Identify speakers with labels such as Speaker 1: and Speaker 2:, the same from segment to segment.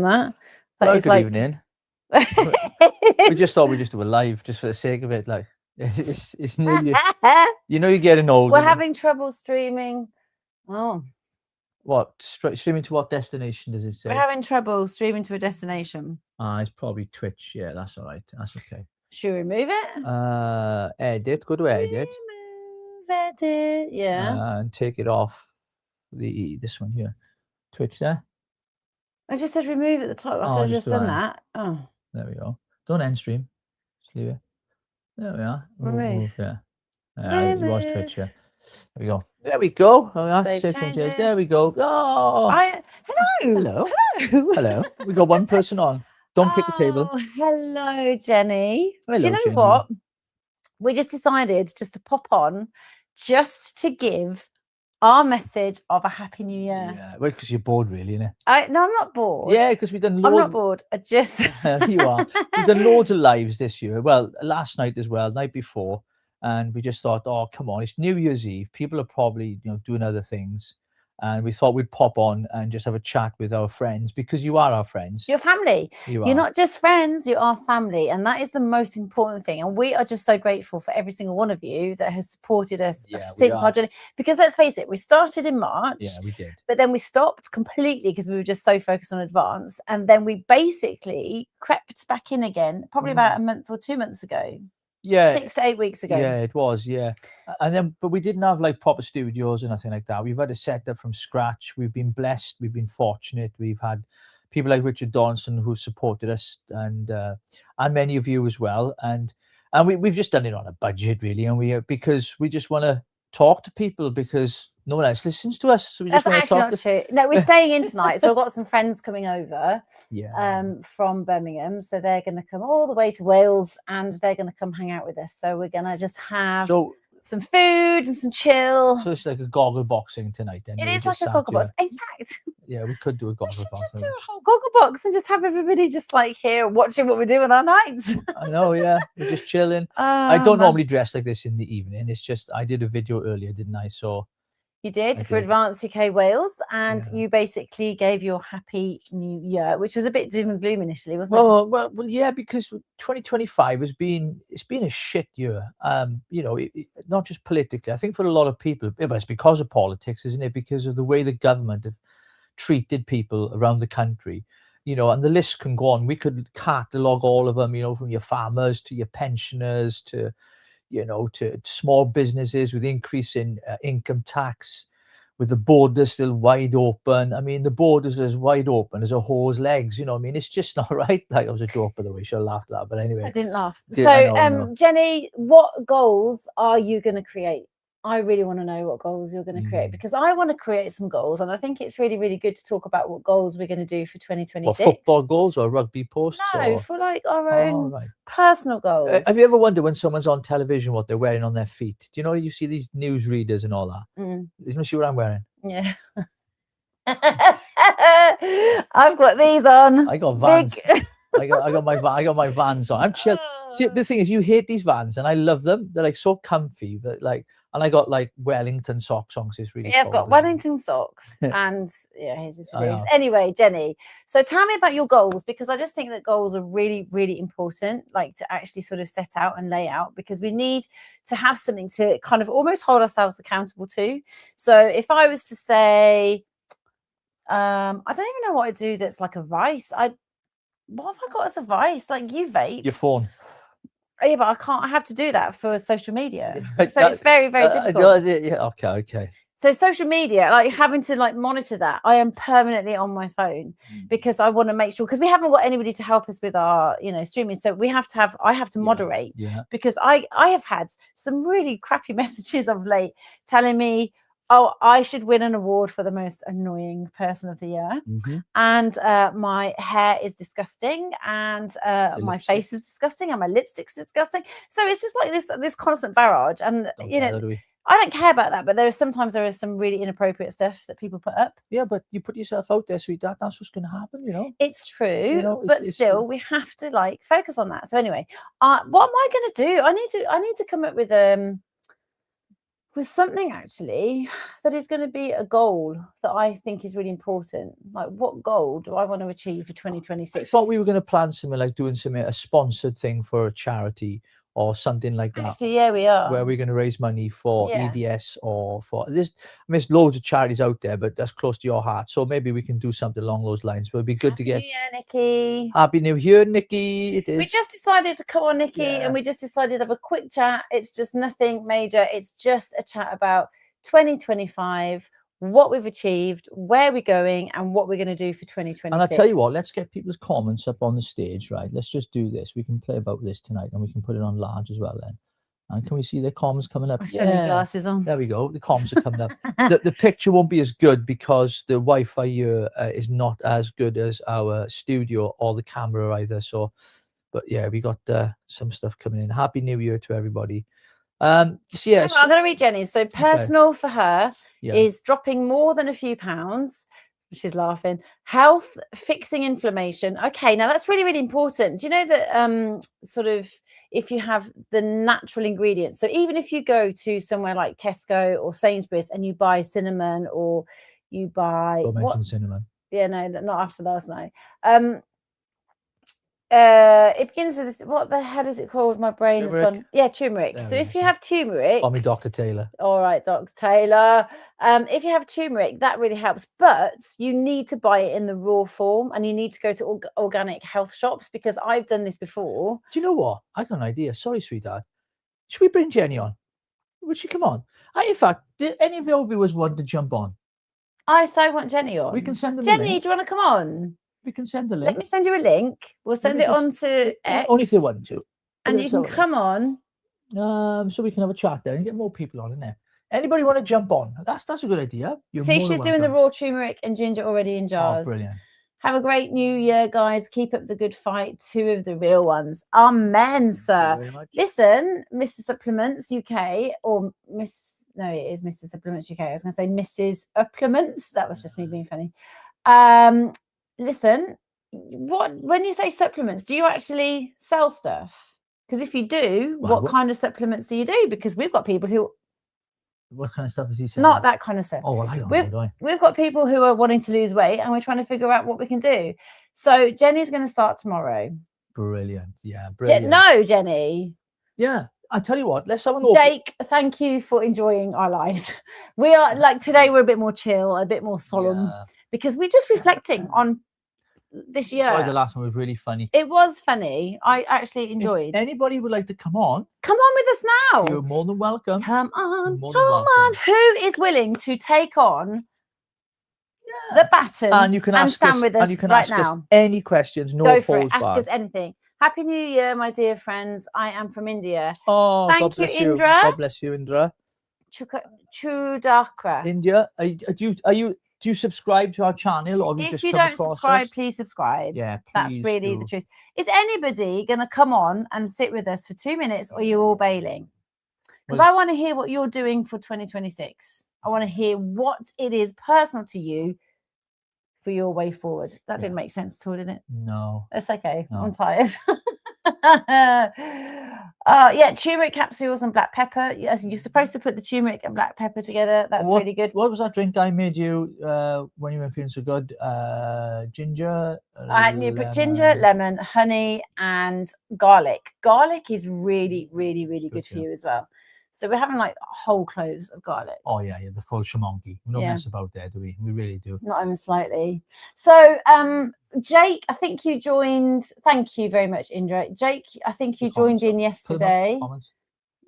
Speaker 1: on that.
Speaker 2: Hello, good evening. We just thought we'd just do a live just for the sake of it. Like, it's New Year. You know, you're getting old.
Speaker 1: We're having trouble streaming. Oh.
Speaker 2: What? Streaming to what destination does it say?
Speaker 1: We're having trouble streaming to a destination.
Speaker 2: It's probably Twitch. Yeah, that's all right. That's okay.
Speaker 1: Should we remove it?
Speaker 2: Edit. Go to edit.
Speaker 1: Remove edit. Yeah.
Speaker 2: And take it off. This one here. Twitch there.
Speaker 1: I just said remove at the top. I could have just done that. Oh.
Speaker 2: There we go. Don't end stream. Just leave it. There we are.
Speaker 1: Remove.
Speaker 2: Yeah. It was Twitch, yeah. There we go. There we go. There we go. Oh.
Speaker 1: Hello.
Speaker 2: Hello. We got one person on. Don't pick a table.
Speaker 1: Hello, Jenny.
Speaker 2: Hello,
Speaker 1: do you know
Speaker 2: Jenny.
Speaker 1: what? We just decided just to pop on just to give our message of a happy new year.
Speaker 2: Yeah, well, because you're bored, really, innit?
Speaker 1: No, I'm not bored.
Speaker 2: Yeah, because we've done loads.
Speaker 1: I'm not bored. I just
Speaker 2: you are. We've done loads of lives this year. Well, last night as well, night before, and we just thought, oh, come on, it's New Year's Eve. People are probably, doing other things, and we thought we'd pop on and just have a chat with our friends, because you are our friends.
Speaker 1: You're family. You're not just friends, you are family, and that is the most important thing. And we are just so grateful for every single one of you that has supported us since our journey. Because let's face it, we started in March.
Speaker 2: Yeah, we did.
Speaker 1: But then we stopped completely because we were just so focused on Advance, and then we basically crept back in again, probably about a month or 2 months ago.
Speaker 2: Yeah,
Speaker 1: 6 to 8 weeks ago.
Speaker 2: Yeah, it was. Yeah, and then but we didn't have like proper studios or nothing like that. We've had a setup from scratch. We've been blessed. We've been fortunate. We've had people like Richard Donson who supported us, and many of you as well. And we've just done it on a budget, really, and because we just want to talk to people because no one else listens to us. So we just
Speaker 1: That's actually not true. No, we're staying in tonight. So I've got some friends coming over from Birmingham. So they're going to come all the way to Wales and they're going to come hang out with us. So we're going to just have some food and some chill.
Speaker 2: So it's like a goggle boxing tonight then.
Speaker 1: It is like a goggle box. In fact,
Speaker 2: yeah, we could do a goggle box.
Speaker 1: We should just do a whole goggle box and just have everybody just like here watching what we do on our nights.
Speaker 2: I know, yeah. We're just chilling. I don't normally dress like this in the evening. It's just, I did a video earlier, didn't I? So
Speaker 1: you did for Advanced UK Wales, and you basically gave your happy new year, which was a bit doom and gloom initially, wasn't it?
Speaker 2: Well, yeah, because 2025 it's been a shit year. Not just politically. I think for a lot of people, it's because of politics, isn't it? Because of the way the government have treated people around the country. And the list can go on. We could catalogue all of them. From your farmers to your pensioners to to small businesses with increase in income tax, with the borders still wide open. I mean, the borders are as wide open as a whore's legs. It's just not right. Like, it was a joke, by the way. Should have laughed at that. But anyway.
Speaker 1: I didn't laugh. Jenny, what goals are you going to create? I really want to know what goals you're going to create, because I want to create some goals, and I think it's really, really good to talk about what goals we're going to do for 2026.
Speaker 2: What, football goals or rugby posts?
Speaker 1: No, for like our own personal goals.
Speaker 2: Have you ever wondered when someone's on television what they're wearing on their feet? Do you see these news readers and all that? You must see what I'm wearing.
Speaker 1: Yeah. I've got these on.
Speaker 2: I got Vans. I got my Vans on. I'm chill. The thing is, you hate these Vans, and I love them. They're like so comfy, but like. And I got like Wellington socks on, so it's really
Speaker 1: I've got Wellington socks, and here's his reviews. Anyway, Jenny, so tell me about your goals, because I just think that goals are really, really important, like to actually sort of set out and lay out, because we need to have something to kind of almost hold ourselves accountable to. So if I was to say, I don't even know what I do that's like a vice. What have I got as a vice? Like, you vape.
Speaker 2: Your phone.
Speaker 1: Yeah, but I can't. I have to do that for social media, so it's very, very difficult.
Speaker 2: Yeah, okay.
Speaker 1: So social media, like having to like monitor that, I am permanently on my phone because I want to make sure, because we haven't got anybody to help us with our, streaming. So I have to moderate because I have had some really crappy messages of late telling me, oh, I should win an award for the most annoying person of the year. And my hair is disgusting, and my face is disgusting, and my lipstick's disgusting. So it's just like this constant barrage. And, I don't care about that. But there is some really inappropriate stuff that people put up.
Speaker 2: Yeah, but you put yourself out there, sweetheart. That's what's going to happen,
Speaker 1: It's true. But still, we have to like focus on that. So anyway, what am I going to do? I need to come up with was something actually that is going to be a goal that I think is really important. Like, what goal do I want to achieve for 2026?
Speaker 2: I thought we were going to plan something like doing a sponsored thing for a charity or something like that.
Speaker 1: Actually, yeah, we are.
Speaker 2: Where we're going to raise money for EDS or for this. There's loads of charities out there, but that's close to your heart. So maybe we can do something along those lines. But it'd be good to get.
Speaker 1: Happy New Year, Nikki.
Speaker 2: Happy New Year, Nikki. It is.
Speaker 1: We just decided to come on, Nikki, and we just decided to have a quick chat. It's just nothing major. It's just a chat about 2025, what we've achieved, where we're going, and what we're going to do for 2026.
Speaker 2: And I'll tell you what, let's get people's comments up on the stage, right? Let's just do this. We can play about this tonight, and we can put it on large as well then. And can we see their comms coming up?
Speaker 1: Yeah, glasses on.
Speaker 2: There we go. The comms are coming up. The picture won't be as good because the Wi-Fi here is not as good as our studio or the camera either. So, but yeah, we got some stuff coming in. Happy New Year to everybody. So yes,
Speaker 1: I'm going to read Jenny's. So personal for her is dropping more than a few pounds. She's laughing. Health, fixing inflammation. Okay, now that's really, really important. Do you know that sort of if you have the natural ingredients, so even if you go to somewhere like Tesco or Sainsbury's and you buy cinnamon or you buy...
Speaker 2: Don't mention cinnamon.
Speaker 1: Yeah, no, not after last night. It begins with, what the hell is it called? My brain has gone. Yeah, turmeric. So if you have turmeric...
Speaker 2: Call me Dr. Taylor.
Speaker 1: All right, Dr. Taylor. If you have turmeric, that really helps. But you need to buy it in the raw form and you need to go to organic health shops because I've done this before.
Speaker 2: Do you know what? I got an idea. Sorry, sweetheart. Should we bring Jenny on? Would she come on? In fact, do any of your viewers want to jump on?
Speaker 1: I want Jenny on.
Speaker 2: We can send them
Speaker 1: Jenny, do you want to come on?
Speaker 2: We can send the link.
Speaker 1: Let me send you a link. We'll send it on to X.
Speaker 2: Only if they want to.
Speaker 1: And you can come on.
Speaker 2: So we can have a chat there and get more people on in there. Anybody want to jump on? That's a good idea.
Speaker 1: See, she's doing the raw turmeric and ginger already in jars.
Speaker 2: Oh, brilliant.
Speaker 1: Have a great new year, guys. Keep up the good fight. 2 of the real ones. Amen, sir. Listen, Mr. Supplements UK or Miss... No, it is Mr. Supplements UK. I was going to say Mrs. Supplements. That was just me being funny. Listen, when you say supplements, do you actually sell stuff? Because if you do, what kind of supplements do you do? Because we've got people who...
Speaker 2: What kind of stuff is he saying?
Speaker 1: Not that kind of stuff.
Speaker 2: Oh, well, I don't know.
Speaker 1: We've got people who are wanting to lose weight and we're trying to figure out what we can do. So Jenny's going to start tomorrow.
Speaker 2: Brilliant. Yeah, brilliant.
Speaker 1: No, Jenny.
Speaker 2: Yeah. I tell you what, let's have an
Speaker 1: Jake, thank you for enjoying our lives. We are like today, we're a bit more chill, a bit more solemn because we're just reflecting on this year.
Speaker 2: The last one was really funny.
Speaker 1: It was funny. I actually enjoyed.
Speaker 2: If anybody would like to come on
Speaker 1: with us now.
Speaker 2: You're more than welcome.
Speaker 1: Come on. Who is willing to take on the baton
Speaker 2: and you can ask us,
Speaker 1: with us
Speaker 2: and you can ask us any questions. No
Speaker 1: Go for it. Ask us anything. Happy New Year, my dear friends. I am from India.
Speaker 2: Oh,
Speaker 1: thank you, Indra.
Speaker 2: God bless you, Indra.
Speaker 1: Chudakra.
Speaker 2: India, do you subscribe to our channel, or
Speaker 1: if you don't subscribe, please subscribe.
Speaker 2: Yeah, please
Speaker 1: that's really the truth. Is anybody going to come on and sit with us for 2 minutes, or are you all bailing? Because I want to hear what you're doing for 2026. I want to hear what it is personal to you for your way forward. That didn't make sense at all, did it?
Speaker 2: No.
Speaker 1: It's okay. No. I'm tired. Yeah, turmeric capsules and black pepper. Yes, you're supposed to put the turmeric and black pepper together. That's really good.
Speaker 2: What was that drink I made you when you weren't feeling so good? Ginger?
Speaker 1: You put ginger, lemon, honey, and garlic. Garlic is really, really, really good for you as well. So we're having like whole cloves of garlic.
Speaker 2: Oh yeah, the full shamongi. We don't mess about there, do we? We really do.
Speaker 1: Not even slightly. So Jake, I think you joined. Thank you very much, Indra. Jake, I think you joined in yesterday.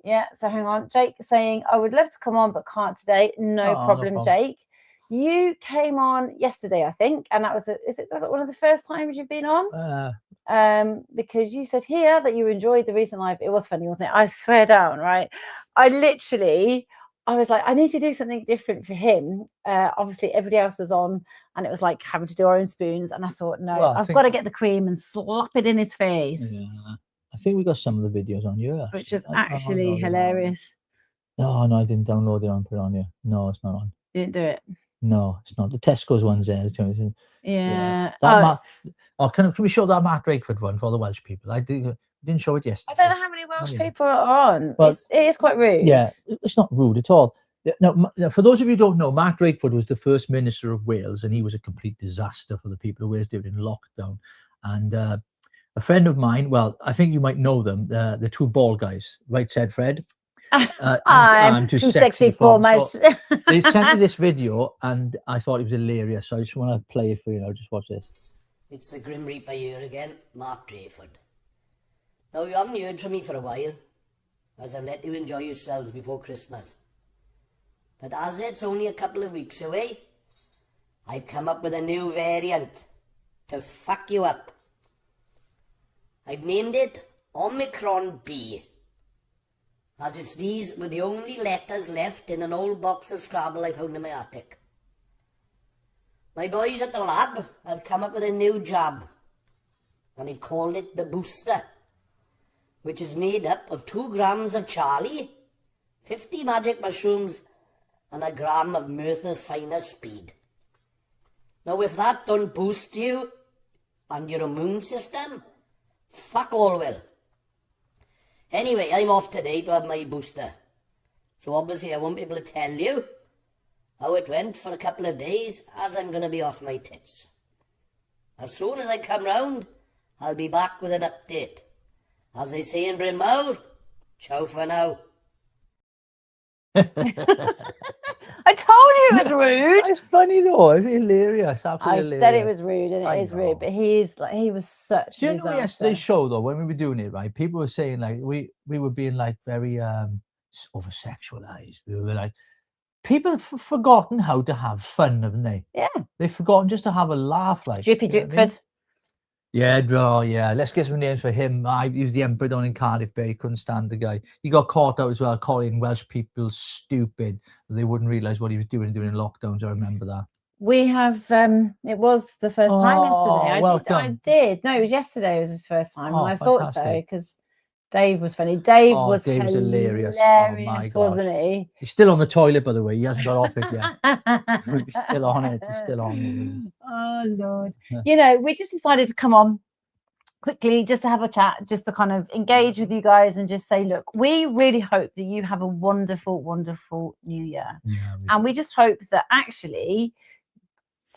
Speaker 1: Yeah. So hang on, Jake saying I would love to come on but can't today. No problem, Jake. You came on yesterday, I think, and that was is it one of the first times you've been on? Because you said here that you enjoyed the recent live. It was funny, wasn't it? I swear down, right? I was like, I need to do something different for him. Obviously, everybody else was on, and it was like having to do our own spoons. And I thought, no, I've got to get the cream and slap it in his face.
Speaker 2: Yeah, I think we got some of the videos on you,
Speaker 1: which is actually hilarious.
Speaker 2: No, I didn't download it and put it on you. No, it's not on.
Speaker 1: You didn't do it.
Speaker 2: No, it's not. The Tesco's one's there.
Speaker 1: Yeah.
Speaker 2: Can we show that Matt Drakeford one for the Welsh people? I think Didn't show it
Speaker 1: I
Speaker 2: yesterday.
Speaker 1: don't know how many Welsh people are on.
Speaker 2: Well,
Speaker 1: it is quite rude.
Speaker 2: Yeah, it's not rude at all. Now, for those of you who don't know, Mark Drakeford was the first Minister of Wales, and he was a complete disaster for the people of Wales during lockdown. And a friend of mine, well, I think you might know them, the two bald guys, right said Fred?
Speaker 1: I'm too sexy for my...
Speaker 2: So they sent me this video, and I thought it was hilarious, so I just want to play it for you now. Just watch this.
Speaker 3: It's the Grim Reaper here again, Mark Drakeford. Now, you haven't heard from me for a while, as I've let you enjoy yourselves before Christmas. But as it's only a couple of weeks away, I've come up with a new variant to fuck you up. I've named it Omicron B, as it's these were the only letters left in an old box of Scrabble I found in my attic. My boys at the lab have come up with a new jab, and they've called it the Booster, which is made up of 2 grams of Charlie, 50 magic mushrooms, and a gram of Mertha's finest speed. Now, if that don't boost you and your immune system, fuck all will. Anyway, I'm off today to have my booster, so obviously I won't be able to tell you how it went for a couple of days, as I'm going to be off my tits. As soon as I come round, I'll be back with an update. As they say in Bryn Mawr, ciao for now.
Speaker 1: I told you it was rude.
Speaker 2: It's funny though. It's hilarious.
Speaker 1: I said it was rude, and it is rude. But he was such.
Speaker 2: Do you know yesterday's show though? When we were doing it, right? People were saying like we were being like very over sexualized. We were like, people have forgotten how to have fun, haven't they?
Speaker 1: Yeah.
Speaker 2: They've forgotten just to have a laugh, like
Speaker 1: Drippy Dripford.
Speaker 2: Yeah, draw. Yeah, let's get some names for him. He was the emperor down in Cardiff Bay. Couldn't stand the guy. He got caught out as well, calling Welsh people stupid. They wouldn't realise what he was doing during lockdowns. I remember that.
Speaker 1: We have. It was the first time yesterday. I did. No, it was yesterday. It was his first time, and I thought so because Dave was funny. Dave was hilarious. Oh my gosh, wasn't he?
Speaker 2: He's still on the toilet, by the way. He hasn't got off it yet. He's still on it. He's still on it.
Speaker 1: Oh Lord! You know, we just decided to come on quickly just to have a chat, just to kind of engage with you guys and just say, look, we really hope that you have a wonderful, wonderful new year, and we just hope that actually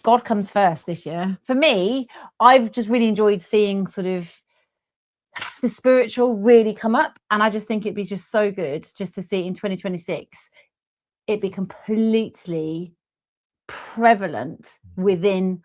Speaker 1: God comes first this year. For me, I've just really enjoyed seeing sort of the spiritual really come up, and I just think it'd be just so good just to see in 2026 it be completely prevalent within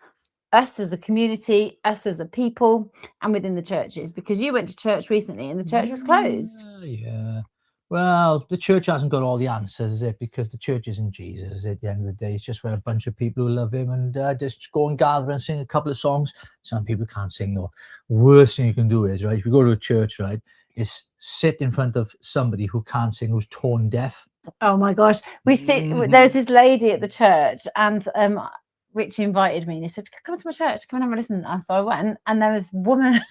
Speaker 1: us as a community, us as a people, and within the churches, because you went to church recently and the church was closed.
Speaker 2: Yeah. Well, the church hasn't got all the answers, is it? Because the church isn't Jesus at the end of the day. It's just where a bunch of people who love him and just go and gather and sing a couple of songs. Some people can't sing though. Worst thing you can do is, right, if you go to a church, right, is sit in front of somebody who can't sing, who's tone deaf.
Speaker 1: Oh my gosh. There's this lady at the church, and Richie invited me and he said, come to my church, come and have a listen. So I went, and there was a woman.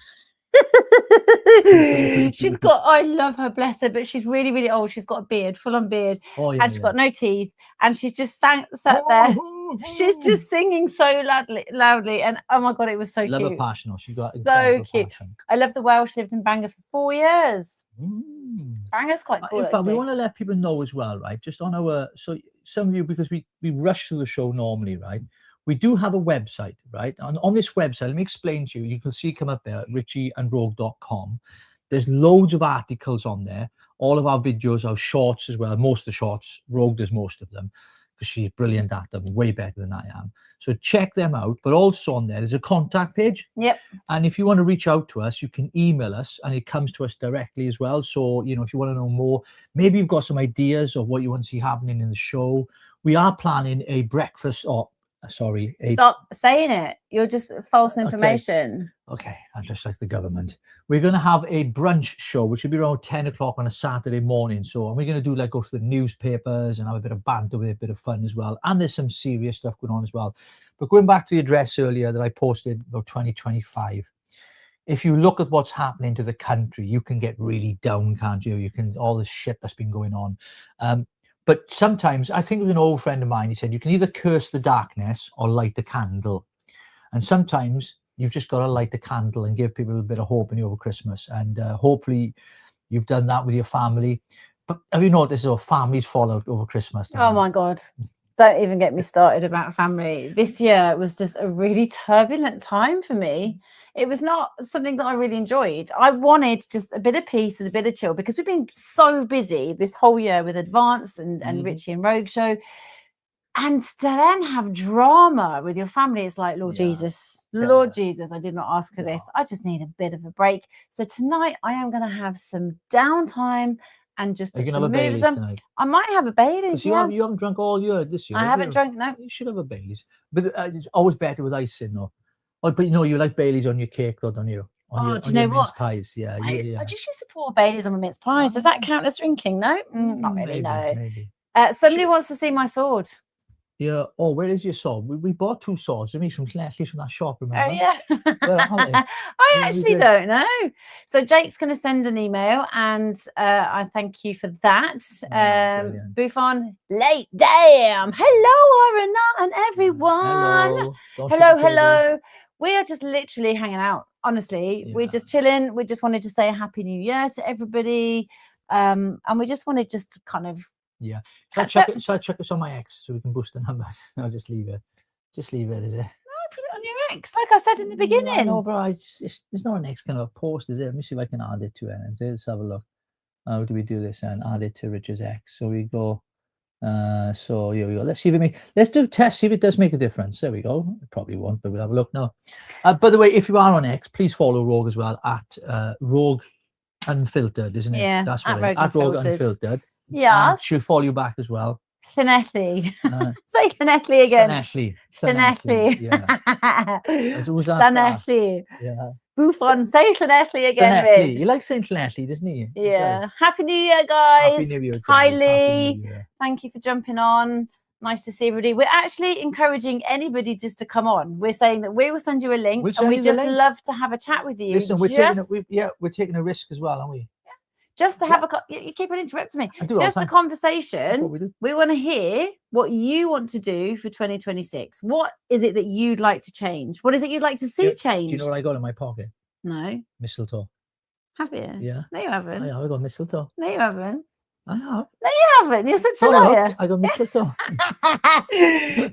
Speaker 1: She's got, I love her, bless her, but she's really, really old. She's got a beard, full on beard, and she's got no teeth, and she's just sat there. She's just singing so loudly, and oh my god, it was so
Speaker 2: love
Speaker 1: cute.
Speaker 2: Her passion. She got
Speaker 1: so cute. Passion. I love the Welsh. Lived in Bangor for 4 years. Bangor's quite cool.
Speaker 2: In fact, we want to let people know as well, right? Just on our, so some of you, because we rush through the show normally, right? We do have a website, right? And on this website, let me explain to you. You can see come up there at richieandrogue.com. There's loads of articles on there. All of our videos, our shorts as well. Most of the shorts, Rogue does most of them because she's brilliant at them, way better than I am. So check them out. But also on there's a contact page.
Speaker 1: Yep.
Speaker 2: And if you want to reach out to us, you can email us, and it comes to us directly as well. So, you know, if you want to know more, maybe you've got some ideas of what you want to see happening in the show. We are planning a breakfast, stop saying it. You're just false information. Okay, I'm just like the government. We're going to have a brunch show, which will be around 10 o'clock on a Saturday morning. So we're going to do go to the newspapers and have a bit of banter with a bit of fun as well. And there's some serious stuff going on as well. But going back to the address earlier that I posted about 2025, if you look at what's happening to the country, you can get really down, can't you? You can, all the shit that's been going on. But sometimes, I think it was an old friend of mine, he said, you can either curse the darkness or light the candle. And sometimes you've just got to light the candle and give people a bit of hope in you over Christmas. And hopefully you've done that with your family. But have you noticed families fall out over Christmas?
Speaker 1: Oh my God. Don't even get me started about family. This year was just a really turbulent time for me. It was not something that I really enjoyed. I wanted just a bit of peace and a bit of chill because we've been so busy this whole year with Advance and Richie and Rogue show. And to then have drama with your family, it's like, Lord Jesus, Lord Jesus, I did not ask for this. I just need a bit of a break. So tonight I am going to have some downtime and just put some movies on. I might have a Baileys.
Speaker 2: You haven't drunk all year this year.
Speaker 1: I haven't drunk, no.
Speaker 2: You should have a Baileys. But it's always better with ice in, though. Oh, but you like Baileys on your cake, though, don't you?
Speaker 1: Do you know what?
Speaker 2: Mince pies, yeah.
Speaker 1: I just used to pour Baileys on my mince pies. Does that count as drinking? No? Not really, no.
Speaker 2: Maybe.
Speaker 1: Somebody wants to see my sword.
Speaker 2: Yeah. Oh, where is your sword? We bought 2 swords. I mean, from Leslie from that shop, remember?
Speaker 1: Oh, yeah.
Speaker 2: Where are they?
Speaker 1: I actually don't know. So Jake's going to send an email, and I thank you for that. Buffon, late. Damn. Hello, Arana and everyone. Hello. We are just literally hanging out. Honestly, we're just chilling. We just wanted to say a happy new year to everybody. And we just wanted just to kind of.
Speaker 2: Yeah. Shall I check it on my ex so we can boost the numbers? I'll just leave it. Just leave it, is it?
Speaker 1: No, put it on your ex, like I said in the beginning.
Speaker 2: No, but it's not an ex kind of post, is it? Let me see if I can add it to it. Let's have a look. How do we do this and add it to Richard's ex? So we go. So here we go. Let's see if let's do a test, see if it does make a difference. There we go. It probably won't, but we'll have a look now. By the way, if you are on X, please follow Rogue as well at Rogue Unfiltered, isn't it?
Speaker 1: Yeah,
Speaker 2: that's right. At Rogue Unfiltered.
Speaker 1: Yeah.
Speaker 2: She'll follow you back as well.
Speaker 1: Llanelli. Say Llanelli again.
Speaker 2: Llanelli. Yeah.
Speaker 1: Llanelli.
Speaker 2: Yeah.
Speaker 1: Buffon, say Llanelli again.
Speaker 2: Llanelli. You like saying Llanelli, doesn't he?
Speaker 1: Yeah. Happy New Year, guys.
Speaker 2: Happy New Year.
Speaker 1: Hi, Lee. Thank you for jumping on. Nice to see everybody. We're actually encouraging anybody just to come on. We're saying that we will send you a link, and we just love to have a chat with you.
Speaker 2: Listen, we're taking a risk as well, aren't we?
Speaker 1: Just to have you keep on interrupting me. Just a conversation. We want to hear what you want to do for 2026. What is it that you'd like to change? What is it you'd like to see change?
Speaker 2: Do you know what I got in my pocket?
Speaker 1: No.
Speaker 2: Mistletoe.
Speaker 1: Have you?
Speaker 2: Yeah.
Speaker 1: No, you haven't.
Speaker 2: I got mistletoe.
Speaker 1: No, you haven't.
Speaker 2: I have.
Speaker 1: No, you haven't. You're such a liar.
Speaker 2: I got mistletoe.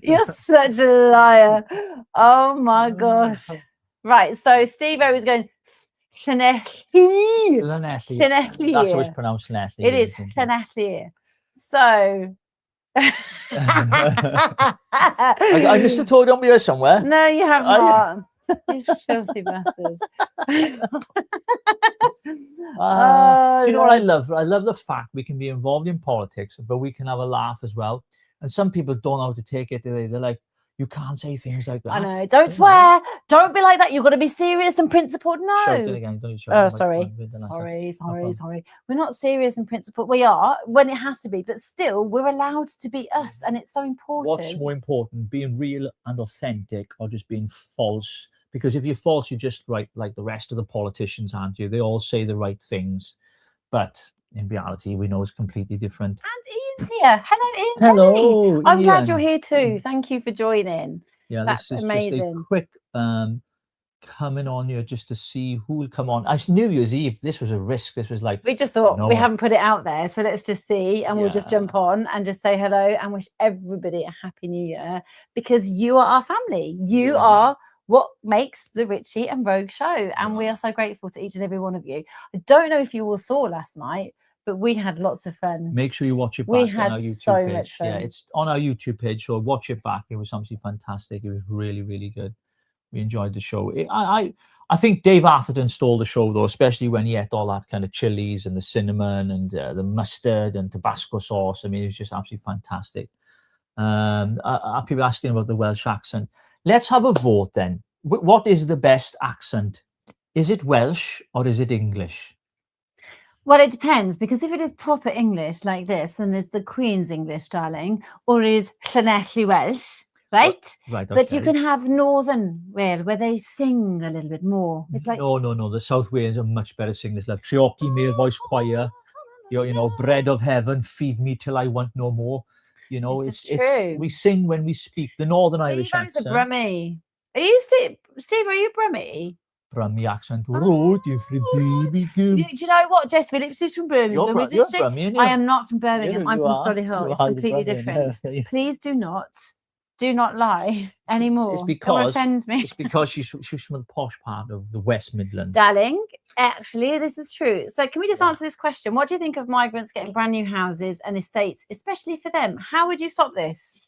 Speaker 1: You're such a liar. Oh my gosh. Right. So Steve O is going. Llanelli.
Speaker 2: That's how it's pronounced, Llanelli.
Speaker 1: It is Llanelli. So
Speaker 2: I mistletoe on here somewhere.
Speaker 1: No, you have not. You filthy bastard.
Speaker 2: Do you know what I love? I love the fact we can be involved in politics, but we can have a laugh as well. And some people don't know how to take it. They're like, you can't say things like that.
Speaker 1: I know. Don't swear. Don't be like that. You've got to be serious and principled. No.
Speaker 2: Shout it again. Don't you shout.
Speaker 1: Oh, sorry. Sorry. We're not serious and principled. We are when it has to be, but still, we're allowed to be us, and it's so important.
Speaker 2: What's more important, being real and authentic, or just being false? Because if you're false, you're just like the rest of the politicians, aren't you? They all say the right things, but in reality, we know it's completely different.
Speaker 1: And Ian's here. Hello, Ian.
Speaker 2: Hello.
Speaker 1: I'm glad you're here too. Thank you for joining.
Speaker 2: Yeah,
Speaker 1: that's
Speaker 2: this is
Speaker 1: amazing.
Speaker 2: Just a quick coming on here just to see who will come on. As New Year's Eve, this was a risk. This was like
Speaker 1: we just thought we haven't put it out there, so let's just see, and we'll just jump on and just say hello and wish everybody a happy New Year, because you are our family. You are what makes the Richie and Rogue show, and we are so grateful to each and every one of you. I don't know if you all saw last night, but we had lots of fun.
Speaker 2: Make sure you watch it back
Speaker 1: on
Speaker 2: our YouTube
Speaker 1: so
Speaker 2: page.
Speaker 1: Much fun.
Speaker 2: Yeah, it's on our YouTube page, so watch it back. It was absolutely fantastic. It was really, really good. We enjoyed the show. I think Dave Atherton stole the show, though, especially when he ate all that kind of chilies and the cinnamon and the mustard and Tabasco sauce. I mean, it was just absolutely fantastic. People asking about the Welsh accent. Let's have a vote then. What is the best accent? Is it Welsh or is it English?
Speaker 1: Well, it depends, because if it is proper English like this, then there's the Queen's English, darling, or is Llanelli Welsh, right?
Speaker 2: Right. Okay.
Speaker 1: But you can have Northern Wales where they sing a little bit more. It's like
Speaker 2: no. The South Wales are much better singers, like Treorchy male voice choir. You know, bread of heaven, feed me till I want no more. You know, it's true. We sing when we speak. The Northern Irish accent.
Speaker 1: Brummie. Are you Steve? Are you Brummie?
Speaker 2: Brummie accent. Road, you baby
Speaker 1: Do
Speaker 2: girl.
Speaker 1: you know what? Jess Phillips is from Birmingham.
Speaker 2: You're
Speaker 1: Isn't she?
Speaker 2: Brummie, aren't you?
Speaker 1: I am not from Birmingham. I'm
Speaker 2: You
Speaker 1: from
Speaker 2: are.
Speaker 1: Solihull.
Speaker 2: You
Speaker 1: It's
Speaker 2: are
Speaker 1: completely
Speaker 2: Brummie,
Speaker 1: different. Please do not lie anymore.
Speaker 2: It's
Speaker 1: Don't
Speaker 2: because
Speaker 1: offend me.
Speaker 2: it's because she's from the posh part of the West Midlands.
Speaker 1: Darling, actually, this is true. So can we just answer this question? What do you think of migrants getting brand new houses and estates, especially for them? How would you stop this?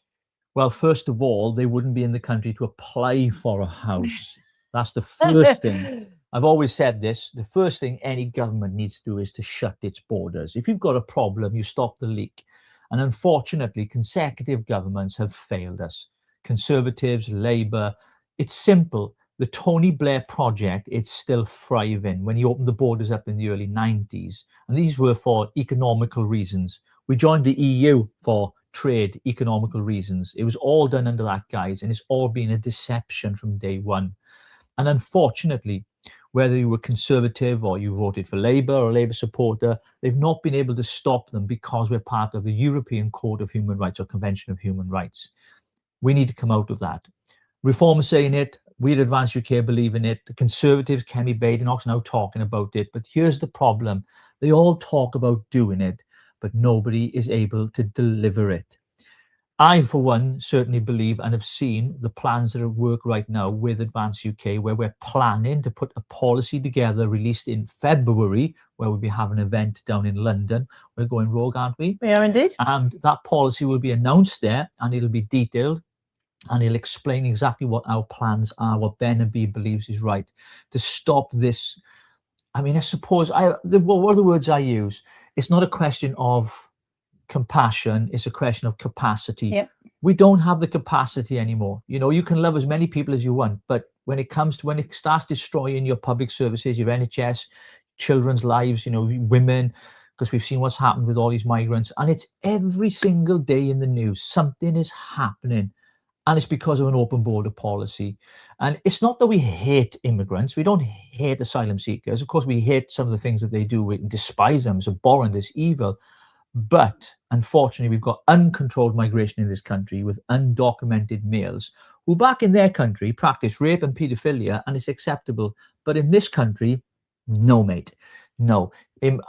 Speaker 2: Well, first of all, they wouldn't be in the country to apply for a house. That's the first thing. I've always said this. The first thing any government needs to do is to shut its borders. If you've got a problem, you stop the leak. And unfortunately, consecutive governments have failed us. Conservatives, Labour. It's simple. The Tony Blair project, it's still thriving. When he opened the borders up in the early 90s, and these were for economical reasons. We joined the EU for trade, economical reasons. It was all done under that guise, and it's all been a deception from day one. And unfortunately, whether you were conservative or you voted for Labour or a Labour supporter, they've not been able to stop them because we're part of the European Court of Human Rights or Convention of Human Rights. We need to come out of that. Reform is saying it. We at Advance UK believe in it. The Conservatives, Kemi Badenoch's now talking about it. But here's the problem. They all talk about doing it, but nobody is able to deliver it. I, for one, certainly believe and have seen the plans that are at work right now with Advance UK, where we're planning to put a policy together released in February, where we'll be having an event down in London. We're going rogue, aren't we?
Speaker 1: We are indeed.
Speaker 2: And that policy will be announced there, and it'll be detailed, and it'll explain exactly what our plans are, what Ben and B believes is right to stop this. I mean, I suppose what are the words I use? It's not a question of compassion, it's a question of capacity.
Speaker 1: Yep.
Speaker 2: We don't have the capacity anymore. You know, you can love as many people as you want, but when it starts destroying your public services, your NHS, children's lives, you know, women, because we've seen what's happened with all these migrants, and it's every single day in the news, something is happening. And it's because of an open border policy. And it's not that we hate immigrants. We don't hate asylum seekers. Of course, we hate some of the things that they do. We despise them as abhorrent, as evil. But unfortunately, we've got uncontrolled migration in this country with undocumented males who back in their country practice rape and paedophilia, and it's acceptable. But in this country, no, mate. No.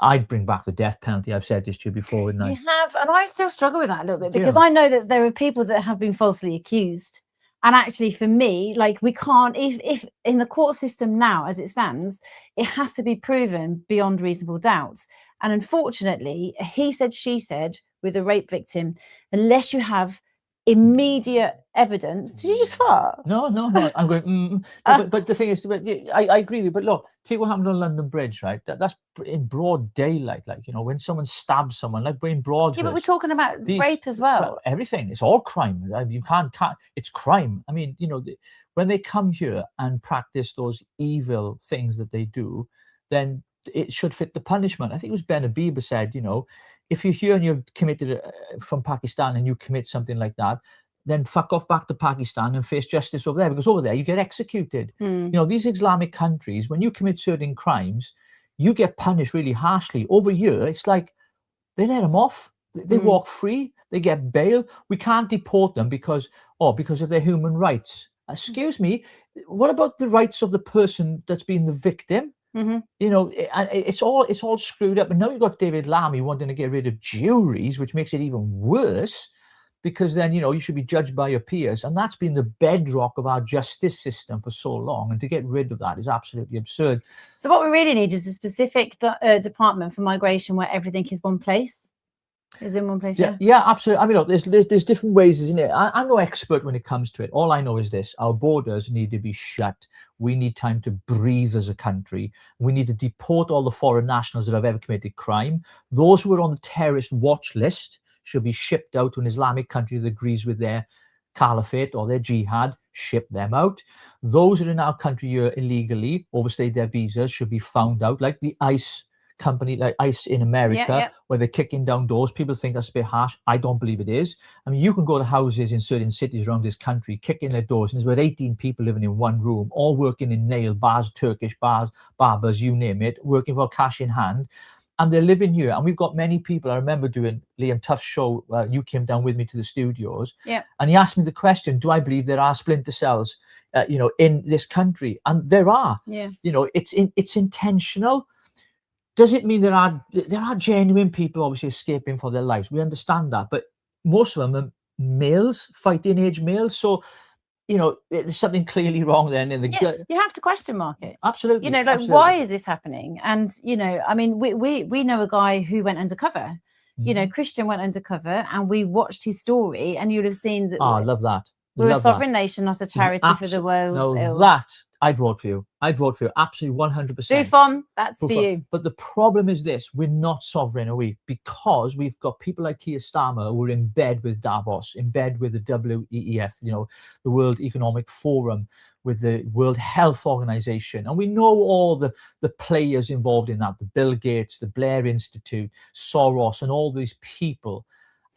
Speaker 2: I'd bring back the death penalty. I've said this to you before, wouldn't I?
Speaker 1: You have, and I still struggle with that a little bit because I know that there are people that have been falsely accused. And actually, for me, like, we can't, if in the court system now, as it stands, it has to be proven beyond reasonable doubt. And unfortunately, he said, she said, with a rape victim, unless you have immediate evidence. Did you just fart?
Speaker 2: No. I'm going. No, but the thing is, I agree with you. But look, take what happened on London Bridge, right? That's in broad daylight, like, you know, when someone stabs someone, like Wayne Broadhurst.
Speaker 1: Yeah, but we're talking about rape as well.
Speaker 2: Everything. It's all crime. You can't. It's crime. I mean, you know, when they come here and practice those evil things that they do, then it should fit the punishment. I think it was Ben Habib said, you know, if you're here and you've committed from Pakistan and you commit something like that, then fuck off back to Pakistan and face justice over there, because over there you get executed. You know, these Islamic countries, when you commit certain crimes, you get punished really harshly. Over here, it's like they let them off. They walk free. They get bail. We can't deport them because of their human rights. Excuse me, what about the rights of the person that's been the victim? You know, it's all screwed up. And now you've got David Lammy wanting to get rid of juries, which makes it even worse, because then, you know, you should be judged by your peers. And that's been the bedrock of our justice system for so long. And to get rid of that is absolutely absurd.
Speaker 1: So what we really need is a specific department for migration where everything is one place. Is in one place,
Speaker 2: yeah, absolutely. I mean, look, there's different ways, isn't it? I'm no expert when it comes to it. All I know is this: our borders need to be shut. We need time to breathe as a country. We need to deport all the foreign nationals that have ever committed crime. Those who are on the terrorist watch list should be shipped out to an Islamic country that agrees with their caliphate or their jihad. Ship them out. Those that are in our country here illegally, overstayed their visas, should be found out, like the ICE company, like ICE in America, where they're kicking down doors. People think that's a bit harsh. I don't believe it is. I mean, you can go to houses in certain cities around this country, kicking their doors, and there's about 18 people living in one room, all working in nail bars, Turkish bars, barbers, you name it, working for cash in hand. and they're living here. And we've got many people. I remember doing Liam Tuff's show. You came down with me to the studios.
Speaker 1: Yeah.
Speaker 2: And he asked me the question, do I believe there are splinter cells, in this country? And there are.
Speaker 1: Yeah.
Speaker 2: It's intentional. Does it mean there are genuine people obviously escaping for their lives? We understand that. But most of them are males, fighting age males. So, there's something clearly wrong then in the
Speaker 1: you have to question mark it.
Speaker 2: Absolutely.
Speaker 1: Absolutely. Why is this happening? And I mean, we know a guy who went undercover. Christian went undercover, and we watched his story, and you'd have seen that.
Speaker 2: I love that.
Speaker 1: We're a sovereign nation, not a charity for the world's ills.
Speaker 2: That I'd vote for you. I'd vote for you. Absolutely, 100%.
Speaker 1: Bufon, that's for you.
Speaker 2: But the problem is this: we're not sovereign, are we? Because we've got people like Keir Starmer who are in bed with Davos, in bed with the WEF, the World Economic Forum, with the World Health Organization. And we know all the players involved in that, the Bill Gates, the Blair Institute, Soros, and all these people.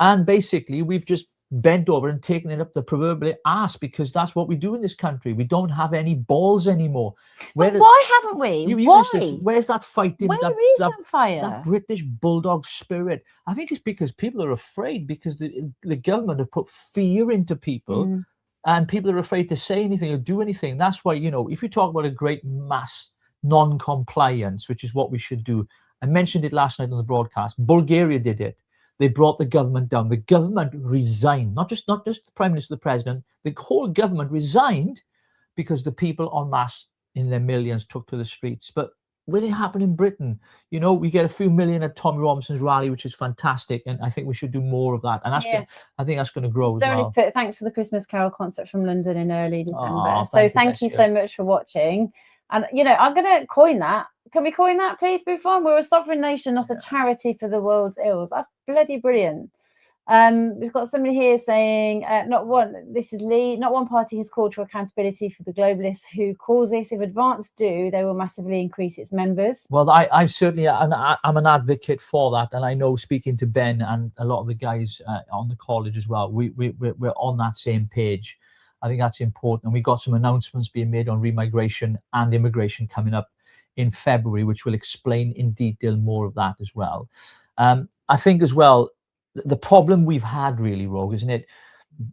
Speaker 2: And basically, we've just bent over and taken it up the proverbial ass, because that's what we do in this country. We don't have any balls anymore.
Speaker 1: Why haven't we? Why?
Speaker 2: Where's that fighting?
Speaker 1: Where is that fire?
Speaker 2: That British bulldog spirit. I think it's because people are afraid, because the government have put fear into people, and people are afraid to say anything or do anything. That's why, if you talk about a great mass non-compliance, which is what we should do. I mentioned it last night on the broadcast. Bulgaria did it. They brought the government down. The government resigned, not just the Prime Minister, the President. The whole government resigned because the people en masse in their millions took to the streets. But will it happen in Britain? We get a few million at Tommy Robinson's rally, which is fantastic, and I think we should do more of that. And I think that's going to grow as well.
Speaker 1: Put thanks for the Christmas Carol concert from London in early December. Thank you so much for watching. And I'm going to coin that. Can we coin that, please, Bufon? We're a sovereign nation, not a charity for the world's ills. That's bloody brilliant. We've got somebody here saying, this is Lee, not one party has called for accountability for the globalists who cause this. If Advance do, they will massively increase its members. Well,
Speaker 2: I'm certainly, I'm an advocate for that. And I know, speaking to Ben and a lot of the guys on the college as well, we're on that same page. I think that's important. And we got some announcements being made on remigration and immigration coming up in February, which will explain in detail more of that as well. I think as well, the problem we've had really, Rogue, isn't it?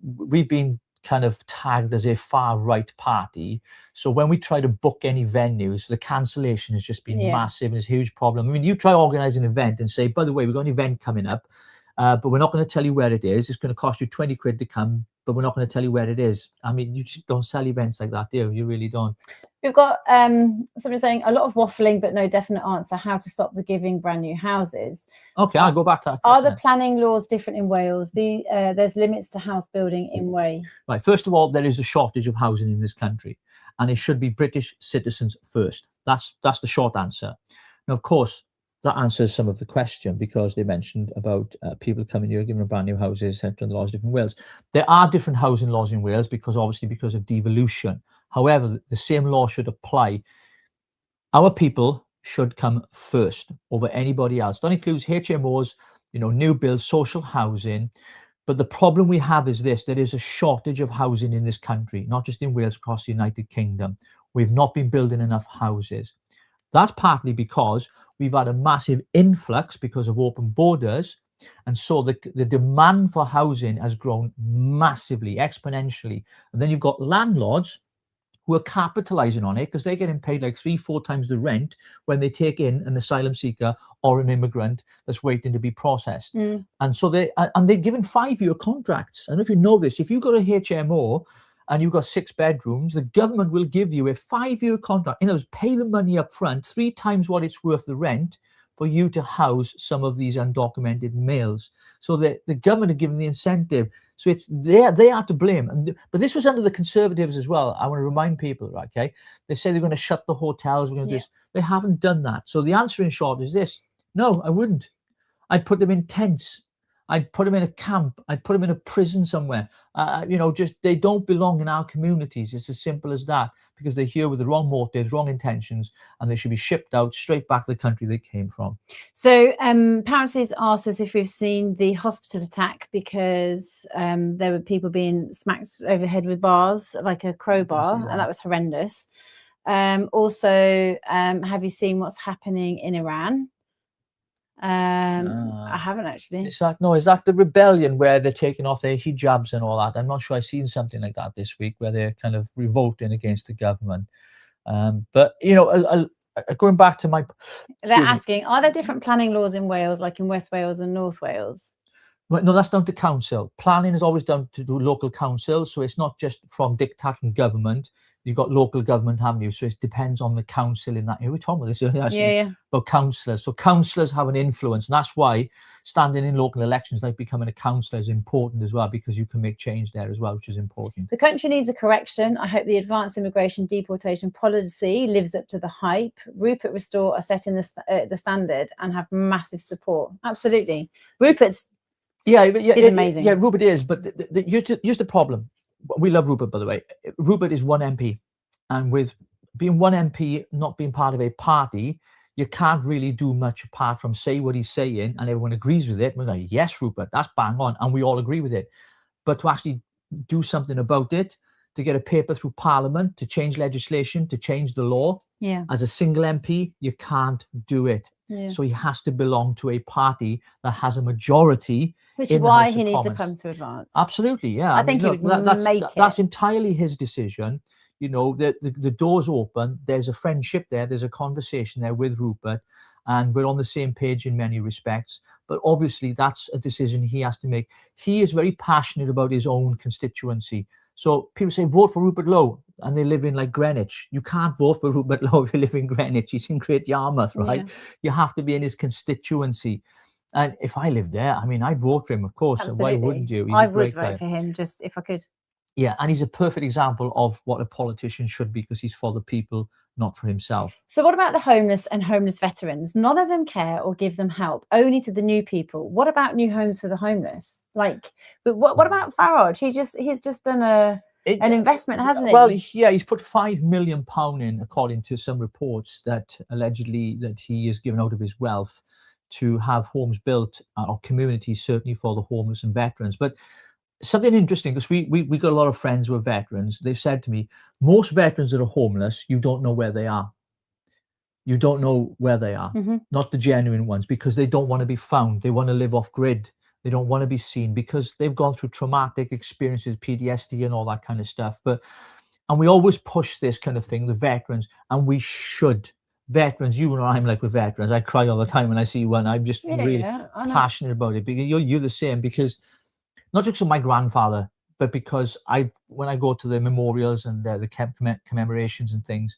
Speaker 2: We've been kind of tagged as a far right party. So when we try to book any venues, the cancellation has just been massive, and it's a huge problem. I mean, you try organizing an event and say, by the way, we've got an event coming up, but we're not going to tell you where it is. It's going to cost you 20 quid to come, but we're not going to tell you where it is. I mean, you just don't sell events like that, do you? You really don't.
Speaker 1: We've got somebody saying a lot of waffling, but no definite answer. How to stop the giving brand new houses?
Speaker 2: Okay, I'll go back to that.
Speaker 1: Are the planning laws different in Wales? There's limits to house building in Wales.
Speaker 2: Right. First of all, there is a shortage of housing in this country, and it should be British citizens first. That's the short answer. Now, of course, that answers some of the question, because they mentioned about people coming here, giving them brand new houses, etc. The laws different in Wales. There are different housing laws in Wales because of devolution. However, the same law should apply. Our people should come first over anybody else. That includes HMOs, new builds, social housing. But the problem we have is this: there is a shortage of housing in this country, not just in Wales, across the United Kingdom. We've not been building enough houses. That's partly because we've had a massive influx because of open borders. And so the demand for housing has grown massively, exponentially. And then you've got landlords who are capitalizing on it, because they're getting paid like 3-4 times the rent when they take in an asylum seeker or an immigrant that's waiting to be processed. And so they're given 5-year contracts. I don't know if you know this. If you've got a HMO and you've got 6 bedrooms, the government will give you a 5-year contract. In other words, pay the money up front, 3 times what it's worth the rent, for you to house some of these undocumented males. So the government are giving the incentive. So it's they are to blame. But this was under the Conservatives as well. I want to remind people, right? Okay, they say they're going to shut the hotels. We're going to do this. They haven't done that. So the answer in short is this: no, I wouldn't. I'd put them in tents. I'd put them in a camp. I'd put them in a prison somewhere. Just they don't belong in our communities. It's as simple as that, because they're here with the wrong motives, wrong intentions, and they should be shipped out straight back to the country they came from.
Speaker 1: So Paris asked us if we've seen the hospital attack, because there were people being smacked overhead with bars, like a crowbar, and that was horrendous. Also, have you seen what's happening in Iran? I haven't actually.
Speaker 2: Is that the rebellion where they're taking off their hijabs and all that? I'm not sure I've seen something like that this week where they're kind of revolting against the government. But going back to my,
Speaker 1: they're asking, are there different planning laws in Wales, like in West Wales and North Wales?
Speaker 2: Well, no, that's down to council. Planning is always down to local council, so it's not just from diktat from government. You've got local government, haven't you? So it depends on the council in that. We're talking about this actually, about councillors. So councillors have an influence, and that's why standing in local elections, like becoming a councillor, is important as well, because you can make change there as well, which is important.
Speaker 1: The country needs a correction. I hope the advanced immigration deportation policy lives up to the hype. Rupert Restore are setting the standard and have massive support. Absolutely, Rupert's is amazing.
Speaker 2: Yeah, Rupert is, but here's the problem. We love Rupert, by the way. Rupert is one MP, and with being one MP, not being part of a party, you can't really do much apart from say what he's saying, and everyone agrees with it. We're like, yes, Rupert, that's bang on, and we all agree with it. But to actually do something about it, to get a paper through Parliament, to change legislation, to change the law, as a single MP, you can't do it. So he has to belong to a party that has a majority.
Speaker 1: Which is why he needs to come to Advance.
Speaker 2: Absolutely, yeah.
Speaker 1: I think
Speaker 2: that's entirely his decision. You know, the door's open. There's a friendship there. There's a conversation there with Rupert, and we're on the same page in many respects. But obviously, that's a decision he has to make. He is very passionate about his own constituency. So people say, vote for Rupert Lowe, and they live in like Greenwich. You can't vote for Rupert Lowe if you live in Greenwich. He's in Great Yarmouth, right? You have to be in his constituency. And if I lived there, I mean, I'd vote for him, of course.
Speaker 1: Absolutely.
Speaker 2: Why wouldn't you?
Speaker 1: I would vote for him, just if I could.
Speaker 2: Yeah, and he's a perfect example of what a politician should be, because he's for the people, not for himself.
Speaker 1: So what about the homeless and homeless veterans? None of them care or give them help, only to the new people. What about new homes for the homeless? Like, but what about Farage? He's just done an investment, hasn't he?
Speaker 2: Well, he's put £5 million in, according to some reports, that allegedly that he has given out of his wealth to have homes built, or communities, certainly for the homeless and veterans. But something interesting, because we got a lot of friends who are veterans. They've said to me, most veterans that are homeless, you don't know where they are. You don't know where they are, not the genuine ones, because they don't want to be found. They want to live off grid. They don't want to be seen because they've gone through traumatic experiences, PTSD and all that kind of stuff. And we always push this kind of thing, the veterans, and we should. Veterans, you and I'm like with veterans. I cry all the time when I see one. I'm just really passionate about it, because you're the same, because not just for my grandfather, but because when I go to the memorials and the commemorations and things,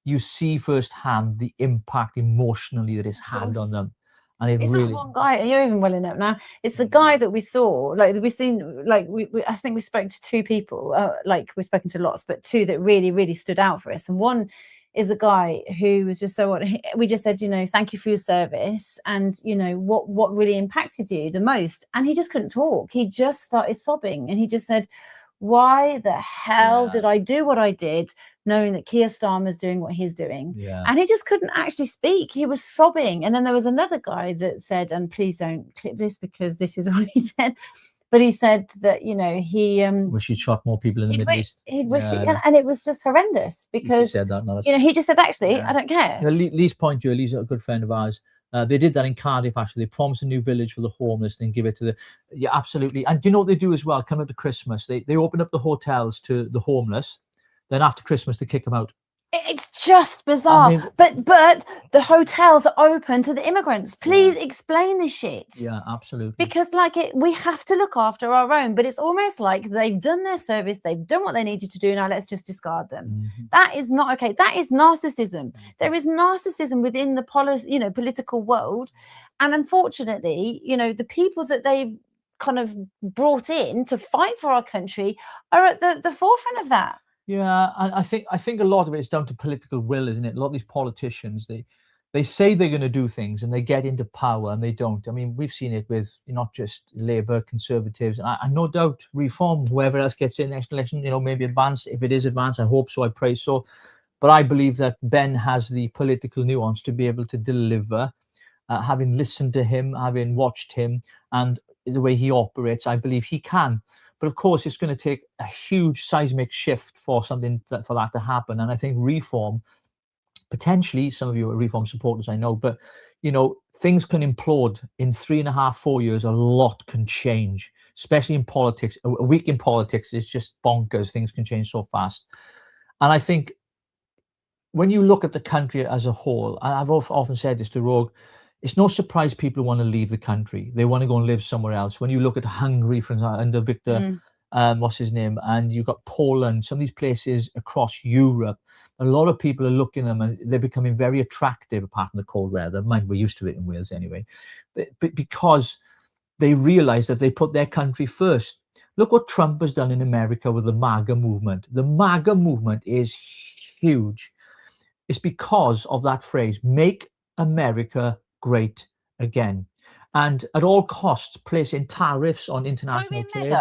Speaker 2: you see firsthand the impact emotionally that it's had on them. And
Speaker 1: it's really, that one guy, you're even well enough now. It's the guy that we saw, like we've seen, like I think we spoke to two people, like we've spoken to lots, but two that really, really stood out for us. And one is a guy who was just we just said, thank you for your service, and what really impacted you the most. And he just couldn't talk. He just started sobbing, and he just said, why the hell did I do what I did, knowing that Keir Starmer's doing what he's doing? And he just couldn't actually speak. He was sobbing. And then there was another guy that said, and please don't clip this because this is what he said, but he said that, he
Speaker 2: wish he'd shot more people in the Middle East.
Speaker 1: He'd wish and it was just horrendous, because
Speaker 2: he said that,
Speaker 1: he just said, actually, I don't care.
Speaker 2: Lee's point to you, Lee's a good friend of ours. They did that in Cardiff, actually. They promised a new village for the homeless and give it to absolutely. And do you know what they do as well? Coming up to Christmas, they open up the hotels to the homeless. Then after Christmas, they kick them out.
Speaker 1: It's just bizarre. I mean, but the hotels are open to the immigrants. Please explain this shit.
Speaker 2: Yeah, absolutely.
Speaker 1: Because we have to look after our own, but it's almost like they've done their service, they've done what they needed to do, now let's just discard them. That is not okay. That is narcissism. There is narcissism within the political world. And unfortunately, the people that they've kind of brought in to fight for our country are at the forefront of that.
Speaker 2: Yeah, and I think a lot of it is down to political will, isn't it? A lot of these politicians, they say they're going to do things and they get into power and they don't. I mean, we've seen it with not just Labour, Conservatives, and no doubt Reform, whoever else gets in next election, maybe Advance. If it is Advance, I hope so, I pray so. But I believe that Ben has the political nuance to be able to deliver, having listened to him, having watched him, and the way he operates, I believe he can. But of course, it's going to take a huge seismic shift for for that to happen. And I think Reform, potentially, some of you are Reform supporters, I know, but you know, things can implode in 3.5, 4 years. A lot can change, especially in politics. A week in politics is just bonkers. Things can change so fast. And I think when you look at the country as a whole, and I've often said this to Rogue, it's no surprise people want to leave the country. They want to go and live somewhere else. When you look at Hungary, for example, under Victor, what's his name, and you've got Poland, some of these places across Europe, a lot of people are looking at them and they're becoming very attractive, apart from the cold weather. Mind, we're used to it in Wales anyway, but because they realize that they put their country first. Look what Trump has done in America with the MAGA movement. The MAGA movement is huge. It's because of that phrase, make America great again. And at all costs, placing tariffs on international trade.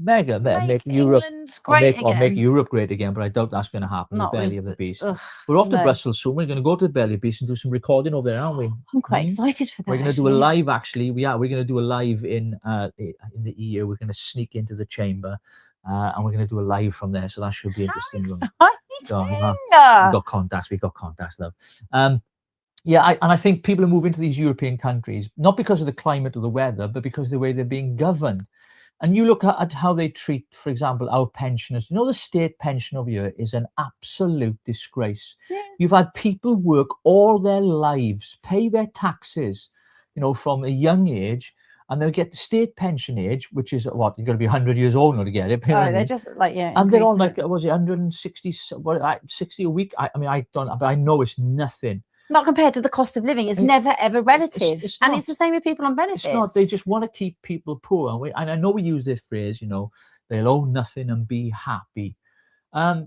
Speaker 2: Mega, make Europe great again. Or make Europe great again, but I doubt that's going to happen. The belly of the beast. We're off to Brussels soon. We're going to go to the belly of the beast and do some recording over there, aren't we?
Speaker 1: I'm quite excited for that.
Speaker 2: We're going to do a live, actually. We're going to do a live in the EU. We're going to sneak into the chamber, and we're going to do a live from there. So that should be interesting.
Speaker 1: Exciting!
Speaker 2: We've got contacts, love. Yeah, and I think people are moving to these European countries, not because of the climate or the weather, but because of the way they're being governed. And you look at how they treat, for example, our pensioners. You know, the state pension over here is an absolute disgrace. Yeah. You've had people work all their lives, pay their taxes, you know, from a young age, and they'll get the state pension age, which is what, you've got to be 100 years old now to get it.
Speaker 1: Oh, they're just like, yeah.
Speaker 2: And they're on like, was it 160, 60 a week? I mean, I don't, but I know it's nothing.
Speaker 1: Not compared to the cost of living. It's never, ever relative. And it's the same with people on benefits.
Speaker 2: It's not. They just want to keep people poor. And I know we use this phrase, you know, they'll own nothing and be happy. Why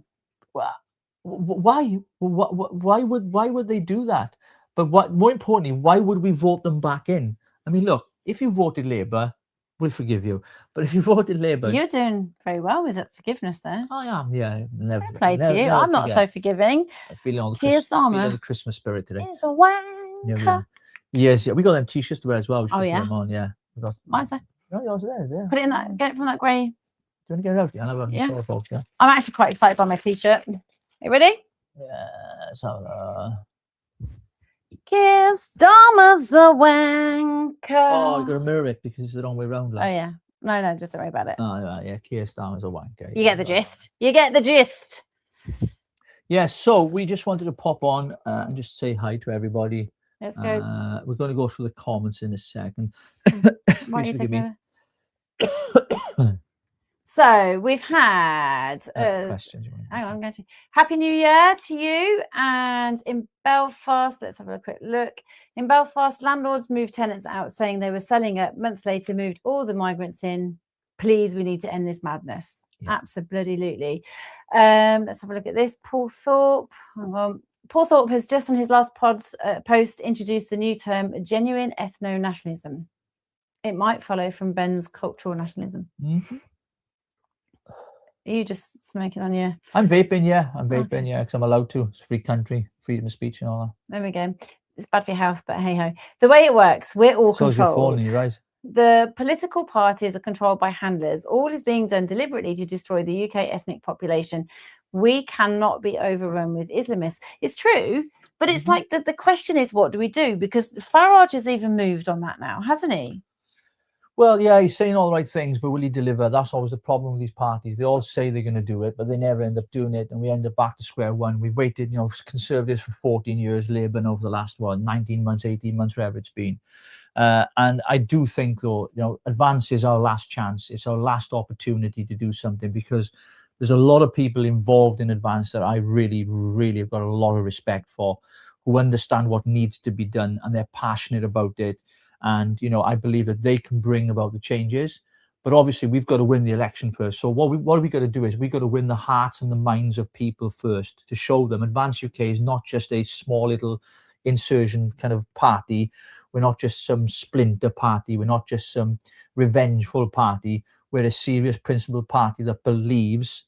Speaker 2: would they do that? But more importantly, why would we vote them back in? I mean, look, if you voted Labour, we'll forgive you. But if you voted Labour...
Speaker 1: You're doing very well with it, forgiveness there.
Speaker 2: I am, yeah. Never
Speaker 1: play to you. I'm not so forgiving.
Speaker 2: I'm feeling all
Speaker 1: the
Speaker 2: Christmas spirit today.
Speaker 1: It's a wanker.
Speaker 2: Yes, yeah. We got them t-shirts to wear as well. We
Speaker 1: should put
Speaker 2: them on, yeah.
Speaker 1: Mine's there.
Speaker 2: Oh, yours is there, yeah.
Speaker 1: Put it in that, get it from that grey.
Speaker 2: Do you want to get it out? Yeah. Folks, yeah.
Speaker 1: I'm actually quite excited by my t-shirt. Are you ready?
Speaker 2: Yeah, so...
Speaker 1: Kiss Dharma's a wanker.
Speaker 2: Oh, you got to mirror it because it's the wrong way around.
Speaker 1: Like. Oh, yeah. No, just don't worry about it.
Speaker 2: Oh, yeah. Keir Starmer's a wanker.
Speaker 1: You get the gist. You get the gist.
Speaker 2: Yeah, so we just wanted to pop on and just say hi to everybody.
Speaker 1: Let's go.
Speaker 2: We're going to go through the comments in a second.
Speaker 1: Why don't you take over? So we've had
Speaker 2: questions.
Speaker 1: Hang on, I'm going to Happy New Year to you. And in Belfast, let's have a quick look. In Belfast, landlords moved tenants out, saying they were selling it. Months later, moved all the migrants in. Please, we need to end this madness. Yeah. Absolutely. Let's have a look at this. Paul Thorpe. Paul Thorpe has just on his last post introduced the new term genuine ethno-nationalism. It might follow from Ben's cultural nationalism.
Speaker 2: Mm-hmm.
Speaker 1: Are you just smoking on your...
Speaker 2: I'm vaping, yeah. Because I'm allowed to. It's a free country, freedom of speech and all that.
Speaker 1: There we go. It's bad for your health, but hey-ho. The way it works, we're all controlled.
Speaker 2: Your phone in your eyes.
Speaker 1: The political parties are controlled by handlers. All is being done deliberately to destroy the UK ethnic population. We cannot be overrun with Islamists. It's true, but it's like the question is, what do we do? Because Farage has even moved on that now, hasn't he?
Speaker 2: Well, yeah, he's saying all the right things, but will he deliver? That's always the problem with these parties. They all say they're going to do it, but they never end up doing it, and we end up back to square one. We've waited, you know, Conservatives for 14 years, Labour over the last, 19 months, 18 months, wherever it's been. And I do think, though, you know, Advance is our last chance. It's our last opportunity to do something, because there's a lot of people involved in Advance that I really, really have got a lot of respect for, who understand what needs to be done, and they're passionate about it. And, you know, I believe that they can bring about the changes. But obviously, we've got to win the election first. So what we got to do is we've got to win the hearts and the minds of people first, to show them Advance UK is not just a small little insurgent kind of party. We're not just some splinter party. We're not just some revengeful party. We're a serious principled party that believes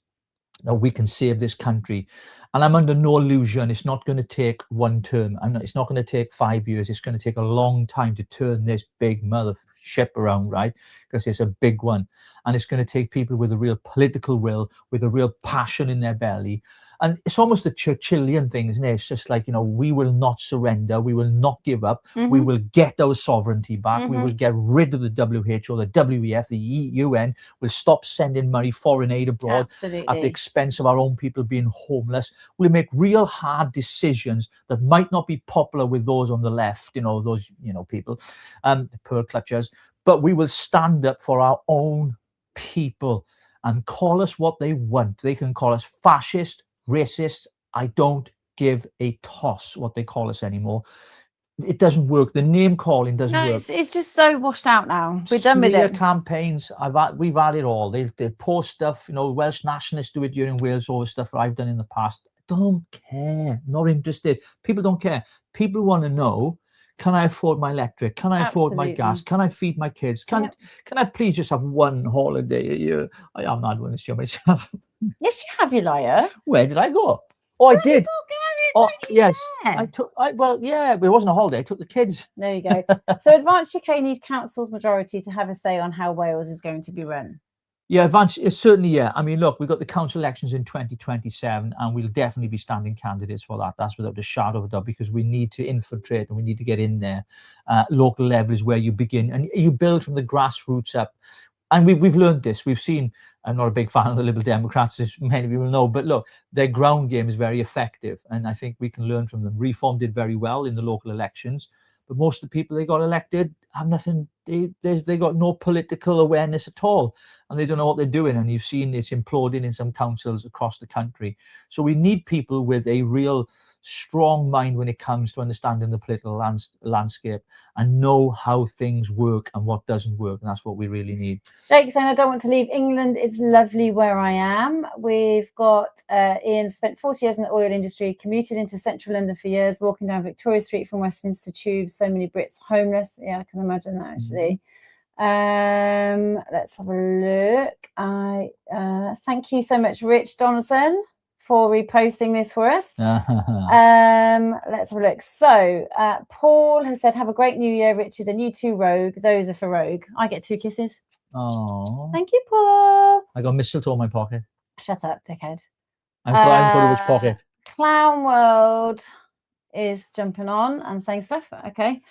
Speaker 2: that we can save this country. And I'm under no illusion it's not going to take one term. It's not going to take 5 years. It's going to take a long time to turn this big mother ship around, right? Because it's a big one. And it's going to take people with a real political will, with a real passion in their belly, And it's almost the Churchillian thing, isn't it? It's just like, we will not surrender. We will not give up. We will get our sovereignty back. We will get rid of the WHO, the WEF, the UN. We'll stop sending money, foreign aid abroad at the expense of our own people being homeless. We'll make real hard decisions that might not be popular with those on the left, those, people, the pearl clutchers. But we will stand up for our own people and call us what they want. They can call us fascist, racist. I don't give a toss what they call us anymore. It doesn't work. The name calling doesn't work.
Speaker 1: It's just so washed out now. We're done with it.
Speaker 2: Campaigns, we've had it all. They post stuff, Welsh nationalists do it during Wales over stuff that I've done in the past. Don't care. Not interested. People don't care. People want to know, can I afford my electric? Can I afford my gas? Can I feed my kids? Can I please just have one holiday a year? I am not going to show myself.
Speaker 1: Yes, you have, you liar.
Speaker 2: Where did I go? Oh, I did.
Speaker 1: Oh,
Speaker 2: yes. But it wasn't a holiday. I took the kids.
Speaker 1: There you go. So Advanced UK need council's majority to have a say on how Wales is going to be run.
Speaker 2: Yeah, Advanced, certainly, yeah. I mean, look, we've got the council elections in 2027, and we'll definitely be standing candidates for that. That's without a shadow of a doubt, because we need to infiltrate and we need to get in there. Local level is where you begin, and you build from the grassroots up. And we've learned this. We've seen, I'm not a big fan of the Liberal Democrats, as many people know, but look, their ground game is very effective, and I think we can learn from them. Reform did very well in the local elections, but most of the people they got elected have nothing. They got no political awareness at all, and they don't know what they're doing. And you've seen it's imploding in some councils across the country. So we need people with a real strong mind when it comes to understanding the political landscape and know how things work and what doesn't work. And that's what we really need.
Speaker 1: Jake saying, I don't want to leave England. It's lovely where I am. We've got Ian spent 40 years in the oil industry, commuted into central London for years, walking down Victoria Street from Westminster Tube. So many Brits homeless. Yeah, I can imagine that actually. Let's have a look. Thank you so much, Rich Donaldson, for reposting this for us. Let's have a look. So Paul has said, have a great new year, Richard, and you too, Rogue. Those are for Rogue. I get 2 kisses.
Speaker 2: Oh,
Speaker 1: thank you, Paul.
Speaker 2: I got mistletoe in my pocket.
Speaker 1: Shut up, dickhead.
Speaker 2: I'm going to which pocket?
Speaker 1: Clown World is jumping on and saying stuff. Okay.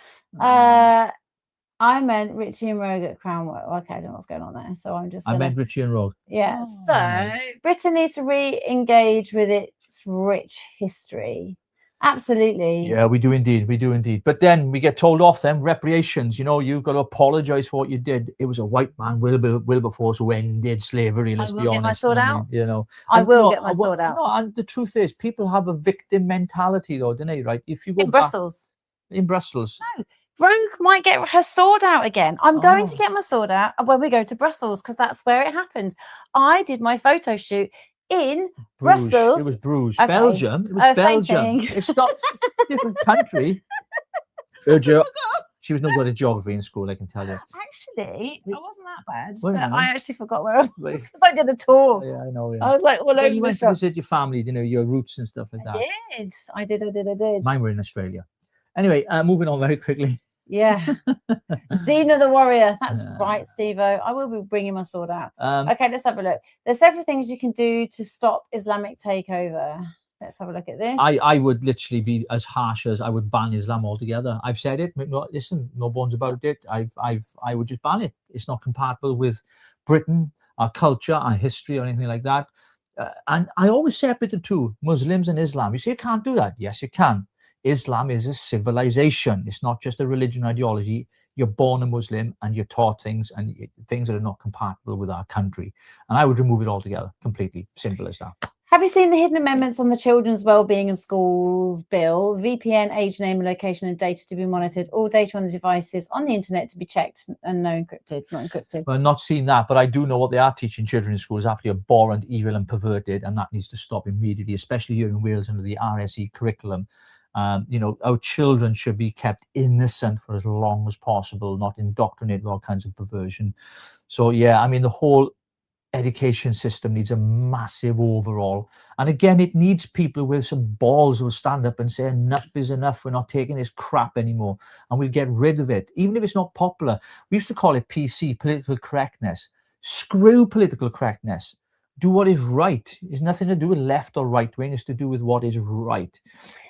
Speaker 1: I meant Richie and Rogue at Crown World. Okay, I don't know what's going on there. So I'm just.
Speaker 2: I meant Richie and Rogue.
Speaker 1: Yeah. So Britain needs to re-engage with its rich history. Absolutely.
Speaker 2: Yeah, we do indeed. We do indeed. But then we get told off them reparations. You've got to apologize for what you did. It was a white man, Wilberforce, who ended slavery. Let's be honest.
Speaker 1: Get my sword out.
Speaker 2: I
Speaker 1: will get my sword out.
Speaker 2: No, and the truth is, people have a victim mentality, though, don't they? Right? If you go
Speaker 1: in Brussels.
Speaker 2: In Brussels.
Speaker 1: No. Rogue might get her sword out again. I'm going to get my sword out when we go to Brussels, because that's where it happened. I did my photo shoot in Brussels.
Speaker 2: It was Bruges.
Speaker 1: Okay.
Speaker 2: Belgium. It was Belgium. It's not a different country. She was no good at geography in school, I can tell you.
Speaker 1: Actually, I wasn't that bad. But I actually forgot where I was, because I did a tour.
Speaker 2: Yeah, I know. Yeah.
Speaker 1: I was like, well,
Speaker 2: you went to visit your family, your roots and stuff like that.
Speaker 1: I did.
Speaker 2: Mine were in Australia. Anyway, moving on very quickly.
Speaker 1: Yeah. Xena the Warrior. That's right, Steve-O. I will be bringing my sword out. Okay, let's have a look. There's several things you can do to stop Islamic takeover. Let's have a look at this.
Speaker 2: I would literally be as harsh as I would ban Islam altogether. I've said it. No, listen, no bones about it. I would just ban it. It's not compatible with Britain, our culture, our history, or anything like that. And I always separate the two, Muslims and Islam. You say you can't do that. Yes, you can. Islam is a civilization. It's not just a religion ideology. You're born a Muslim and you're taught things that are not compatible with our country. And I would remove it altogether, completely. Simple as that.
Speaker 1: Have you seen the hidden amendments on the Children's Wellbeing in Schools Bill? VPN, age, name, and location and data to be monitored. All data on the devices on the internet to be checked and no encrypted, not encrypted.
Speaker 2: Well, not seen that, but I do know what they are teaching children in school is absolutely abhorrent, evil and perverted, and that needs to stop immediately, especially here in Wales under the RSE curriculum. Our children should be kept innocent for as long as possible, not indoctrinated with all kinds of perversion. So, yeah, I mean, the whole education system needs a massive overhaul. And again, it needs people with some balls who will stand up and say, enough is enough. We're not taking this crap anymore. And we'll get rid of it, even if it's not popular. We used to call it PC, political correctness. Screw political correctness. do what is right. It's nothing to do with left or right wing. It's to do with what is right.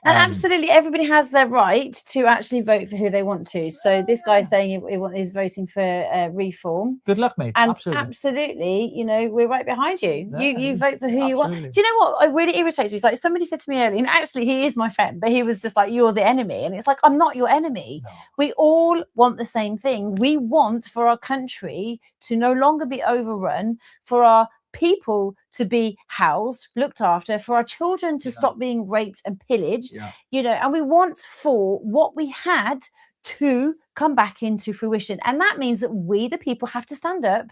Speaker 1: And absolutely, everybody has their right to actually vote for who they want to. So this guy's saying he's voting for reform.
Speaker 2: Good luck, mate.
Speaker 1: And
Speaker 2: absolutely,
Speaker 1: you know, we're right behind you.
Speaker 2: Yeah,
Speaker 1: You vote for who you want. Do you know what really irritates me? It's like somebody said to me earlier, and actually he is my friend, but he was just like, you're the enemy. And it's like, I'm not your enemy.
Speaker 2: No.
Speaker 1: We all want the same thing. We want for our country to no longer be overrun, for our people to be housed, looked after, for our children to stop being raped and pillaged, you know, and we want for what we had to come back into fruition. And that means that we, the people, have to stand up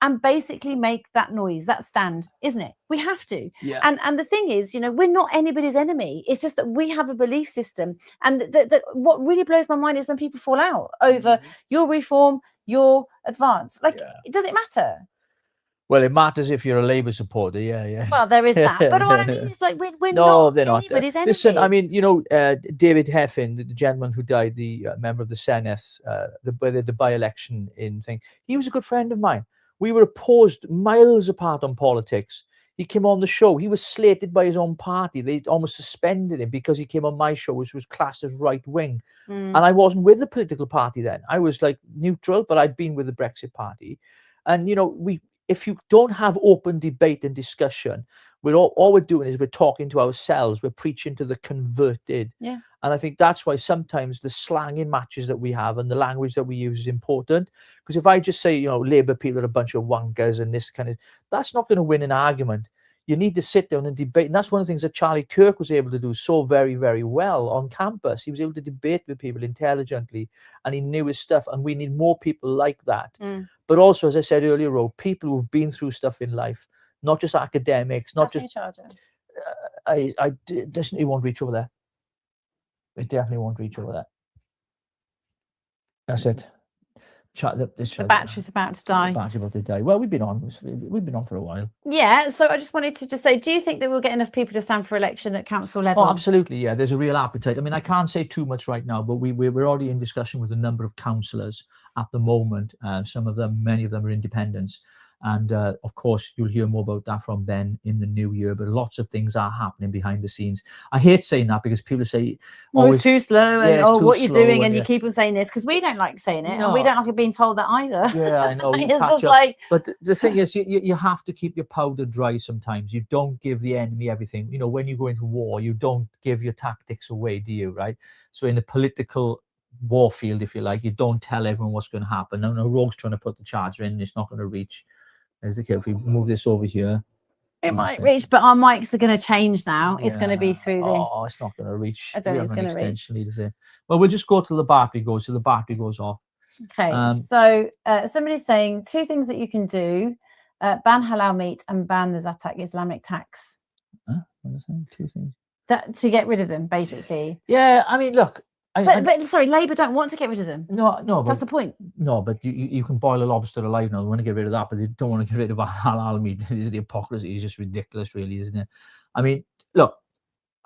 Speaker 1: and basically make that noise, that stand, isn't it? We have to.
Speaker 2: Yeah.
Speaker 1: And the thing is, you know, we're not anybody's enemy. It's just that we have a belief system. And what really blows my mind is when people fall out over your reform, your advance. Like, does it matter?
Speaker 2: Well, it matters if you're a Labour supporter, yeah.
Speaker 1: Well, there is that. But what I mean is, like, we're
Speaker 2: no,
Speaker 1: not
Speaker 2: they're not.
Speaker 1: anybody's enemy.
Speaker 2: Listen, I mean, you know, David Heffin, the gentleman who died, the member of the Senate, the by-election in thing, he was a good friend of mine. We were opposed miles apart on politics. He came on the show. He was slated by his own party. They almost suspended him because he came on my show, which was classed as right-wing. And I wasn't with the political party then. I was, like, neutral, but I'd been with the Brexit party. And, you know, if you don't have open debate and discussion, all we're doing is we're talking to ourselves. We're preaching to the converted.
Speaker 1: Yeah.
Speaker 2: And I think that's why sometimes the slang in matches that we have and the language that we use is important. Because if I just say, you know, Labour people are a bunch of wankers and this kind of, that's not going to win an argument. You need to sit down and debate. And that's one of the things that Charlie Kirk was able to do so very, very well on campus. He was able to debate with people intelligently and he knew his stuff. And we need more people like that. But also, as I said earlier, people who've been through stuff in life, not just academics, not
Speaker 1: That's
Speaker 2: just... I definitely won't reach over there. It definitely won't reach over there. That's it.
Speaker 1: The battery's about to die.
Speaker 2: Battery's about to die. Well, we've been on for a while.
Speaker 1: Yeah, so I just wanted to just say, do you think that we'll get enough people to stand for election at council level?
Speaker 2: Oh, absolutely, yeah. There's a real appetite. I mean, I can't say too much right now, but we're already in discussion with a number of councillors at the moment. Many of them are independents. And of course, you'll hear more about that from Ben in the new year. But lots of things are happening behind the scenes. I hate saying that because people say,
Speaker 1: "Oh, it's too slow," and "Oh, what you're doing," and you keep on saying this because we don't like saying it, and we don't like being told that either.
Speaker 2: Yeah, I know.
Speaker 1: It's just like.
Speaker 2: But the thing is, you have to keep your powder dry. Sometimes you don't give the enemy everything. You know, when you go into war, you don't give your tactics away, do you? Right. So in the political war field, if you like, you don't tell everyone what's going to happen. No, Rogue's trying to put the charger in, and it's not going to reach. There's the kid. If we move this over here,
Speaker 1: it might reach, but our mics are going to change now. It's going to be through this.
Speaker 2: Oh, it's not going to reach.
Speaker 1: I don't think it's going to reach.
Speaker 2: Well, we'll just go till the battery goes. So the battery goes off.
Speaker 1: Okay. So somebody's saying 2 things that you can do: ban halal meat and ban the Zatak Islamic tax.
Speaker 2: Huh? What is that? 2 things.
Speaker 1: That to get rid of them, basically.
Speaker 2: Yeah, I mean, look.
Speaker 1: But sorry, Labour don't want to get rid of them.
Speaker 2: No,
Speaker 1: that's the point.
Speaker 2: No, but you can boil a lobster alive now. They want to get rid of that, but they don't want to get rid of halal meat. It's the hypocrisy. It's just ridiculous, really, isn't it? I mean, look,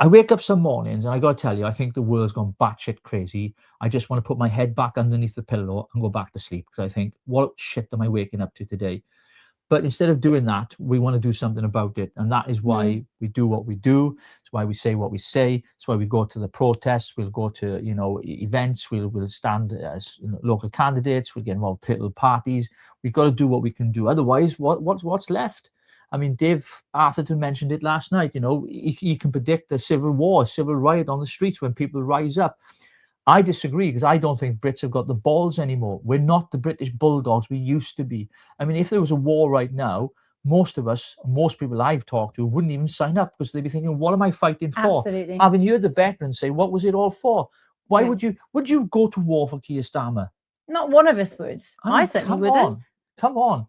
Speaker 2: I wake up some mornings and I got to tell you, I think the world's gone batshit crazy. I just want to put my head back underneath the pillow and go back to sleep because I think, what shit am I waking up to today? But instead of doing that, we want to do something about it. And that is why we do what we do. It's why we say what we say. It's why we go to the protests. We'll go to, events. We'll stand as local candidates. We'll get involved in political parties. We've got to do what we can do. Otherwise, what's left? I mean, Dave Atherton mentioned it last night. You can predict a civil war, a civil riot on the streets when people rise up. I disagree because I don't think Brits have got the balls anymore. We're not the British bulldogs we used to be. I mean, if there was a war right now, most people I've talked to wouldn't even sign up because they'd be thinking, what am I fighting for?
Speaker 1: Absolutely.
Speaker 2: Having heard the veterans say, what was it all for? Why would you go to war for Keir Starmer?
Speaker 1: Not one of us would. I certainly wouldn't.
Speaker 2: Come on.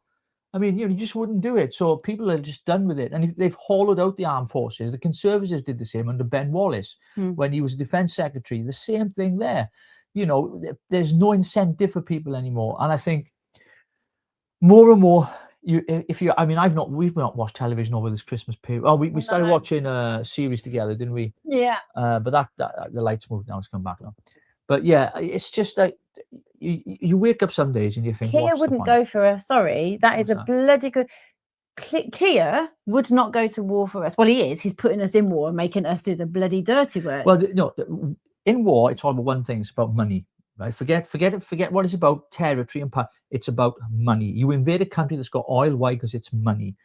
Speaker 2: I mean, you just wouldn't do it. So people are just done with it. And they've hollowed out the armed forces. The Conservatives did the same under Ben Wallace when he was Defence Secretary. The same thing there. There's no incentive for people anymore. And I think more and more, we've not watched television over this Christmas period. Oh, we started watching a series together, didn't we?
Speaker 1: Yeah.
Speaker 2: But that the lights moved now. It's come back now. But yeah, it's just like you wake up some days and you think,
Speaker 1: Keir wouldn't go for a sorry. That is a bloody good. Keir would not go to war for us. Well, he is. He's putting us in war and making us do the bloody dirty work.
Speaker 2: Well, no, in war, it's all about one thing. It's about money, right? Forget what it's about, territory and power. It's about money. You invade a country that's got oil. Why? Because it's money.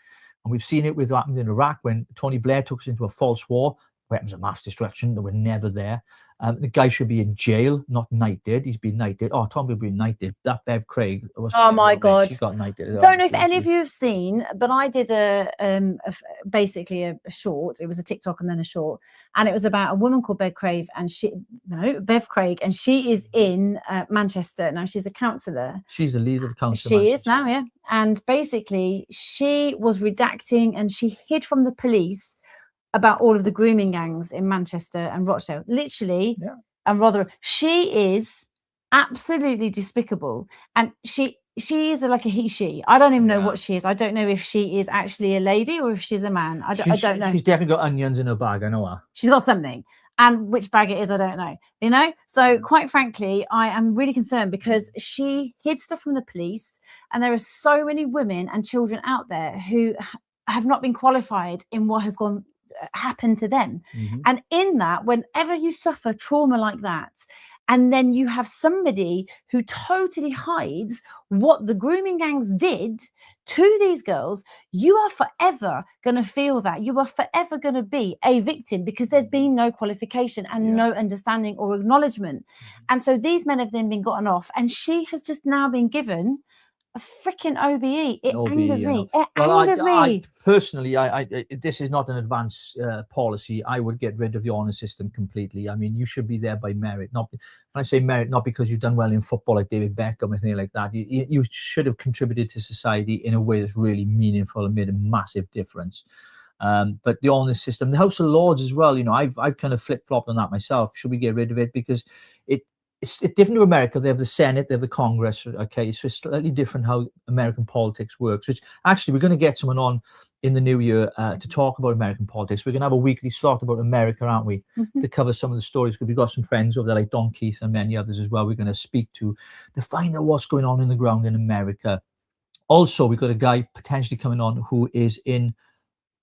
Speaker 2: And we've seen it with what happened in Iraq when Tony Blair took us into a false war. Weapons of mass destruction that were never there. The guy should be in jail, not knighted. He's been knighted. Oh, Tom will be knighted. That Bev Craig.
Speaker 1: Oh my God.
Speaker 2: She got knighted.
Speaker 1: Don't know if any of you have seen, but I did basically a short. It was a TikTok and then a short. And it was about a woman called Bev Craig. And she is in Manchester. Now, she's a counsellor.
Speaker 2: She's the leader of the council.
Speaker 1: She is now, yeah. And basically, she was redacting and she hid from the police about all of the grooming gangs in Manchester and Rochdale, literally, and rather, she is absolutely despicable, and she is like a she. I don't even know what she is. I don't know if she is actually a lady or if she's a man. I don't know.
Speaker 2: She's definitely got onions in her bag. I know her.
Speaker 1: She's got something, and which bag it is, I don't know. You know, so quite frankly, I am really concerned because she hid stuff from the police, and there are so many women and children out there who have not been qualified in what has happened to them. And in that, whenever you suffer trauma like that, and then you have somebody who totally hides what the grooming gangs did to these girls, you are forever going to feel that. You are forever going to be a victim because there's been no qualification and no understanding or acknowledgement. And so these men have then been gotten off, and she has just now been given a freaking OBE. It angers me. It angers me.
Speaker 2: Personally, this is not an advanced policy. I would get rid of the honour system completely. I mean, you should be there by merit. Not when I say merit, not because you've done well in football like David Beckham or anything like that. You should have contributed to society in a way that's really meaningful and made a massive difference. But the honour system, the House of Lords as well. You know, I've kind of flip-flopped on that myself. Should we get rid of it? Because it's different to America. They have the Senate, they have the Congress. Okay, so it's slightly different how American politics works. Which actually, we're going to get someone on in the new year to talk about American politics. We're going to have a weekly slot about America, aren't we? To cover some of the stories, because we've got some friends over there like Don Keith and many others as well. We're going to speak to find out what's going on in the ground in America. Also, we've got a guy potentially coming on who is in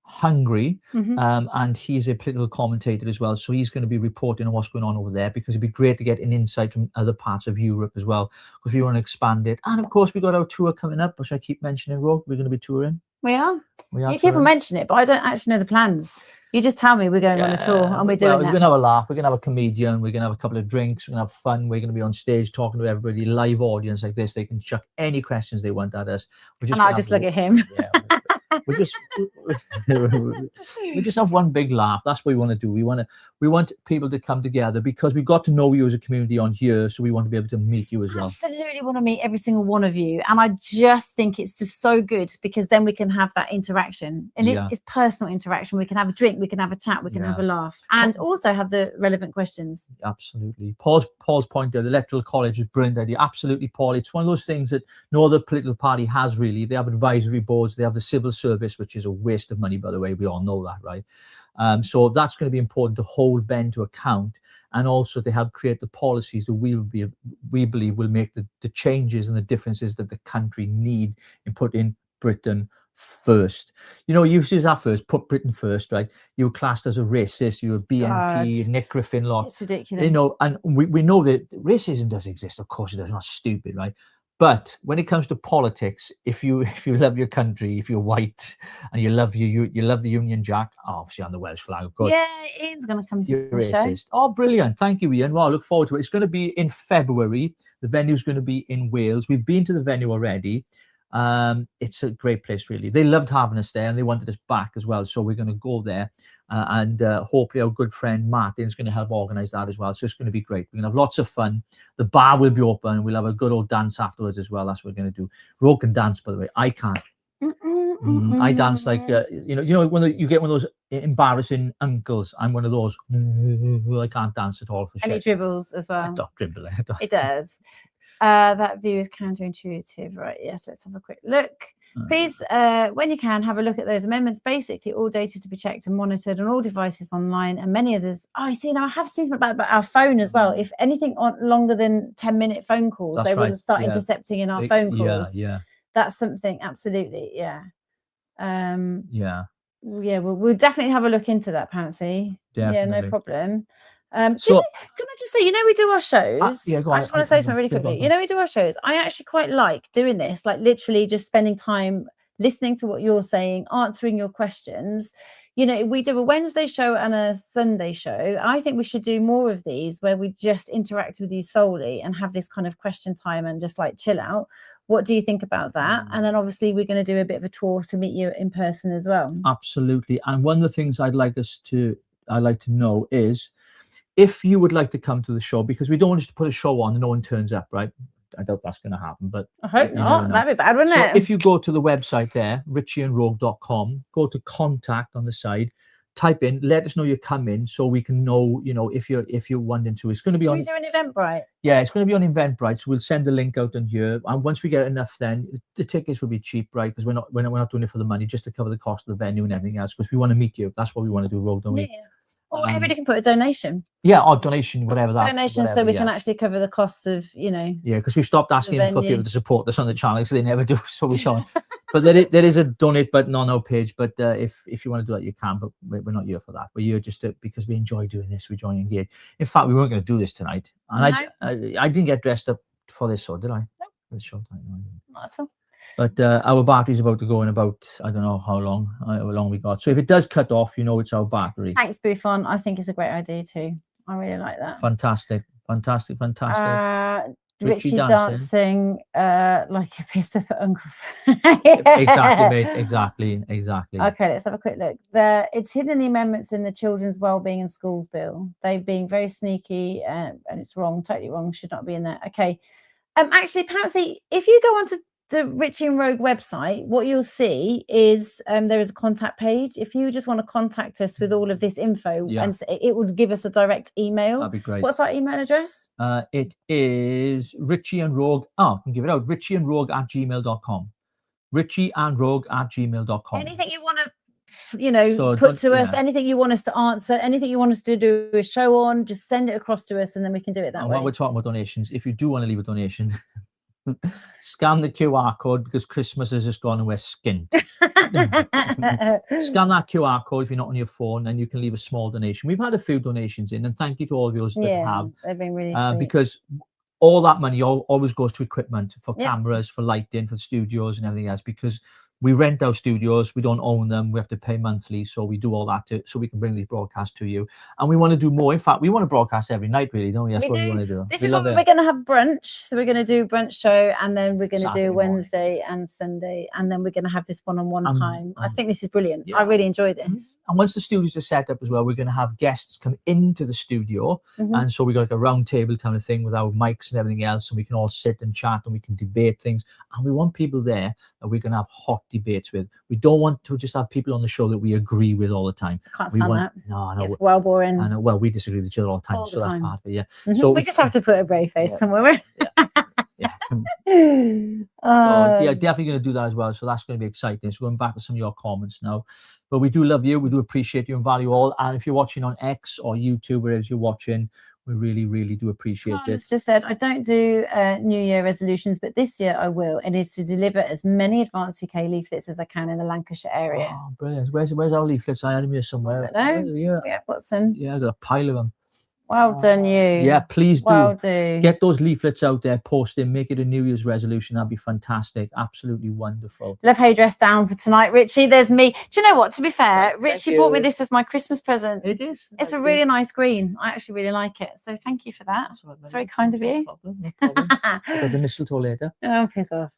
Speaker 2: Hungary, and he's a political commentator as well, so he's going to be reporting on what's going on over there, because it'd be great to get an insight from other parts of Europe as well, because we want to expand it. And of course, we got our tour coming up, which I keep mentioning. Rogue, we're going to be touring.
Speaker 1: We are you keep on mentioning it, but I don't actually know the plans. You just tell me we're going on a tour and we're doing
Speaker 2: we're going to have a laugh, we're going to have a comedian, we're going to have a couple of drinks, we're going to have fun, we're going to be on stage talking to everybody, live audience like this. They can chuck any questions they want at us.
Speaker 1: And I'll just look at him.
Speaker 2: We just have one big laugh. That's what we want to do. We want people to come together, because we got to know you as a community on here, so we want to be able to meet you as well.
Speaker 1: Absolutely want to meet every single one of you, and I just think it's just so good, because then we can have that interaction, and it's personal interaction. We can have a drink, we can have a chat, we can have a laugh, and also have the relevant questions.
Speaker 2: Absolutely. Paul's point there, the Electoral College is a brilliant idea. Absolutely, Paul. It's one of those things that no other political party has really. They have advisory boards, they have the civil service, which is a waste of money, by the way. We all know that, right? So that's going to be important to hold Ben to account, and also to help create the policies that we believe will make the changes and the differences that the country need in putting Britain first. You know, you use that first, put Britain first, right? You were classed as a racist, you were BNP, Nick Griffin lot.
Speaker 1: It's ridiculous.
Speaker 2: You know, and we know that racism does exist. Of course it does. It's not stupid, right? But when it comes to politics, if you love your country, if you're white and you love the Union Jack, obviously on the Welsh flag, of course.
Speaker 1: Yeah, Ian's going to come to the show.
Speaker 2: Oh, brilliant. Thank you, Ian. Well, I look forward to it. It's going to be in February. The venue's going to be in Wales. We've been to the venue already. It's a great place, really. They loved having us there, and they wanted us back as well. So we're going to go there. And hopefully our good friend Martin's going to help organise that as well. So it's going to be great. We're going to have lots of fun. The bar will be open. We'll have a good old dance afterwards as well. That's what we're going to do. Rogue can dance, by the way. I can't. I dance like, you know, when you get one of those embarrassing uncles. I'm one of those. I can't dance at all.
Speaker 1: And it dribbles as well.
Speaker 2: I don't dribble.
Speaker 1: It does. That view is counterintuitive, right? Yes, let's have a quick look. Please, when you can, have a look at those amendments. Basically, all data to be checked and monitored on all devices online, and many others. Oh, you see, now I have seen something about our phone as well. If anything on longer than 10-minute phone calls, they will start intercepting in our phone calls.
Speaker 2: Yeah.
Speaker 1: That's something, absolutely, yeah.
Speaker 2: Yeah,
Speaker 1: we'll definitely have a look into that, Pansy.
Speaker 2: definitely.
Speaker 1: Yeah, no problem.
Speaker 2: So
Speaker 1: can I just say, we do our shows.
Speaker 2: yeah, go on.
Speaker 1: I just want to say something really quickly. We do our shows. I actually quite like doing this, like literally just spending time listening to what you're saying, answering your questions. We do a Wednesday show and a Sunday show. I think we should do more of these where we just interact with you solely and have this kind of question time and just like chill out. What do you think about that? And then obviously we're going to do a bit of a tour to meet you in person as well.
Speaker 2: Absolutely. And one of the things I'd like to know is if you would like to come to the show, because we don't want you to put a show on and no one turns up, right? I doubt that's going to happen, but
Speaker 1: I hope not. That'd be bad, wouldn't it?
Speaker 2: If you go to the website there, richieandrogue.com, go to contact on the side, type in, let us know you come in so we can know, if you're wanting to. It's going to be
Speaker 1: Should we do an Eventbrite?
Speaker 2: Yeah, it's going to be on Eventbrite. So we'll send the link out on here. And once we get enough, then the tickets will be cheap, right? Because we're not doing it for the money, just to cover the cost of the venue and everything else. Because we want to meet you. That's what we want to do, Rogue, don't we?
Speaker 1: Yeah. Or everybody can put a donation.
Speaker 2: Yeah, or donation, whatever that.
Speaker 1: Donation, so we can actually cover the costs of,
Speaker 2: Yeah, because we've stopped asking for people to support us on the channel, because they never do, so we can't. But there is a donate button on our page. But if you want to do that, you can. But we're not here for that. We're here just because we enjoy doing this. We enjoy engage. In fact, we weren't going to do this tonight, and I didn't get dressed up for this show, did I?
Speaker 1: No.
Speaker 2: For this show,
Speaker 1: not at all.
Speaker 2: But our battery's about to go in about, I don't know how long we got. So if it does cut off, it's our battery.
Speaker 1: Thanks, Buffon. I think it's a great idea too. I really like that.
Speaker 2: Fantastic.
Speaker 1: Richie dancing like a piece of Uncle
Speaker 2: Exactly, mate. Exactly.
Speaker 1: Okay, let's have a quick look. It's hidden in the amendments in the Children's Wellbeing in Schools Bill. They've been very sneaky and it's wrong, totally wrong, should not be in there. Okay. Actually, Patsy, if you go onto the Richie and Rogue website, what you'll see is there is a contact page. If you just want to contact us with all of this info, and it would give us a direct email.
Speaker 2: That'd be great.
Speaker 1: What's our email address?
Speaker 2: It is Richie and Rogue. Oh, I can give it out. richieandrogue@gmail.com. richieandrogue@gmail.com.
Speaker 1: Anything you want to put to us, anything you want us to answer, anything you want us to do a show on, just send it across to us and then we can do it that way.
Speaker 2: While we're talking about donations, if you do want to leave a donation, scan the QR code, because Christmas has just gone and we're skint. Scan that QR code if you're not on your phone, and you can leave a small donation. We've had a few donations in, and thank you to all of yours that have.
Speaker 1: They've been really sweet.
Speaker 2: Because all that money always goes to equipment, for cameras, for lighting, for studios and everything else, because we rent our studios, we don't own them, we have to pay monthly, so we do all that so we can bring these broadcasts to you. And we want to do more. In fact, we want to broadcast every night, really, don't we? That's what we want to do.
Speaker 1: This is what we're going to have brunch. So we're going to do a brunch show, and then we're going to do Wednesday and Sunday, and then we're going to have this one-on-one time. I think this is brilliant. I really enjoy this.
Speaker 2: And once the studios are set up as well, we're going to have guests come into the studio. And so we got like a round table kind of thing with our mics and everything else, and we can all sit and chat and we can debate things. And we want people there that we're going to have hot debates with. We don't want to just have people on the show that we agree with all the time.
Speaker 1: Can't stand that.
Speaker 2: No,
Speaker 1: it's well boring.
Speaker 2: I know. Well, we disagree with each other all the time, that's part of it. Yeah.
Speaker 1: So we just have to put a brave face somewhere.
Speaker 2: Definitely going to do that as well. So that's going to be exciting. So going back to some of your comments now, but we do love you. We do appreciate you and value all. And if you're watching on X or YouTube, wherever you're watching, we really, really do appreciate this.
Speaker 1: Just said, I don't do New Year resolutions, but this year I will. And it's to deliver as many Advanced UK leaflets as I can in the Lancashire area.
Speaker 2: Oh, brilliant. Where's our leaflets? I had them here somewhere.
Speaker 1: I don't know. Yeah, we have got some.
Speaker 2: Yeah, I got a pile of them.
Speaker 1: Well done, you.
Speaker 2: Yeah, please do.
Speaker 1: Well do.
Speaker 2: Get those leaflets out there, post them, make it a New Year's resolution. That'd be fantastic. Absolutely wonderful.
Speaker 1: Love how you dressed down for tonight, Richie. There's me. Do you know what? To be fair, Richie bought me this as my Christmas present.
Speaker 2: It is.
Speaker 1: It's a really nice green. I actually really like it. So thank you for that. It's very kind of you.
Speaker 2: No problem. I've got the mistletoe later.
Speaker 1: Oh, piss off.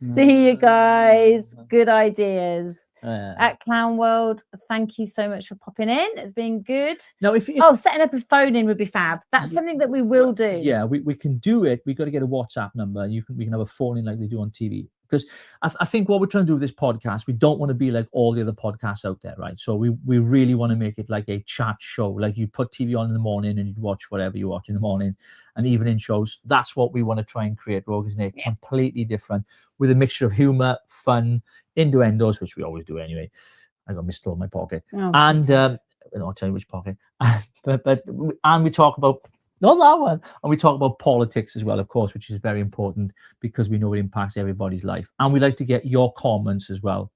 Speaker 1: See you guys. Good ideas. At Clown World, thank you so much for popping in. It's been good.
Speaker 2: Now, if
Speaker 1: setting up a phone in would be fab. That's something that we will do.
Speaker 2: Yeah, we can do it. We got to get a WhatsApp number. We can have a phone in like they do on TV. Because I think what we're trying to do with this podcast, we don't want to be like all the other podcasts out there, right? So we really want to make it like a chat show. Like you put TV on in the morning and you watch whatever you watch in the morning, and evening shows. That's what we want to try and create, Rogue, isn't it? Yeah. Completely different, with a mixture of humor, fun, innuendos, which we always do anyway. I got mistletoe in my pocket. And I'll tell you which pocket. but we talk about Not that one. And we talk about politics as well, of course, which is very important because we know it impacts everybody's life. And we like to get your comments as well.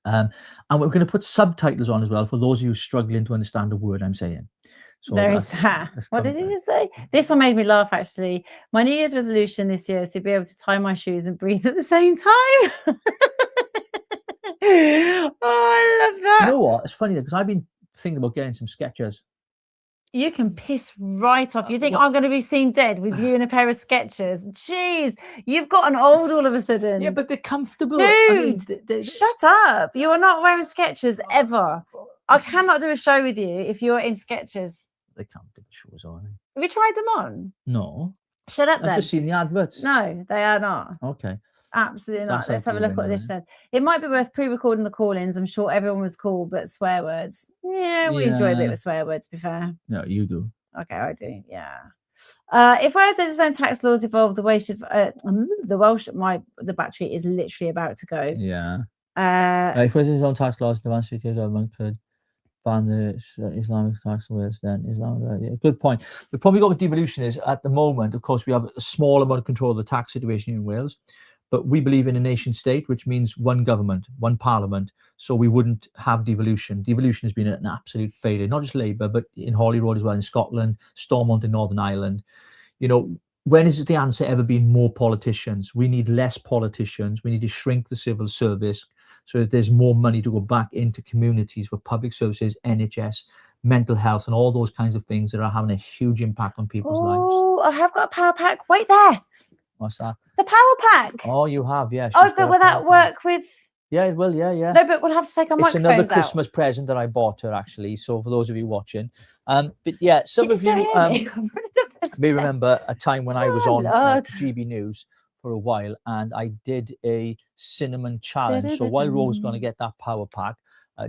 Speaker 2: And we're going to put subtitles on as well for those of you struggling to understand the word I'm saying. So
Speaker 1: there is that. What did you just say? This one made me laugh, actually. My New Year's resolution this year is to be able to tie my shoes and breathe at the same time. Oh, I love that.
Speaker 2: You know what? It's funny because I've been thinking about getting some Skechers.
Speaker 1: You can piss right off. You think I'm going to be seen dead with you in a pair of Skechers? Jeez, you've gotten old all of a sudden.
Speaker 2: Yeah, but they're comfortable.
Speaker 1: Dude,
Speaker 2: I mean,
Speaker 1: shut up. You are not wearing Skechers ever. I cannot do a show with you if you're in Skechers.
Speaker 2: They're comfortable shoes, aren't they?
Speaker 1: Have you tried them on?
Speaker 2: No.
Speaker 1: Shut up then.
Speaker 2: I've just seen the adverts.
Speaker 1: No, they are not.
Speaker 2: Okay.
Speaker 1: Absolutely not.
Speaker 2: That's
Speaker 1: Let's have a look at what this said. It might be worth pre-recording the call-ins. I'm sure everyone was cool, but swear words. Yeah, we enjoy a bit of swear words, to be fair.
Speaker 2: No, you do.
Speaker 1: Okay, I do. Yeah. If Wales has its own tax laws evolve, the way should the Welsh the battery is literally about to go.
Speaker 2: Yeah. If Wales has its own tax laws, the Welsh government could ban the Islamic tax laws. Then Islam. Good point. The problem we got with devolution is at the moment, of course, we have a small amount of control of the tax situation in Wales. But we believe in a nation state, which means one government, one parliament. So we wouldn't have devolution. Devolution has been an absolute failure, not just Labour, but in Holyrood as well, in Scotland, Stormont in Northern Ireland. You know, when has the answer ever been more politicians? We need less politicians. We need to shrink the civil service so that there's more money to go back into communities for public services, NHS, mental health, and all those kinds of things that are having a huge impact on people's lives.
Speaker 1: Oh, I have got a power pack. Wait there.
Speaker 2: What's that?
Speaker 1: The power pack.
Speaker 2: Oh, you have, yeah.
Speaker 1: Oh, but will that work with?
Speaker 2: Yeah, it will, yeah.
Speaker 1: No, but we'll have to take our microphones out.
Speaker 2: It's another Christmas present that I bought her, actually. So for those of you watching, but yeah, some of you may remember a time when I was on GB News for a while, and I did a cinnamon challenge. So while Rogue's going to get that power pack,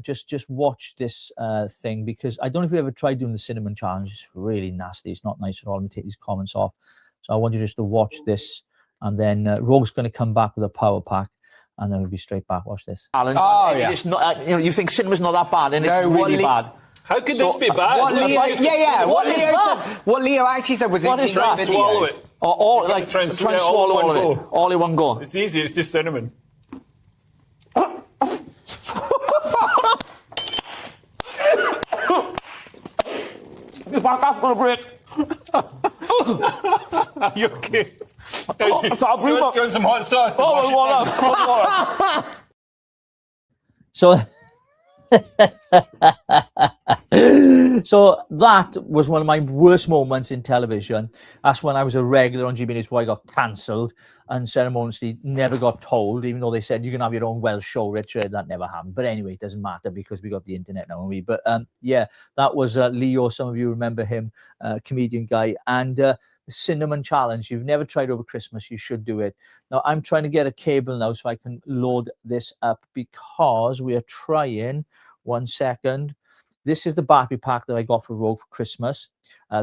Speaker 2: just watch this thing, because I don't know if you ever tried doing the cinnamon challenge. It's really nasty. It's not nice at all. Let me take these comments off. So I want you just to watch this, and then Rogue's going to come back with a power pack, and then we'll be straight back. Watch this.
Speaker 4: Oh, yeah. It's not, you think cinema's not that bad, and it's really bad.
Speaker 5: How could this be bad?
Speaker 4: What Leo actually said was
Speaker 5: what is that? Swallow it.
Speaker 4: Or like try and swallow all of it. All in one go.
Speaker 5: It's easy. It's just cinnamon.
Speaker 4: Your back off going to break.
Speaker 5: Are you okay?
Speaker 4: Do you
Speaker 5: want some hot sauce?
Speaker 2: So that was one of my worst moments in television. That's when I was a regular on GB News before I got cancelled and ceremoniously never got told, even though they said you can have your own Welsh show, Richard. That never happened. But anyway, it doesn't matter because we got the internet now. But yeah, that was Leo. Some of you remember him, comedian guy. And the cinnamon challenge. You've never tried over Christmas. You should do it. Now, I'm trying to get a cable now so I can load this up because we are trying. 1 second. This is the battery pack that I got for Rogue for Christmas.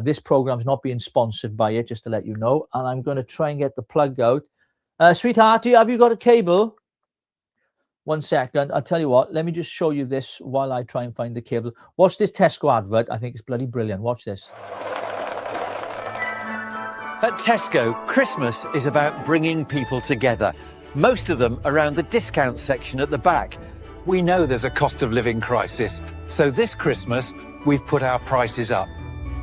Speaker 2: This program's not being sponsored by it, just to let you know. And I'm going to try and get the plug out. Sweetheart, have you got a cable? 1 second. I'll tell you what. Let me just show you this while I try and find the cable. Watch this Tesco advert. I think it's bloody brilliant. Watch this.
Speaker 6: At Tesco, Christmas is about bringing people together. Most of them around the discount section at the back. We know there's a cost of living crisis, so this Christmas, we've put our prices up.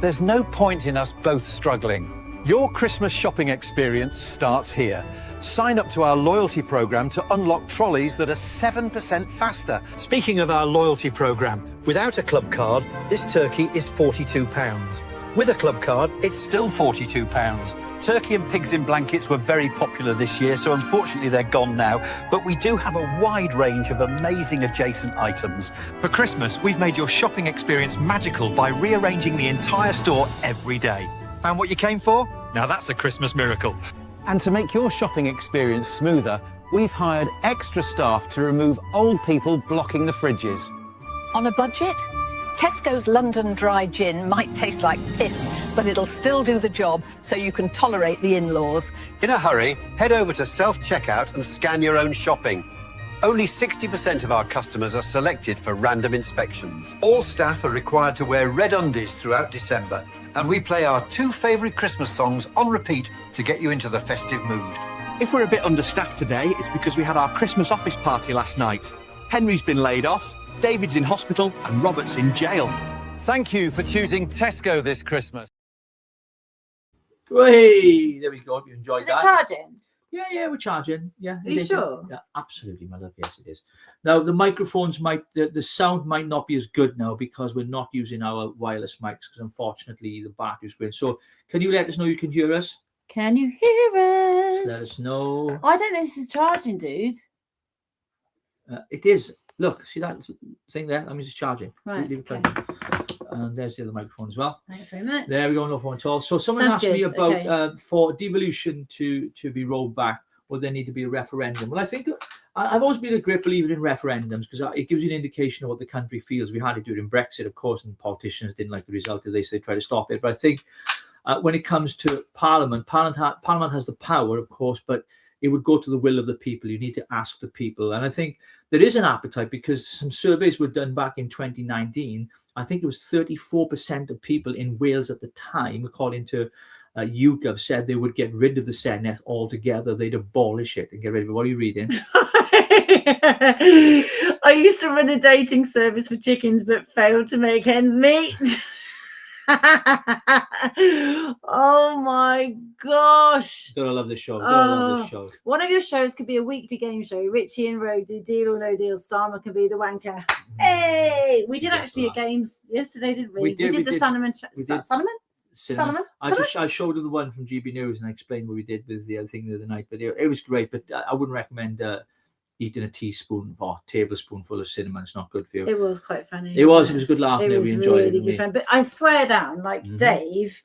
Speaker 6: There's no point in us both struggling. Your Christmas shopping experience starts here. Sign up to our loyalty programme to unlock trolleys that are 7% faster. Speaking of our loyalty programme, without a club card, this turkey is £42. With a club card, it's still £42. Turkey and pigs in blankets were very popular this year, so unfortunately they're gone now. But we do have a wide range of amazing adjacent items. For Christmas, we've made your shopping experience magical by rearranging the entire store every day. Found what you came for? Now that's a Christmas miracle. And to make your shopping experience smoother, we've hired extra staff to remove old people blocking the fridges.
Speaker 7: On a budget? Tesco's London Dry Gin might taste like piss, but it'll still do the job, so you can tolerate the in-laws.
Speaker 6: In a hurry, head over to self-checkout and scan your own shopping. Only 60% of our customers are selected for random inspections. All staff are required to wear red undies throughout December, and we play our 2 favourite Christmas songs on repeat to get you into the festive mood.
Speaker 8: If we're a bit understaffed today, it's because we had our Christmas office party last night. Henry's been laid off, David's in hospital, and Robert's in jail.
Speaker 6: Thank you for choosing Tesco this Christmas.
Speaker 2: Hey, there we go. You enjoyed that.
Speaker 1: Is it charging?
Speaker 2: Yeah, we're charging. Yeah.
Speaker 1: Are you sure?
Speaker 2: Yeah, absolutely, my love. Yes, it is. Now, the microphones the sound might not be as good now because we're not using our wireless mics because unfortunately the battery's going. So can you let us know you can hear us?
Speaker 1: Can you hear us?
Speaker 2: Let us know.
Speaker 1: I don't think this is charging, dude.
Speaker 2: It is. Look, see that thing there? That means it's charging.
Speaker 1: Right.
Speaker 2: Okay. And there's the other microphone as well.
Speaker 1: Thanks very much.
Speaker 2: There we go, no problem at all. So someone asked me about for devolution to be rolled back, will there need to be a referendum? Well, I think I've always been a great believer in referendums because it gives you an indication of what the country feels. We had it during Brexit, of course, and politicians didn't like the result of this. They tried to stop it. But I think when it comes to Parliament has the power, of course, but it would go to the will of the people. You need to ask the people. And I think there is an appetite because some surveys were done back in 2019. I think it was 34% of people in Wales at the time, according to YouGov, said they would get rid of the Senedd altogether. They'd abolish it and get rid of it. What are you reading?
Speaker 1: I used to run a dating service for chickens, but failed to make ends meet. Oh my gosh.
Speaker 2: Don't I love this show? Love this show.
Speaker 1: One of your shows could be a weekly game show. Richie and Rogue do Deal or No Deal. Starmer can be the wanker. Hey, we did actually a game yesterday, didn't we? We did the Salmon. Salmon?
Speaker 2: I showed her the one from GB News and I explained what we did with the other thing the other night. But it was great. But I wouldn't recommend eating a teaspoon or tablespoonful of cinnamon. It's not good for you.
Speaker 1: It was quite funny.
Speaker 2: It was a good laugh.
Speaker 1: It was
Speaker 2: we enjoyed
Speaker 1: really
Speaker 2: it.
Speaker 1: Good fun. But I swear down, like Dave,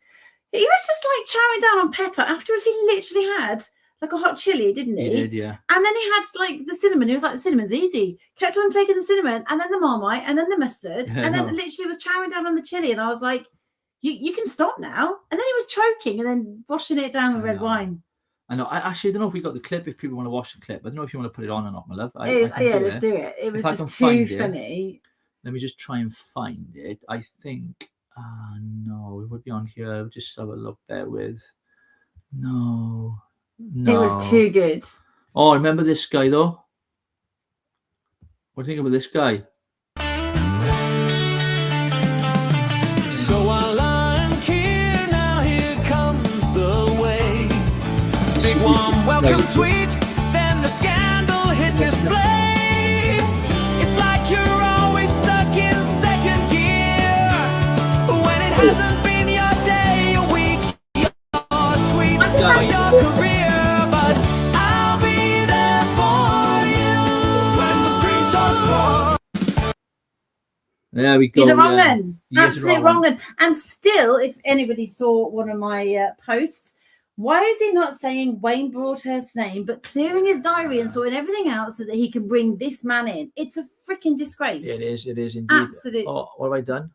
Speaker 1: he was just like chowing down on pepper. Afterwards, he literally had like a hot chili, didn't he?
Speaker 2: He did, yeah.
Speaker 1: And then he had like the cinnamon. He was like, the cinnamon's easy. Kept on taking the cinnamon and then the Marmite and then the mustard. And then literally was chowing down on the chili. And I was like, you can stop now. And then he was choking and then washing it down with red wine.
Speaker 2: I know. I actually don't know if we got the clip. If people want to watch the clip, I don't know if you want to put it on or not, my love.
Speaker 1: Let's do it. It was just too funny.
Speaker 2: Let me just try and find it. I think. No, it would be on here. Just have a look there with. No.
Speaker 1: It was too good.
Speaker 2: Oh, remember this guy though? What do you think about this guy?
Speaker 9: So while I'm here, now here comes the way. Big warm welcome tweet, then the scandal hit display. It's like you're always stuck in second gear. When it hasn't been your day, your week, your tweet, or your career. But I'll be there for you when the screenshots fall.
Speaker 2: There we go.
Speaker 1: He's a wrong one. Absolute wrong one. And still, if anybody saw one of my posts, why is he not saying Wayne Broadhurst's name, but clearing his diary and sorting everything out so that he can bring this man in? It's a freaking disgrace.
Speaker 2: It is indeed.
Speaker 1: Absolutely.
Speaker 2: Oh, what have I done?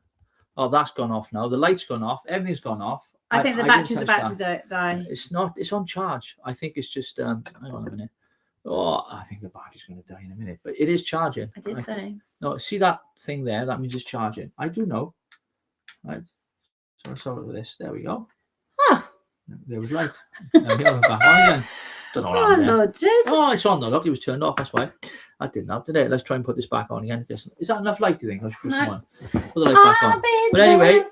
Speaker 2: Oh, that's gone off now. The light's gone off. Everything's gone off.
Speaker 1: I think the battery's about to die.
Speaker 2: It's not. It's on charge. I think it's just. Hang on a minute. Oh, I think the battery's going to die in a minute, but it is charging.
Speaker 1: I did say.
Speaker 2: No, see that thing there? That means it's charging. I do know. Right. So let's have a look at this. There we go.
Speaker 1: Ah.
Speaker 2: There was light. Don't know what
Speaker 1: Lord Jesus.
Speaker 2: Oh, it's on though. Look, it was turned off. That's why. I didn't have today. Let's try and put this back on again. Is that enough light, do you think? I should put some on. Put the light back on. But anyway,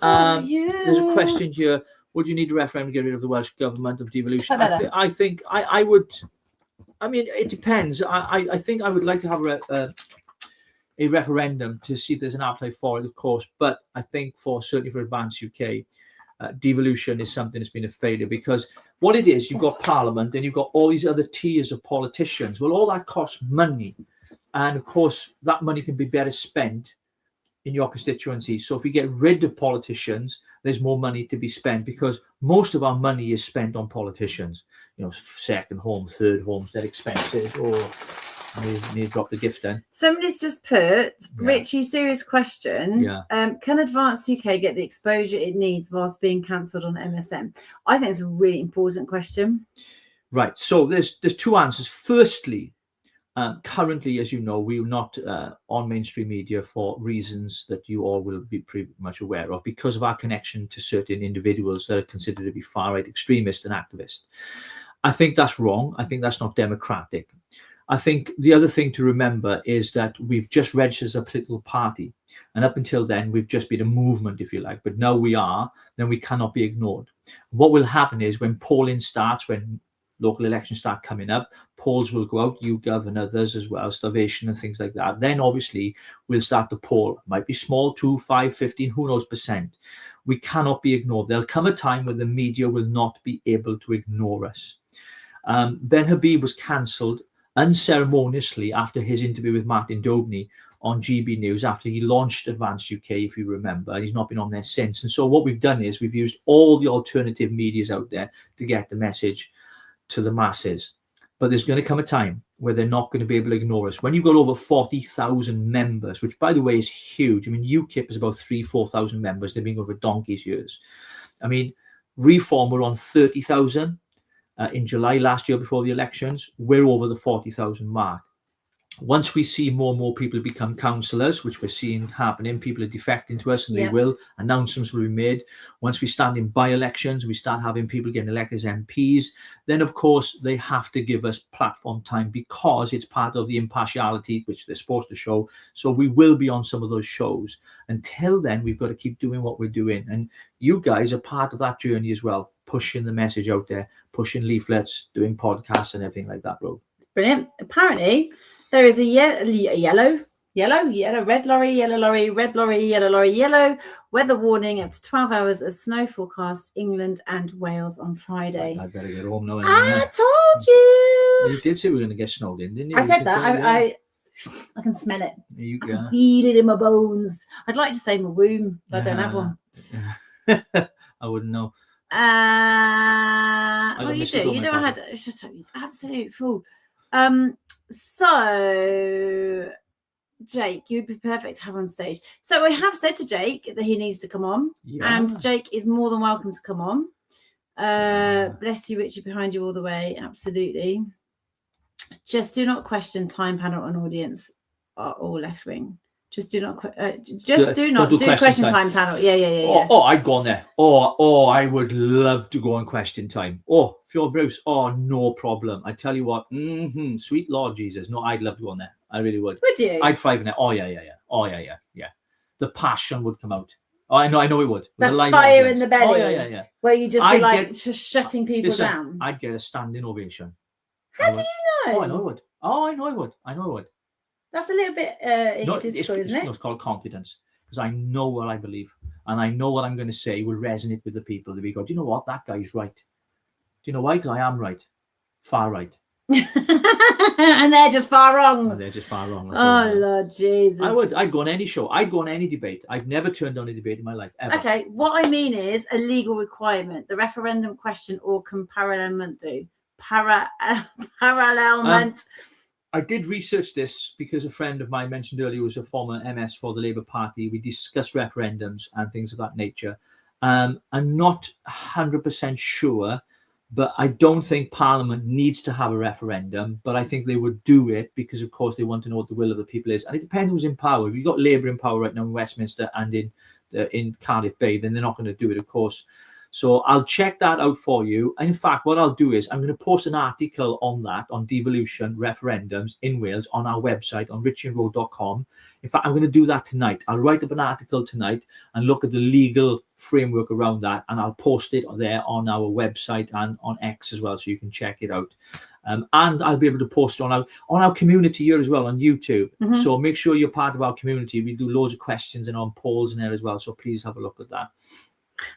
Speaker 2: there's a question here. Would you need a referendum to get rid of the Welsh government of devolution? I think I would. I mean, it depends. I think I would like to have a referendum to see if there's an appetite for it, of course. But I think certainly for Advance UK, devolution is something that's been a failure because what it is, you've got Parliament and you've got all these other tiers of politicians. Well, all that costs money. And of course, that money can be better spent in your constituency. So if we get rid of politicians, there's more money to be spent because most of our money is spent on politicians. You know, second home, third homes, they're expensive. Or I need to drop the gift then.
Speaker 1: Somebody's just put, Richie, serious question. Can Advance UK get the exposure it needs whilst being cancelled on MSM? I think it's a really important question.
Speaker 2: Right. So there's two answers. Firstly, Currently, as you know, we're not on mainstream media for reasons that you all will be pretty much aware of, because of our connection to certain individuals that are considered to be far-right extremists and activists. I think that's wrong. I think that's not democratic. I think the other thing to remember is that we've just registered as a political party. And up until then, we've just been a movement, if you like. But now we are, then we cannot be ignored. What will happen is when polling starts, when local elections start coming up, polls will go out, YouGov and others as well, Starvation and things like that. Then obviously we'll start to poll. It might be small, 2, 5, 15, who knows percent. We cannot be ignored. There'll come a time when the media will not be able to ignore us. Ben Habib was cancelled unceremoniously after his interview with Martin Dobney on GB News after he launched Advanced UK, if you remember. He's not been on there since. And so what we've done is we've used all the alternative medias out there to get the message to the masses. But there's going to come a time where they're not going to be able to ignore us. When you've got over 40,000 members, which by the way is huge. I mean, UKIP is about 3,000-4,000 members. They've been going for donkey's years. I mean, Reform were on 30,000 in July last year before the elections. We're over the 40,000 mark. Once we see more and more people become councillors, which we're seeing happening, people are defecting to us, and they will, announcements will be made. Once we stand in by-elections, we start having people getting elected as MPs, then of course they have to give us platform time, because it's part of the impartiality which they're supposed to show. So we will be on some of those shows. Until then, we've got to keep doing what we're doing. And you guys are part of that journey as well, pushing the message out there, pushing leaflets, doing podcasts and everything like that, bro.
Speaker 1: Brilliant. Apparently, there is a yellow, red lorry, yellow lorry, red lorry, yellow weather warning up to 12 hours of snow forecast, England and Wales on Friday.
Speaker 2: I better get home now.
Speaker 1: I told you.
Speaker 2: You did say we were going to get snowed in, didn't you?
Speaker 1: I said that. I can smell it.
Speaker 2: You
Speaker 1: I can feel it in my bones. I'd like to say my womb, but I don't have one.
Speaker 2: I wouldn't know.
Speaker 1: Well, you do. You know, I had it's just an absolute fool. So, Jake, you'd be perfect to have on stage. So I have said to Jake that he needs to come on, and Jake is more than welcome to come on. Bless you, Richie, behind you all the way. Absolutely. Just do not question time panel and audience are all left wing. Just do not do question time panel. Yeah.
Speaker 2: Oh, I'd go on there. Oh, I would love to go on question time. Oh, Fjord Bruce. Oh, no problem. I tell you what. Sweet Lord Jesus. No, I'd love to go on there. I really would.
Speaker 1: Would you?
Speaker 2: I'd thrive in it. Oh yeah. Oh yeah. The passion would come out. Oh, I know it would.
Speaker 1: The fire in the belly.
Speaker 2: Oh yeah.
Speaker 1: Where you just be like just shutting people down.
Speaker 2: I'd get a standing ovation.
Speaker 1: How do you know?
Speaker 2: Oh, I know I would.
Speaker 1: That's a little bit egotistical, isn't it?
Speaker 2: It's called confidence, because I know what I believe, and I know what I'm going to say will resonate with the people. They'll be go, do you know what? That guy's right. Do you know why? Because I am right. Far right.
Speaker 1: And they're just far wrong.
Speaker 2: Oh,
Speaker 1: Lord Jesus.
Speaker 2: I'd go on any show. I'd go on any debate. I've never turned down a debate in my life, ever.
Speaker 1: Okay, what I mean is a legal requirement. The referendum question or parallelment do. Parallelment.
Speaker 2: I did research this because a friend of mine mentioned earlier was a former MS for the Labour Party. We discussed referendums and things of that nature. I'm not 100% sure, but I don't think Parliament needs to have a referendum. But I think they would do it because, of course, they want to know what the will of the people is. And it depends who's in power. If you've got Labour in power right now in Westminster and in Cardiff Bay, then they're not going to do it, of course. So I'll check that out for you. And in fact, what I'll do is I'm going to post an article on that, on devolution referendums in Wales, on our website, on richieandrogue.com. In fact, I'm going to do that tonight. I'll write up an article tonight and look at the legal framework around that, and I'll post it there on our website and on X as well, so you can check it out. And I'll be able to post it on our community here as well, on YouTube. So make sure you're part of our community. We do loads of questions and on polls in there as well. So please have a look at that.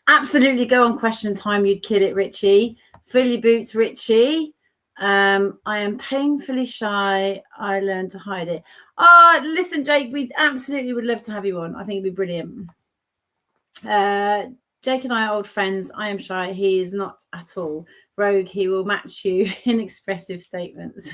Speaker 1: Absolutely, go on question time. You'd kill it, Richie. Fully boots, Richie. I am painfully shy. I learned to hide it. Listen, Jake, we absolutely would love to have you on. I think it'd be brilliant. Jake and I are old friends. I am shy. He is not at all. Rogue, he will match you in expressive statements.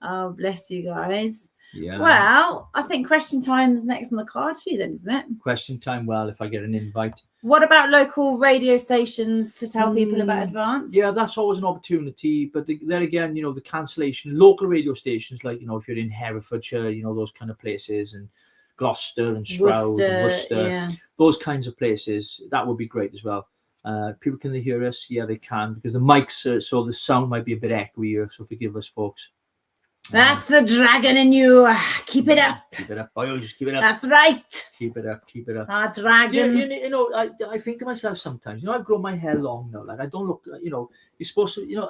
Speaker 1: Oh, bless you guys.
Speaker 2: Yeah.
Speaker 1: Well, I think question time is next on the card for you then, isn't it?
Speaker 2: Question time. Well, if I get an invite.
Speaker 1: What about local radio stations to tell people about Advance?
Speaker 2: Yeah, that's always an opportunity. But then again, the cancellation, local radio stations, like, if you're in Herefordshire, those kind of places, and Gloucester and Stroud and Worcester, those kinds of places, that would be great as well. People, can they hear us? Yeah, they can, because the mics, so the sound might be a bit echoey, so forgive us, folks.
Speaker 1: That's the dragon in you. Keep it up.
Speaker 2: Keep it up. I just keep it up.
Speaker 1: That's right.
Speaker 2: Keep it up. Keep it up.
Speaker 1: Our dragon.
Speaker 2: I think to myself sometimes, I've grown my hair long now. Like, I don't look, you're supposed to,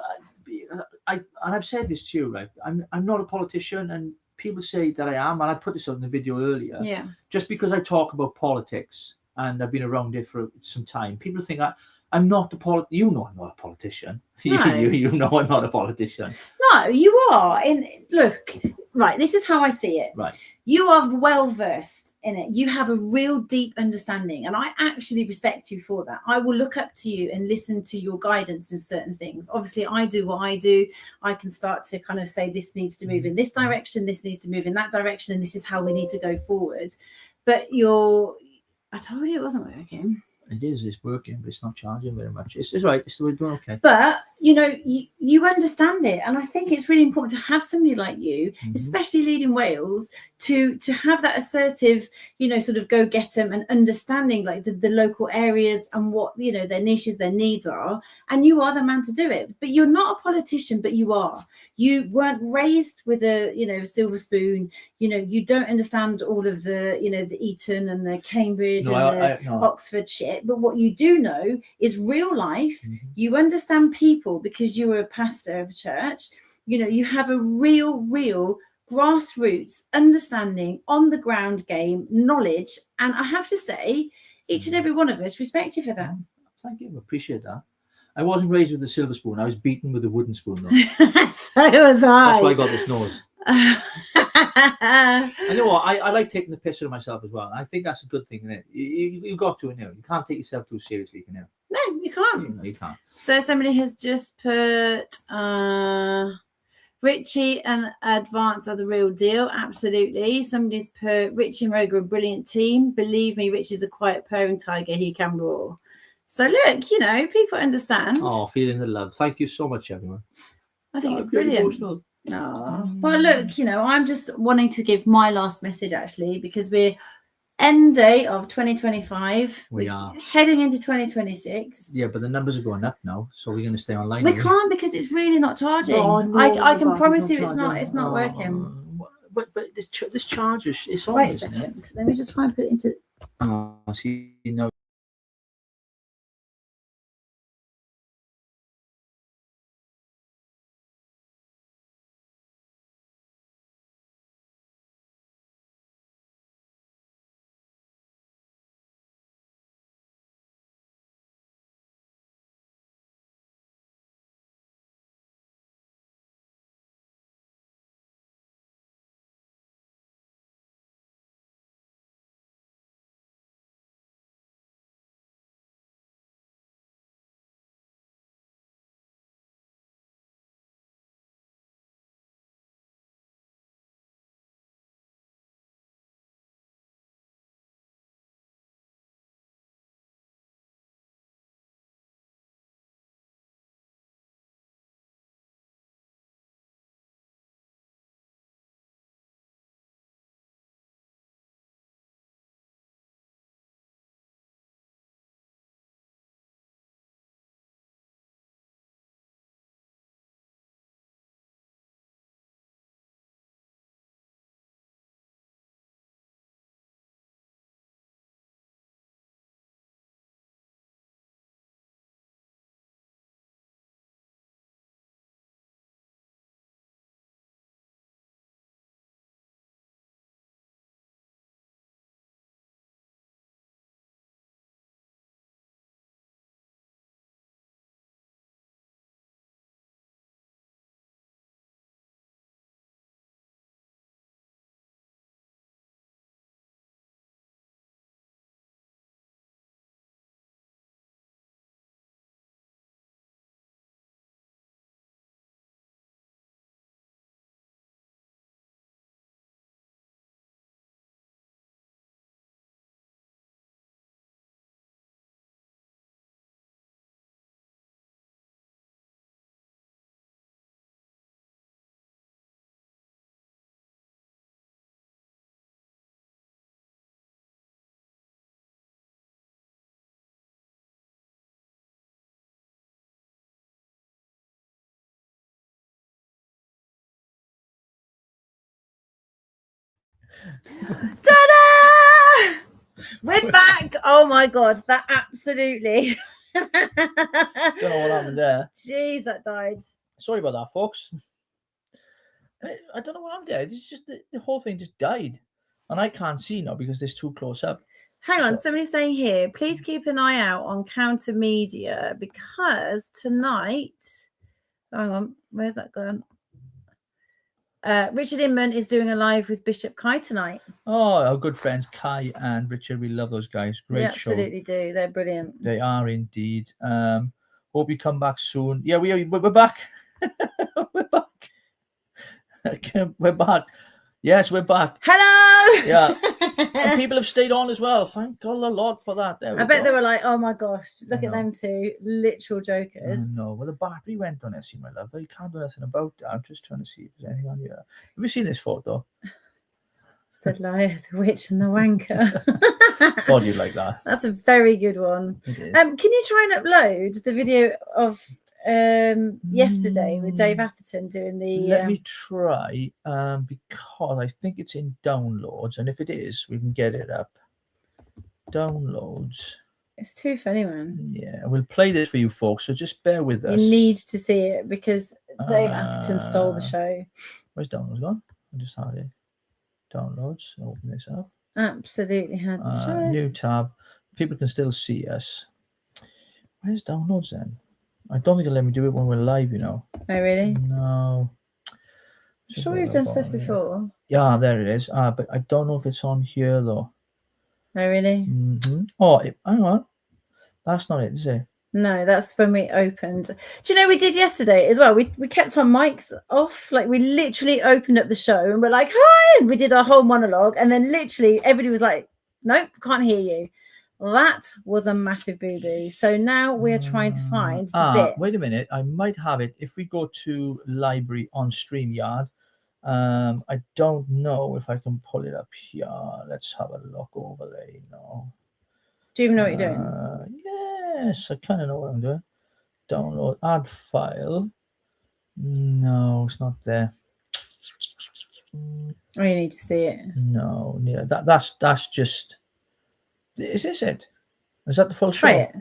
Speaker 2: and I've said this to you, right? I'm not a politician, and people say that I am, and I put this on the video earlier.
Speaker 1: Yeah.
Speaker 2: Just because I talk about politics and I've been around it for some time, people think I'm not I'm not a politician.
Speaker 1: No.
Speaker 2: you know I'm not a politician.
Speaker 1: No, you are. Look, right, this is how I see it.
Speaker 2: Right.
Speaker 1: You are well versed in it. You have a real deep understanding, and I actually respect you for that. I will look up to you and listen to your guidance in certain things. Obviously, I do what I do. I can start to kind of say this needs to move in this direction, this needs to move in that direction, and this is how we need to go forward. But I told you it wasn't working.
Speaker 2: It's working, but it's not charging very much. It's right. We're doing okay.
Speaker 1: But you understand it, and I think it's really important to have somebody like you, especially leading Wales, to have that assertive, sort of go get them and understanding like the local areas and what their niches, their needs are, and you are the man to do it. But you're not a politician, but you are. You weren't raised with a silver spoon. You don't understand all of the the Eton and the Cambridge and the Oxford shit. But what you do know is real life. You understand people because you were a pastor of a church. You have a real grassroots understanding, on the ground game knowledge, and I have to say, each and every one of us respect you for that.
Speaker 2: Thank you. I appreciate that. I wasn't raised with a silver spoon. I was beaten with a wooden spoon, though.
Speaker 1: So was I.
Speaker 2: That's why I got this nose. And you know what? I like taking the piss out of myself as well. I think that's a good thing, isn't it? You've got to, you can't take yourself too seriously, can you?
Speaker 1: No, you can't.
Speaker 2: You can't.
Speaker 1: So somebody has just put Richie and Advance are the real deal. Absolutely. Somebody's put Richie and Rogue are a brilliant team. Believe me, Richie's a quiet purring tiger. He can roar. So look, people understand.
Speaker 2: Oh, feeling the love. Thank you so much, everyone.
Speaker 1: I think it's brilliant. No. Well, look, I'm just wanting to give my last message, actually, because we're end day of 2025.
Speaker 2: We are
Speaker 1: heading into 2026.
Speaker 2: Yeah, but the numbers are going up now, so we're going to stay online.
Speaker 1: We can't, because it's really not charging. I can promise you it's not working.
Speaker 2: But this charges, it's on.
Speaker 1: Wait a second. Let me just try and put it into.
Speaker 2: See,
Speaker 1: Ta-da! We're back. Oh my god, that absolutely.
Speaker 2: Don't know what happened there.
Speaker 1: Jeez, that died.
Speaker 2: Sorry about that, folks. I don't know what happened there. It's just the whole thing just died, and I can't see now because it's too close up.
Speaker 1: Hang on, somebody's saying here, please keep an eye out on Counter Media because tonight, hang on, where's that gone? Richard Inman is doing a live with Bishop Kai tonight.
Speaker 2: Oh, our good friends Kai and Richard, we love those guys. Great
Speaker 1: They
Speaker 2: show.
Speaker 1: absolutely do. They're brilliant.
Speaker 2: They are indeed. Hope you come back soon. Yeah, we're back. We're back. We're back. Yes, we're back.
Speaker 1: Hello.
Speaker 2: Yeah. And people have stayed on as well. Thank God a lot for that.
Speaker 1: I bet they were like, oh my gosh, look at them two literal jokers.
Speaker 2: No, well, the battery went on it, my love. You can't do anything about that. I'm just trying to see if there's anything on here. Have you seen this photo?
Speaker 1: The liar, the witch, and the wanker.
Speaker 2: Thought you'd like that.
Speaker 1: That's a very good one.
Speaker 2: It is.
Speaker 1: Can you try and upload the video of yesterday with Dave Atherton doing the
Speaker 2: Let me try because I think it's in downloads, and if it is, we can get it up. Downloads.
Speaker 1: It's too funny, man.
Speaker 2: Yeah, we'll play this for you folks, so just bear with us.
Speaker 1: You need to see it because Dave Atherton stole the show.
Speaker 2: Where's downloads gone? I just had it. Downloads. Open this up.
Speaker 1: Absolutely had the show.
Speaker 2: New tab. People can still see us. Where's downloads then? I don't think it'll let me do it when we're live, you know.
Speaker 1: Oh, really?
Speaker 2: No.
Speaker 1: I'm sure you've done stuff before.
Speaker 2: Yeah, there it is. But I don't know if it's on here, though.
Speaker 1: Oh, really?
Speaker 2: Mm-hmm. Oh, hang on. That's not it, is it?
Speaker 1: No, that's when we opened. Do you know we did yesterday as well? We kept our mics off. Like, we literally opened up the show and we're like, hi! And we did our whole monologue. And then literally everybody was like, nope, can't hear you. That was a massive boo-boo. So now we're trying to find the bit.
Speaker 2: Wait a minute. I might have it. If we go to library on StreamYard, I don't know if I can pull it up here. Let's have a look. Overlay. No.
Speaker 1: Do you even know what you're doing?
Speaker 2: Yes, I kind of know what I'm doing. Download, add file. No, it's not there.
Speaker 1: Oh, you need to see it.
Speaker 2: No, yeah, that's just. Is this it? Is that the full show?
Speaker 1: Try it.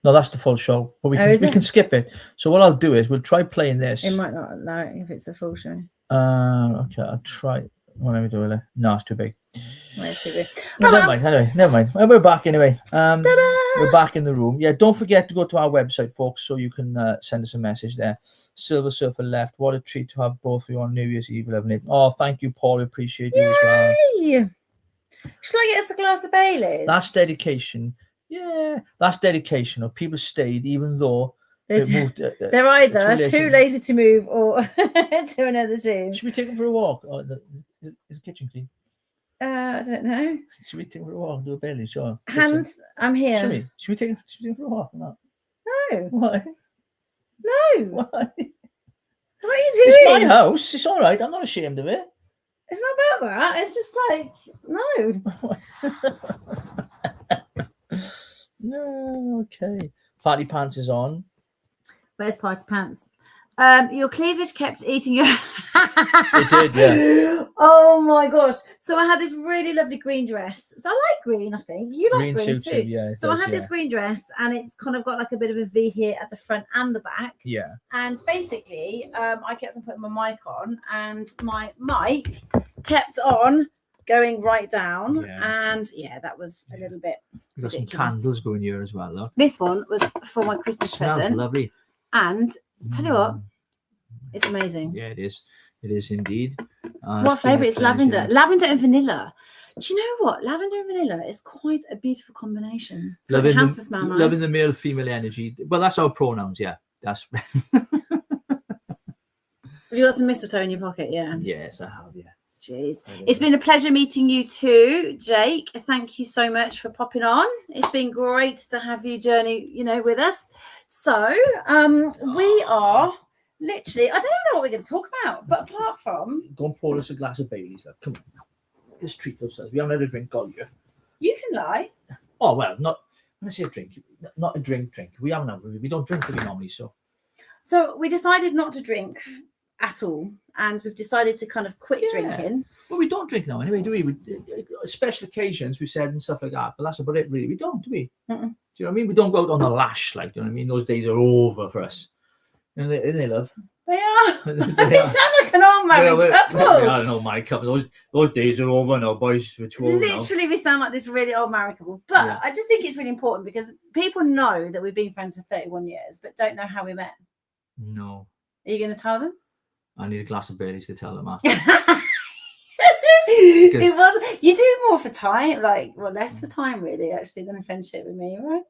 Speaker 2: No, that's the full show. But we can skip it. So what I'll do is we'll try playing this.
Speaker 1: It might not allow it if it's a full show.
Speaker 2: Okay, I'll try. What let me do it? No, it's too big.
Speaker 1: No, it's too big.
Speaker 2: No, never mind. Anyway, never mind. Well, we're back anyway. We're back in the room. Yeah, don't forget to go to our website, folks, so you can send us a message there. Silver Surfer left. What a treat to have both of you on New Year's Eve 11. Oh, thank you, Paul. We appreciate you as well.
Speaker 1: Yay! Shall I get us a glass of Baileys?
Speaker 2: That's dedication. Yeah, that's dedication. Of people stayed even though it moved.
Speaker 1: They're either too lazy to move or to another room.
Speaker 2: Should we take them for a walk? Oh, is the kitchen clean?
Speaker 1: I don't know.
Speaker 2: Should we take them for a walk? Do a Bailey? Sure.
Speaker 1: Hans, I'm here.
Speaker 2: Should we take them for a walk or not?
Speaker 1: No.
Speaker 2: Why?
Speaker 1: No.
Speaker 2: Why?
Speaker 1: What are you doing?
Speaker 2: It's my house. It's all right. I'm not ashamed of it.
Speaker 1: It's not about that. It's just like, no.
Speaker 2: No, okay. Party pants is on.
Speaker 1: Where's party pants? Your cleavage kept eating your.
Speaker 2: It did, yeah.
Speaker 1: Oh my gosh! So I had this really lovely green dress. So I like green. I think you like green too.
Speaker 2: Yeah.
Speaker 1: So I had this green dress, and it's kind of got like a bit of a V here at the front and the back.
Speaker 2: Yeah.
Speaker 1: And basically, I kept on putting my mic on, and my mic kept on going right down.
Speaker 2: Yeah.
Speaker 1: And yeah, that was a little bit.
Speaker 2: We've got
Speaker 1: ridiculous.
Speaker 2: some candles going here as well, look.
Speaker 1: This one was for my Christmas
Speaker 2: Smells
Speaker 1: present.
Speaker 2: lovely.
Speaker 1: And tell you what, it's amazing.
Speaker 2: Yeah, it is. It is indeed.
Speaker 1: What flavour? It's lavender. Lavender and vanilla. Do you know what? Lavender and vanilla is quite a beautiful combination.
Speaker 2: Loving
Speaker 1: Loving
Speaker 2: the male female energy. Well, that's our pronouns, yeah. That's
Speaker 1: Have you got some mistletoe in your pocket? Yeah.
Speaker 2: Yes, I have, yeah.
Speaker 1: Jeez. It's been a pleasure meeting you too, Jake. Thank you so much for popping on. It's been great to have you journey, with us. So we are literally, I don't even know what we're going to talk about, but apart from
Speaker 2: go and pour us a glass of Baileys. Come on. Let's treat ourselves. We haven't had a drink all year.
Speaker 1: You can lie.
Speaker 2: Oh, well, not when I say a drink, not a drink. We haven't had, we don't drink really normally, so
Speaker 1: we decided not to drink at all, and we've decided to kind of quit drinking.
Speaker 2: Well, we don't drink now anyway, do we? Special occasions, we said, and stuff like that. But that's about it, really. We don't, do we?
Speaker 1: Mm-mm.
Speaker 2: Do you know what I mean? We don't go out on the lash, like, do you know what I mean? Those days are over for us. Isn't they, love?
Speaker 1: They are.
Speaker 2: They
Speaker 1: They
Speaker 2: are.
Speaker 1: sound like an old married couple.
Speaker 2: They are an old married couple. Those days are over now, boys. We're too old now.
Speaker 1: Literally, we sound like this really old married couple. But
Speaker 2: Yeah.
Speaker 1: I just think it's really important because people know that we've been friends for 31 years, but don't know how we met.
Speaker 2: No.
Speaker 1: Are you going to tell them?
Speaker 2: I need a glass of Baileys to tell them that.
Speaker 1: It was. You do more for time, less for time, really, actually, than a friendship with me, right?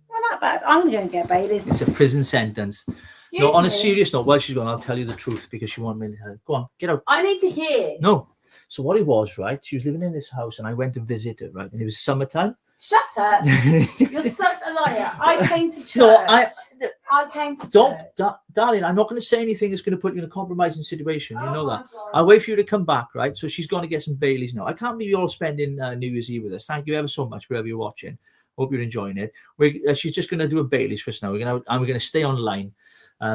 Speaker 1: Well, not bad. I'm going to go and get Baileys.
Speaker 2: It's a prison sentence.
Speaker 1: Excuse
Speaker 2: No, on a
Speaker 1: me.
Speaker 2: serious note, while she's gone, I'll tell you the truth because she wanted me to. Go on, get out.
Speaker 1: I need to hear.
Speaker 2: No. So what it was, right? She was living in this house and I went to visit her, right? And it was summertime.
Speaker 1: Shut up. You're such a liar. I came to church.
Speaker 2: No, I
Speaker 1: came to
Speaker 2: don't,
Speaker 1: church.
Speaker 2: darling. I'm not going to say anything that's going to put you in a compromising situation. You know that.
Speaker 1: God.
Speaker 2: I'll wait for you to come back, right? So she's going to get some Baileys now. I can't believe you're all spending New Year's Eve with us. Thank you ever so much, wherever you're watching. Hope you're enjoying it. She's just going to do a Baileys for us now. We're going to stay online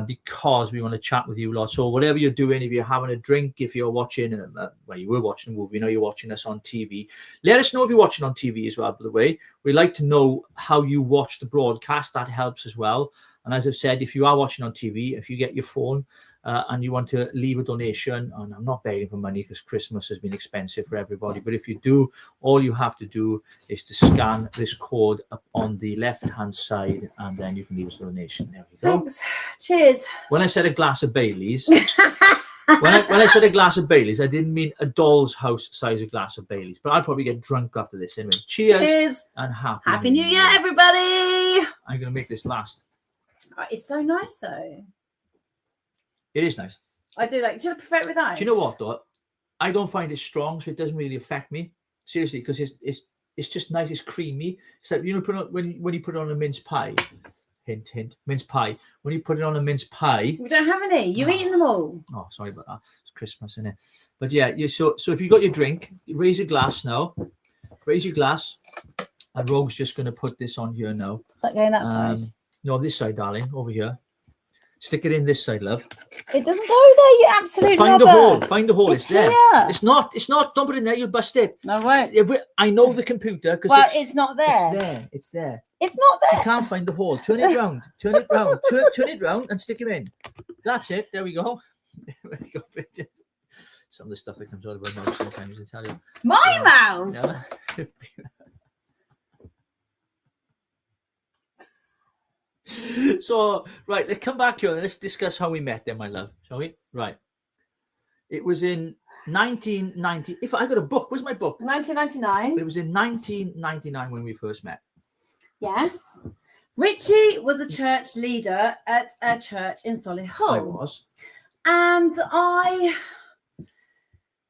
Speaker 2: because we want to chat with you a lot. So whatever you're doing, if you're having a drink, if you're watching, you were watching a movie, you're watching us on TV. Let us know if you're watching on TV as well, by the way. We'd like to know how you watch the broadcast. That helps as well. And as I've said, if you are watching on TV, if you get your phone and you want to leave a donation, and I'm not begging for money because Christmas has been expensive for everybody, but if you do, all you have to do is to scan this code up on the left-hand side, and then you can leave us a donation. There we go.
Speaker 1: Thanks. Cheers.
Speaker 2: When I said a glass of Baileys, when I said a glass of Baileys, I didn't mean a doll's house size of glass of Baileys, but I'll probably get drunk after this anyway. Cheers. And happy
Speaker 1: New Year, everybody.
Speaker 2: I'm going to make this last.
Speaker 1: Oh, it's so nice, though.
Speaker 2: It is nice.
Speaker 1: I do like. Do you prefer it with ice?
Speaker 2: Do you know what, though? I don't find it strong, so it doesn't really affect me. Seriously, because it's just nice. It's creamy. So when you put it on a mince pie, hint, mince pie. When you put it on a mince pie,
Speaker 1: We don't have any. You're eating them all.
Speaker 2: oh, sorry about that. It's Christmas, isn't it? But yeah, so if you got your drink, raise your glass now. Raise your glass, and Rogue's just going to put this on here now.
Speaker 1: Is that going that side?
Speaker 2: No, this side, darling, over here. Stick it in this side, love.
Speaker 1: It doesn't go there. You absolute
Speaker 2: Find the
Speaker 1: knobber.
Speaker 2: hole. Find the hole. It's there.
Speaker 1: here.
Speaker 2: It's not. Don't put it in there. You'll bust it.
Speaker 1: No, it won't.
Speaker 2: Yeah, but I know the computer because
Speaker 1: Well, it's not there.
Speaker 2: It's there. It's there.
Speaker 1: It's not
Speaker 2: You
Speaker 1: there.
Speaker 2: can't find the hole. Turn it round. Turn it round. Turn it round and stick him in. That's it. There we go. There we go. Some of the stuff that comes out of my mouth sometimes, I tell you.
Speaker 1: My mouth.
Speaker 2: Yeah. So, right, let's come back here and let's discuss how we met then, my love, shall we? Right. It was in 1990. If I got a book, where's my book?
Speaker 1: 1999.
Speaker 2: It was in 1999 when we first met.
Speaker 1: Yes. Richie was a church leader at a church in Solihull.
Speaker 2: I was.
Speaker 1: And I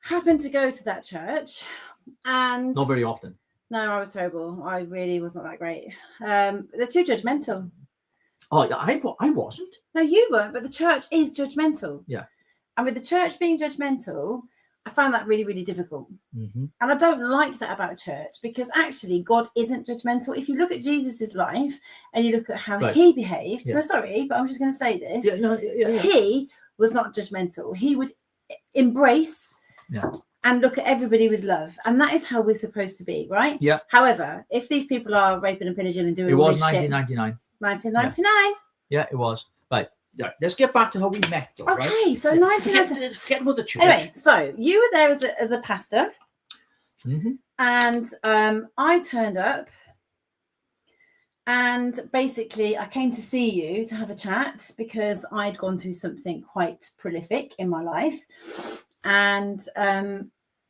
Speaker 1: happened to go to that church. And
Speaker 2: Not very often.
Speaker 1: no, I was terrible. I really was not that great. They're too judgmental.
Speaker 2: Oh, yeah, I wasn't.
Speaker 1: No, you weren't, but the church is judgmental.
Speaker 2: Yeah.
Speaker 1: And with the church being judgmental, I found that really, really difficult.
Speaker 2: Mm-hmm.
Speaker 1: And I don't like that about church because actually God isn't judgmental. If you look at Jesus's life and you look at how
Speaker 2: Right.
Speaker 1: he behaved,
Speaker 2: Yeah.
Speaker 1: no, sorry, but I'm just going to say this.
Speaker 2: Yeah, no, yeah.
Speaker 1: He was not judgmental. He would embrace
Speaker 2: Yeah.
Speaker 1: and look at everybody with love. And that is how we're supposed to be, right?
Speaker 2: Yeah.
Speaker 1: However, if these people are raping and pillaging and doing
Speaker 2: It
Speaker 1: all
Speaker 2: was
Speaker 1: this shit,
Speaker 2: 1999.
Speaker 1: 1999.
Speaker 2: Yeah, it was. Right. Let's get back to how we met, though, right?
Speaker 1: Okay, so 1999.
Speaker 2: Forget about the church.
Speaker 1: Anyway, so you were there as a pastor,
Speaker 2: Mm-hmm.
Speaker 1: and I turned up, and basically I came to see you to have a chat because I'd gone through something quite prolific in my life, and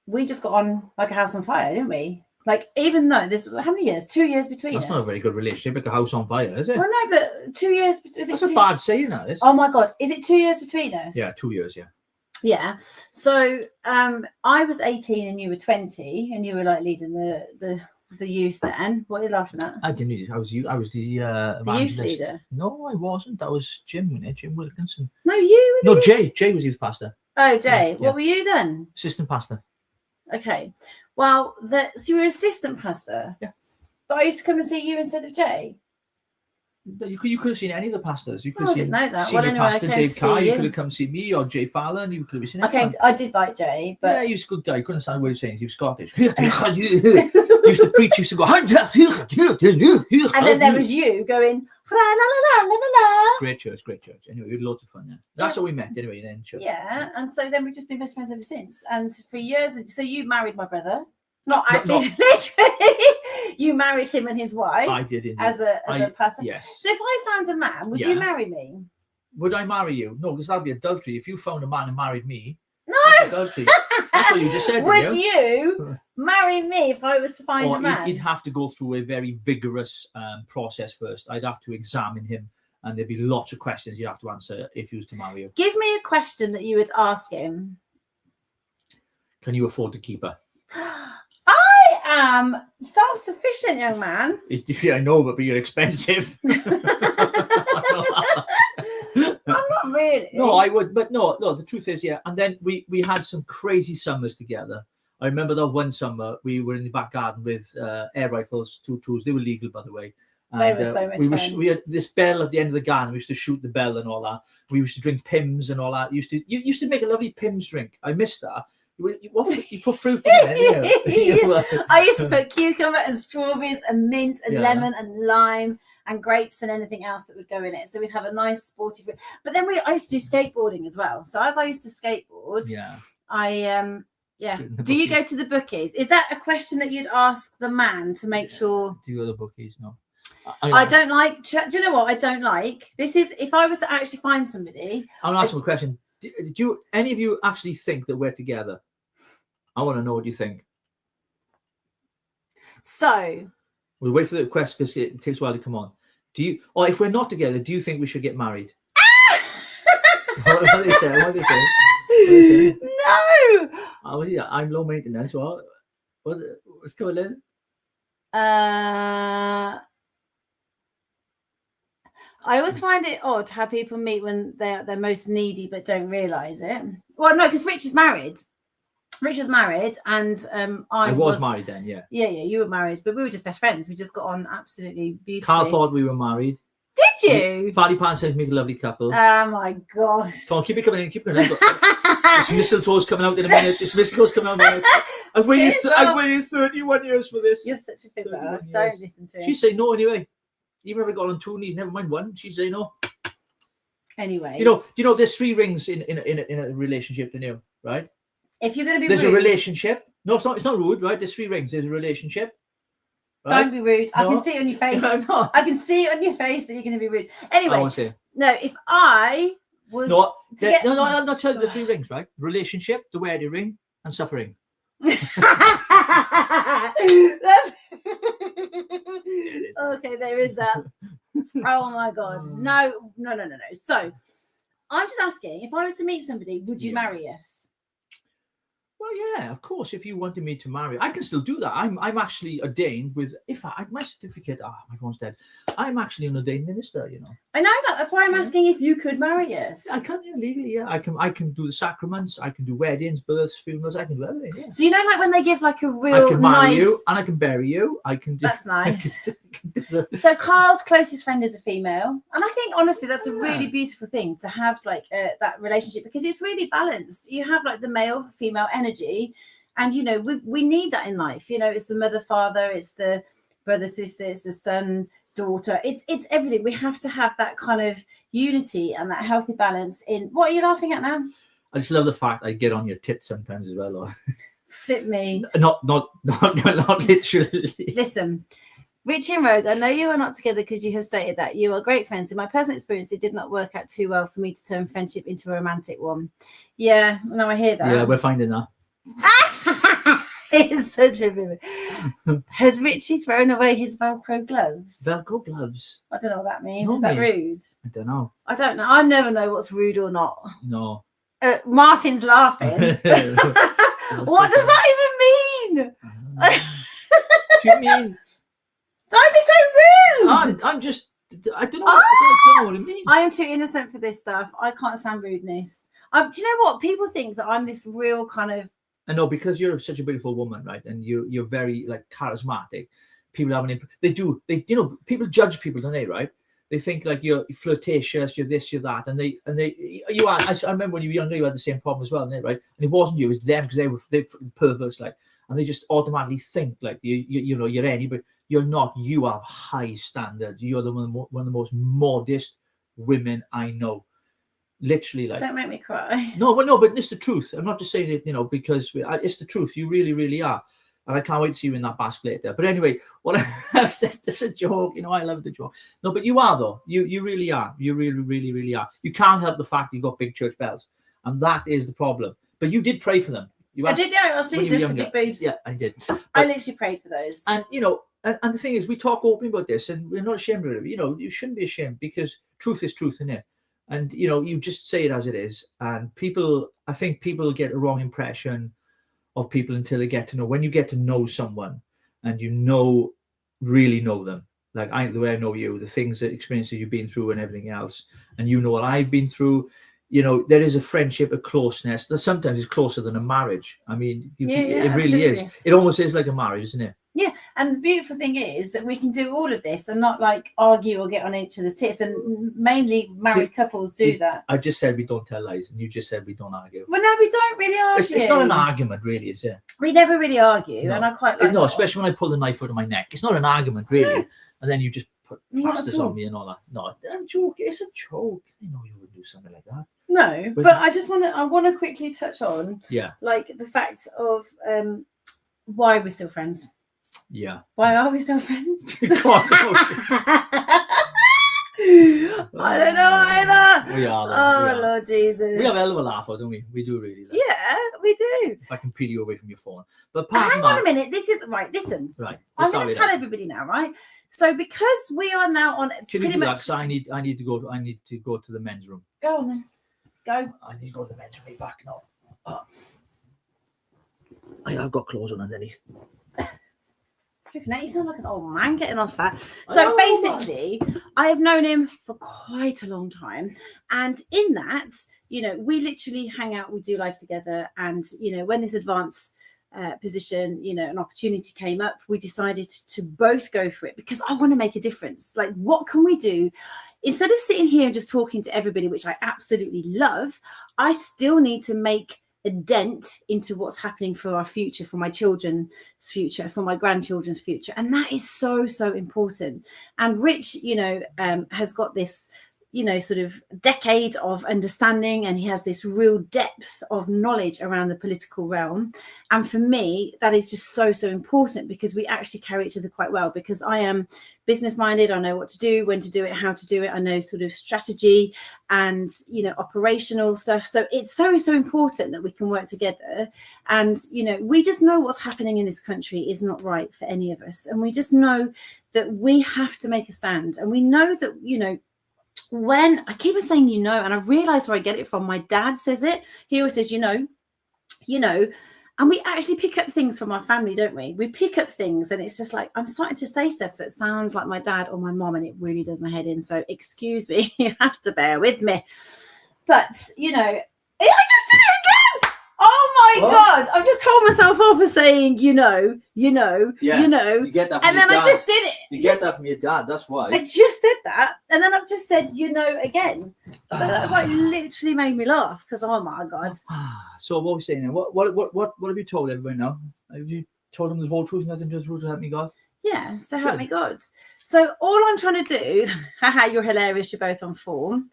Speaker 1: we just got on like a house on fire, didn't we? Like, even though this, how many years? 2 years between
Speaker 2: That's
Speaker 1: us.
Speaker 2: not a very good relationship, like a house on fire, is it?
Speaker 1: Well, no, but 2 years. Is it
Speaker 2: That's a
Speaker 1: two-
Speaker 2: bad saying, that is.
Speaker 1: Oh my God, is it 2 years between us?
Speaker 2: Yeah, 2 years, yeah.
Speaker 1: Yeah. So I was 18 and you were 20, and you were like leading the youth then. What are you laughing at?
Speaker 2: I didn't need it. I was the
Speaker 1: The youth
Speaker 2: evangelist.
Speaker 1: leader.
Speaker 2: No, I wasn't. That was Jim, wasn't it? Jim Wilkinson.
Speaker 1: No, you were
Speaker 2: No,
Speaker 1: the
Speaker 2: Jay. Jay was youth pastor.
Speaker 1: Oh, Jay.
Speaker 2: Yeah.
Speaker 1: What were you then?
Speaker 2: Assistant pastor.
Speaker 1: Okay. Well, so you were assistant pastor.
Speaker 2: Yeah.
Speaker 1: But I used to come and see you instead of Jay.
Speaker 2: You could have seen any of the pastors. You could
Speaker 1: Oh,
Speaker 2: have
Speaker 1: I didn't know that.
Speaker 2: seen
Speaker 1: Well,
Speaker 2: your
Speaker 1: anyway, I
Speaker 2: pastor,
Speaker 1: came
Speaker 2: Dave
Speaker 1: to
Speaker 2: Carr.
Speaker 1: see
Speaker 2: You
Speaker 1: you.
Speaker 2: could have come see me or Jay Fallon. You could have seen anyone.
Speaker 1: I did like Jay, but
Speaker 2: Yeah, he was a good guy. You couldn't understand what he was saying. He was Scottish. He used to preach, used to go.
Speaker 1: and then there was you going la la la la la la.
Speaker 2: Great church. Anyway, we had lots of fun there. That's how we met anyway, in church.
Speaker 1: Yeah, and so then we've just been best friends ever since. And for years, so you married my brother. Not actually, literally. You married him and his wife.
Speaker 2: I did indeed.
Speaker 1: As a person.
Speaker 2: Yes.
Speaker 1: So if I found a man, would you marry me?
Speaker 2: Would I marry you? No, because that'd be adultery. If you found a man and married me,
Speaker 1: no,
Speaker 2: that's adultery. That's what you just said.
Speaker 1: Would you marry me if I was to find a man?
Speaker 2: He'd have to go through a very vigorous process first. I'd have to examine him, and there'd be lots of questions you'd have to answer if he was to marry you.
Speaker 1: Give me a question that you would ask him.
Speaker 2: Can you afford to keep her?
Speaker 1: I am self-sufficient, young man.
Speaker 2: I know, but you're expensive.
Speaker 1: I'm not really.
Speaker 2: No, I would, but no. The truth is, yeah. And then we had some crazy summers together. I remember that one summer we were in the back garden with air rifles, 2.2s. They were legal, by the way. And,
Speaker 1: they were so much fun.
Speaker 2: We had this bell at the end of the garden. We used to shoot the bell and all that. We used to drink Pims and all that. You used to make a lovely Pims drink. I missed that. You put fruit in it.
Speaker 1: I used to put cucumber and strawberries and mint and lemon and lime and grapes and anything else that would go in it. So we'd have a nice sporty fruit. But then I used to do skateboarding as well. So as I used to skateboard, Do you go to the bookies? Is that a question that you'd ask the man to make sure?
Speaker 2: Do you go to the bookies? No.
Speaker 1: I don't like. Do you know what I don't like? This is if I was to actually find somebody.
Speaker 2: I'll ask him a question. Do any of you actually think that we're together? I want to know what you think.
Speaker 1: So
Speaker 2: we'll wait for the question because it takes a while to come on. Or if we're not together, do you think we should get married? What do they say?
Speaker 1: No.
Speaker 2: I'm low maintenance. What's going on?
Speaker 1: I always find it odd how people meet when they're most needy but don't realise it. Well, no, because Rich is married. Rich was married, and I was
Speaker 2: married then. Yeah.
Speaker 1: Yeah. You were married, but we were just best friends. We just got on absolutely beautifully.
Speaker 2: Carl thought we were married.
Speaker 1: Did you?
Speaker 2: Fatty Pants says make a lovely couple.
Speaker 1: Oh my gosh!
Speaker 2: Come on, keep it coming in. Keep it coming in. This mistletoe's coming out in a minute. I've waited 31 years for this.
Speaker 1: You're such a fibber. Don't listen to him.
Speaker 2: She'd say no anyway. Even if I got on 2 knees, never mind one, she'd say no.
Speaker 1: Anyway.
Speaker 2: You know, there's 3 rings in a relationship, you know, right?
Speaker 1: If you're going to be
Speaker 2: there's
Speaker 1: rude.
Speaker 2: a relationship. No, it's not rude, right? There's 3 rings. There's a relationship. Right?
Speaker 1: Don't be rude. No. I can see it on your face. No. I can see it on your face that you're going to be rude. Anyway.
Speaker 2: I won't say.
Speaker 1: No, if I was
Speaker 2: I'm not telling you the 3 rings, right? Relationship, the wedding ring, and suffering.
Speaker 1: Okay, there is that. Oh my god. No. So I'm just asking, if I was to meet somebody, would you marry us?
Speaker 2: Well, yeah, of course. If you wanted me to marry, I can still do that. I'm actually ordained with. My certificate. My phone's dead. I'm actually an ordained minister. You know.
Speaker 1: I know that. That's why I'm asking if you could marry us.
Speaker 2: I can legally. Yeah, I can do the sacraments. I can do weddings, births, funerals. I can do everything. Yeah.
Speaker 1: So you know, like when they give like a real
Speaker 2: I can marry you and I can bury you. I can.
Speaker 1: That's nice. So Carl's closest friend is a female, and I think honestly that's a really beautiful thing to have, like that relationship, because it's really balanced. You have like the male female energy, and you know we need that in life. You know, it's the mother father, it's the brother sister, it's the son daughter, it's everything. We have to have that kind of unity and that healthy balance in. What are you laughing at now?
Speaker 2: I just love the fact I get on your tits sometimes as well. Or
Speaker 1: flip me.
Speaker 2: Not literally.
Speaker 1: Listen, Richie and Rogue, I know you are not together because you have stated that you are great friends. In my personal experience, it did not work out too well for me to turn friendship into a romantic one. Yeah, no, I hear that.
Speaker 2: Yeah, we're finding that.
Speaker 1: It's such a vivid. Has Richie thrown away his Velcro gloves?
Speaker 2: Velcro gloves?
Speaker 1: I don't know what that means. Is that rude?
Speaker 2: I don't know.
Speaker 1: I don't know. I never know what's rude or not.
Speaker 2: No.
Speaker 1: Martin's laughing. What does that even mean?
Speaker 2: Do you mean?
Speaker 1: Don't be so rude.
Speaker 2: I'm just. I don't know. I don't know what it means.
Speaker 1: I am too innocent for this stuff. I can't stand rudeness. Do you know what? People think that I'm this real kind of.
Speaker 2: I know, because you're such a beautiful woman, right? And you're very like charismatic. People have they do. People judge people, don't they? Right? They think like you're flirtatious, you're this, you're that, and you are. I remember when you were younger, you had the same problem as well, right? And it wasn't you, it was them, because they were perverts, like, and they just automatically think like you know you're any, but you're not. You have high standards. You're one of the most modest women I know. Literally, like,
Speaker 1: don't make me cry.
Speaker 2: No, but it's the truth. I'm not just saying it, you know, because it's the truth. You really, really are. And I can't wait to see you in that basket later. But anyway, what I said, it's a joke. You know, I love the joke. No, but you are, though. You really are. You really, really, really are. You can't help the fact you've got big church bells. And that is the problem. But you did pray for them.
Speaker 1: I did, yeah. I asked Jesus for big boobs.
Speaker 2: Yeah, I did.
Speaker 1: I literally prayed for those.
Speaker 2: And, you know, and the thing is, we talk openly about this, and we're not ashamed of it. You know, you shouldn't be ashamed, because truth is truth, isn't it? And, you know, you just say it as it is. And I think people get a wrong impression of people until they get to know. When you get to know someone and you really know them, like the way I know you, the things, the experiences you've been through and everything else, and you know what I've been through, you know, there is a friendship, a closeness that sometimes is closer than a marriage. I mean, it really is. It almost is like a marriage, isn't it?
Speaker 1: Yeah, and the beautiful thing is that we can do all of this and not like argue or get on each other's tits. And mainly married couples do that.
Speaker 2: I just said we don't tell lies, and you just said we don't argue.
Speaker 1: Well, no, we don't really argue.
Speaker 2: It's not an argument, really, is it?
Speaker 1: We never really argue,
Speaker 2: no.
Speaker 1: and I quite like
Speaker 2: No,
Speaker 1: that.
Speaker 2: especially when I pull the knife out of my neck. It's not an argument, really. No. And then you just put plasters on me and all that. No, I'm joking. It's a joke. I know you would do something like that.
Speaker 1: No, but I want to quickly touch on, like the fact of why we're still friends.
Speaker 2: Yeah.
Speaker 1: Why are we still friends? I don't know either.
Speaker 2: We are.
Speaker 1: Oh, Lord Jesus.
Speaker 2: We have a hell of a laugh, don't we? We do really. Like,
Speaker 1: yeah, we do.
Speaker 2: If I can peel you away from your phone. But
Speaker 1: hang on a minute. This is right. Listen.
Speaker 2: Right.
Speaker 1: I'm going to tell everybody now, right? So because we are now on
Speaker 2: pretty much. So I need to go. I need to go to the men's room.
Speaker 1: Go on then. Go.
Speaker 2: I need to go to the men's room. Back now. I've got clothes on underneath.
Speaker 1: You sound like an old man getting off that. So basically, I have known him for quite a long time. And in that, you know, we literally hang out, we do life together. And, you know, when this advanced position, you know, an opportunity came up, we decided to both go for it because I want to make a difference. Like, what can we do? Instead of sitting here and just talking to everybody, which I absolutely love, I still need to make a dent into what's happening for our future, for my children's future, for my grandchildren's future. And that is so, so important. And Rich, you know, has got this, you know, sort of decade of understanding, and he has this real depth of knowledge around the political realm. And for me, that is just so, so important because we actually carry each other quite well, because I am business minded. I know what to do, when to do it, how to do it. I know sort of strategy and, you know, operational stuff. So it's so, so important that we can work together. And, you know, we just know what's happening in this country is not right for any of us. And we just know that we have to make a stand. And we know that, you know, when I keep on saying, you know, and I realize where I get it from. My dad says it. He always says, you know, and we actually pick up things from our family, don't we? We pick up things, and it's just like, I'm starting to say stuff that sounds like my dad or my mom, and it really does my head in. So excuse me, you have to bear with me. But, you know, I just did it again. Oh my God. I've just told myself off for saying, you know.
Speaker 2: You get that from
Speaker 1: and then
Speaker 2: dad.
Speaker 1: I just did it.
Speaker 2: You get that from your dad, that's why.
Speaker 1: I just said that, and then I've just said, you know, again. So that's like literally made me laugh because, oh my God.
Speaker 2: So what are we saying now? What have you told everybody now? Have you told them the whole truth, nothing just truth to help me God?
Speaker 1: Yeah, so help me God. So all I'm trying to do, haha, you're hilarious, you're both on form.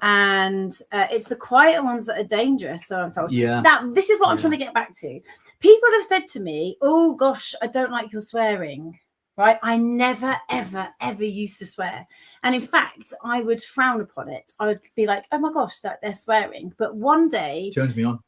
Speaker 1: And it's the quiet ones that are dangerous, so I'm told.
Speaker 2: Yeah.
Speaker 1: Now, this is what I'm trying to get back to. People have said to me, oh gosh, I don't like your swearing, right? I never, ever, ever used to swear. And in fact, I would frown upon it. I would be like, oh my gosh, that they're swearing. But one day,
Speaker 2: turns me on.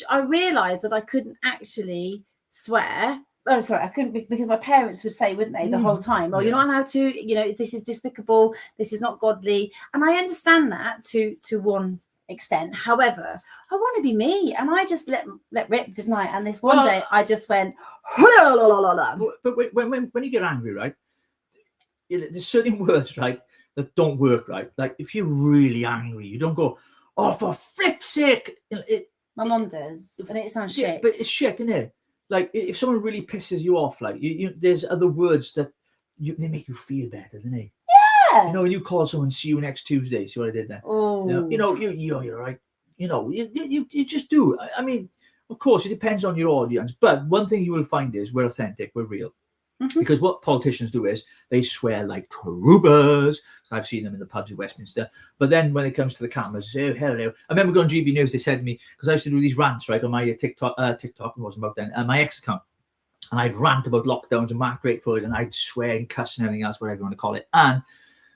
Speaker 1: I realized that I couldn't actually swear. Oh, sorry, I couldn't, because my parents would say, wouldn't they, the whole time, oh, you're not allowed to, you know, this is despicable, this is not godly. And I understand that to one extent. However, I want to be me, and I just let rip, didn't I? And this one day I just went,
Speaker 2: but when you get angry, right, there's certain words, right, that don't work, right? Like if you're really angry, you don't go, oh, for flip's sake.
Speaker 1: My mum does, and it sounds shit.
Speaker 2: But it's shit, isn't it? Like if someone really pisses you off, like you there's other words that they make you feel better, don't they?
Speaker 1: Yeah.
Speaker 2: You know, when you call someone, see you next Tuesday. See what I did there?
Speaker 1: Oh.
Speaker 2: You're right. You know, you just do. I mean, of course, it depends on your audience. But one thing you will find is we're authentic, we're real. Because what politicians do is they swear like troopers. I've seen them in the pubs of Westminster. But then when it comes to the cameras, they say, oh, hello. I remember going to GB News, they said to me, because I used to do these rants, right, on my TikTok, it wasn't about then, my ex account. And I'd rant about lockdowns and Mark Drakeford, and I'd swear and cuss and everything else, whatever you want to call it. And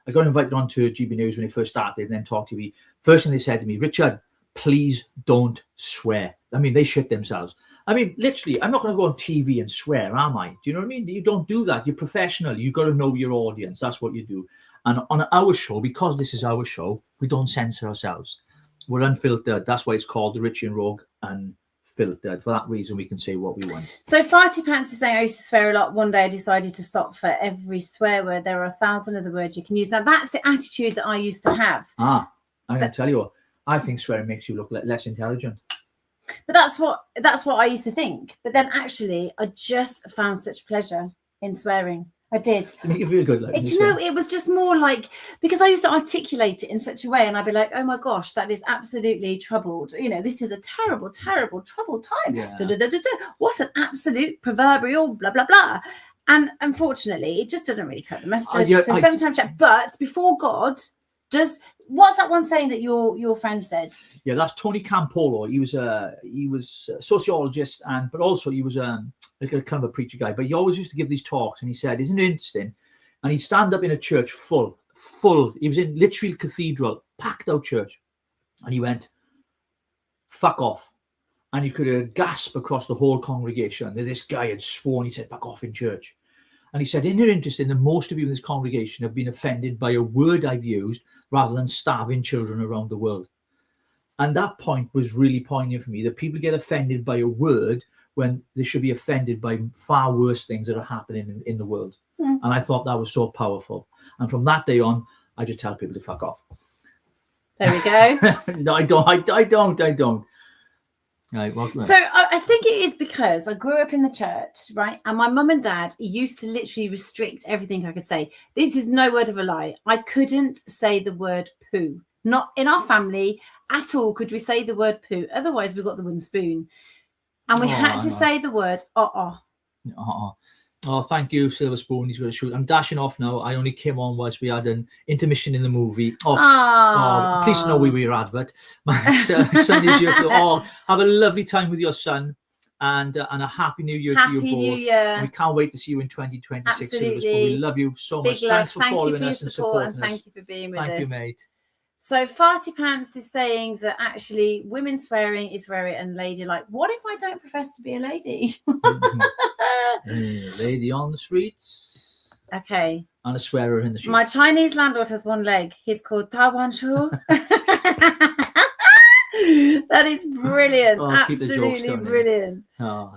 Speaker 2: I got invited on to GB News when it first started, and then Talk TV. First thing they said to me, Richard, please don't swear. I mean, they shit themselves. I mean, literally, I'm not going to go on TV and swear, am I? Do you know what I mean? You don't do that. You're professional. You've got to know your audience. That's what you do. And on our show, because this is our show, we don't censor ourselves. We're unfiltered. That's why it's called the Richie and Rogue Unfiltered. For that reason, we can say what we want.
Speaker 1: So Farty Pants is saying, I used to swear a lot. One day I decided to stop. For every swear word, there are 1,000 other words you can use. Now, that's the attitude that I used to have.
Speaker 2: I'm going to tell you what. I think swearing makes you look less intelligent.
Speaker 1: But that's what I used to think. But then actually, I just found such pleasure in swearing. I did.
Speaker 2: To make you feel good. Like,
Speaker 1: it was just more like, because I used to articulate it in such a way, and I'd be like, oh my gosh, that is absolutely troubled. You know, this is a terrible, terrible, troubled time.
Speaker 2: Yeah.
Speaker 1: What an absolute proverbial blah, blah, blah. And unfortunately, it just doesn't really cut the mustard. So sometimes, but before God, what's that one saying that your friend said?
Speaker 2: Yeah, that's Tony Campolo. He was a sociologist, but also he was like a kind of a preacher guy. But he always used to give these talks, and he said, "Isn't it interesting?" And he'd stand up in a church full. He was in literally cathedral, packed out church, and he went, "Fuck off," and you could gasp across the whole congregation that this guy had sworn. He said, "Fuck off" in church. And he said, isn't it interesting that most of you in this congregation have been offended by a word I've used rather than starving children around the world? And that point was really poignant for me, that people get offended by a word when they should be offended by far worse things that are happening in the world. And I thought that was so powerful. And from that day on, I just tell people to fuck off.
Speaker 1: There we go.
Speaker 2: No, I don't. Right,
Speaker 1: so I think it is because I grew up in the church, right? And my mum and dad used to literally restrict everything I could say. This is no word of a lie. I couldn't say the word poo. Not in our family at all could we say the word poo. Otherwise, we got the wooden spoon. And we had to say the word
Speaker 2: Oh, thank you, Silver Spoon. He's got to shoot. I'm dashing off now. I only came on whilst we had an intermission in the movie. Please know we were your advert. My son is here. Have a lovely time with your son, and a happy new year to you both.
Speaker 1: New Year.
Speaker 2: We can't wait to see you in 2026.
Speaker 1: Absolutely.
Speaker 2: Silver Spoon. We love you so much. Thanks for following us and supporting us.
Speaker 1: Thank you for being with us.
Speaker 2: Thank you, mate.
Speaker 1: So Farty Pants is saying that actually women swearing is very unladylike. What if I don't profess to be a lady?
Speaker 2: Lady on the streets.
Speaker 1: Okay.
Speaker 2: And a swearer in the streets.
Speaker 1: My Chinese landlord has one leg. He's called Ta Wan Shu. That is brilliant. Absolutely brilliant.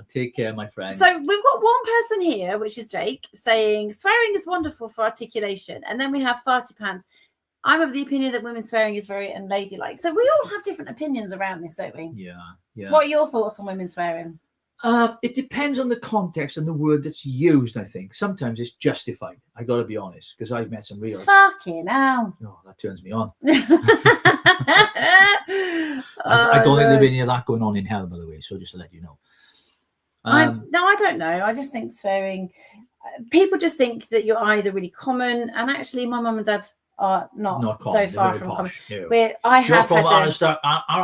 Speaker 2: Take care, my friend.
Speaker 1: So we've got one person here, which is Jake, saying swearing is wonderful for articulation. And then we have Farty Pants. I'm of the opinion that women swearing is very unladylike. So we all have different opinions around this, don't we?
Speaker 2: Yeah.
Speaker 1: What are your thoughts on women swearing?
Speaker 2: It depends on the context and the word that's used, I think. Sometimes it's justified. I got to be honest, because I've met some real...
Speaker 1: Fucking hell.
Speaker 2: Oh, that turns me on. I don't think there'll be any of that going on in hell, by the way, so just to let you know.
Speaker 1: No, I don't know. I just think swearing... People just think that you're either really common, and actually my mum and dad are not so far from common.
Speaker 2: No.
Speaker 1: I have
Speaker 2: from
Speaker 1: had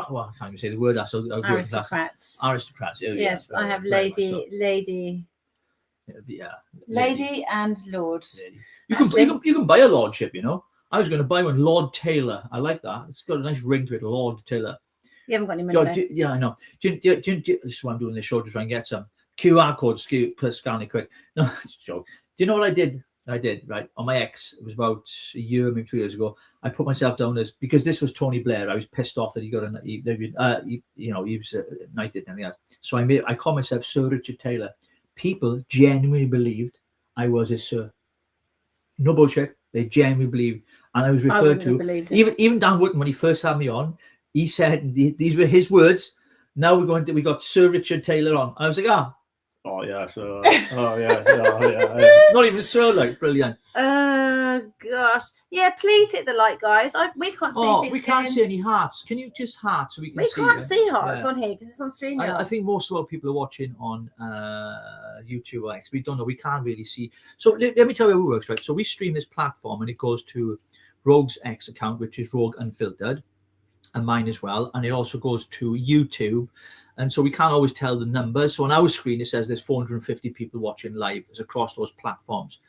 Speaker 2: well, I can't even say the word. That's
Speaker 1: aristocrats.
Speaker 2: Aristocrats.
Speaker 1: Yes, I have lady, lady and lord.
Speaker 2: You can buy a lordship. You know, I was going to buy one, Lord Taylor. I like that. It's got a nice ring to it, Lord Taylor.
Speaker 1: You haven't got any money.
Speaker 2: Yeah, I know. This is why I'm doing this show, to try and get some QR code. Scan it quick. No, joke. Do you know what I did? Right, on my ex. It was about a year, maybe 2 years ago. I put myself down as, because this was Tony Blair. I was pissed off that he was knighted and everything else. So I called myself Sir Richard Taylor. People genuinely believed I was his sir. No bullshit. They genuinely believed, and I was referred to. Even Dan Wootton, when he first had me on, he said these were his words. Now we got Sir Richard Taylor on. I was like,
Speaker 5: Oh yeah, so
Speaker 2: Not even so, like, brilliant.
Speaker 1: Gosh. Yeah, please hit the like, guys. We can't see if it's
Speaker 2: we can't
Speaker 1: getting...
Speaker 2: see any hearts. Can you just heart so we can
Speaker 1: We
Speaker 2: see?
Speaker 1: can't see hearts
Speaker 2: Yeah.
Speaker 1: on here because it's on StreamYard.
Speaker 2: I think most of our people are watching on YouTube X. We don't know. We can't really see. So let me tell you how it works, right? So we stream this platform and it goes to Rogue's X account, which is Rogue Unfiltered, and mine as well. And it also goes to YouTube. And so we can't always tell the numbers. So on our screen, it says there's 450 people watching live across those platforms.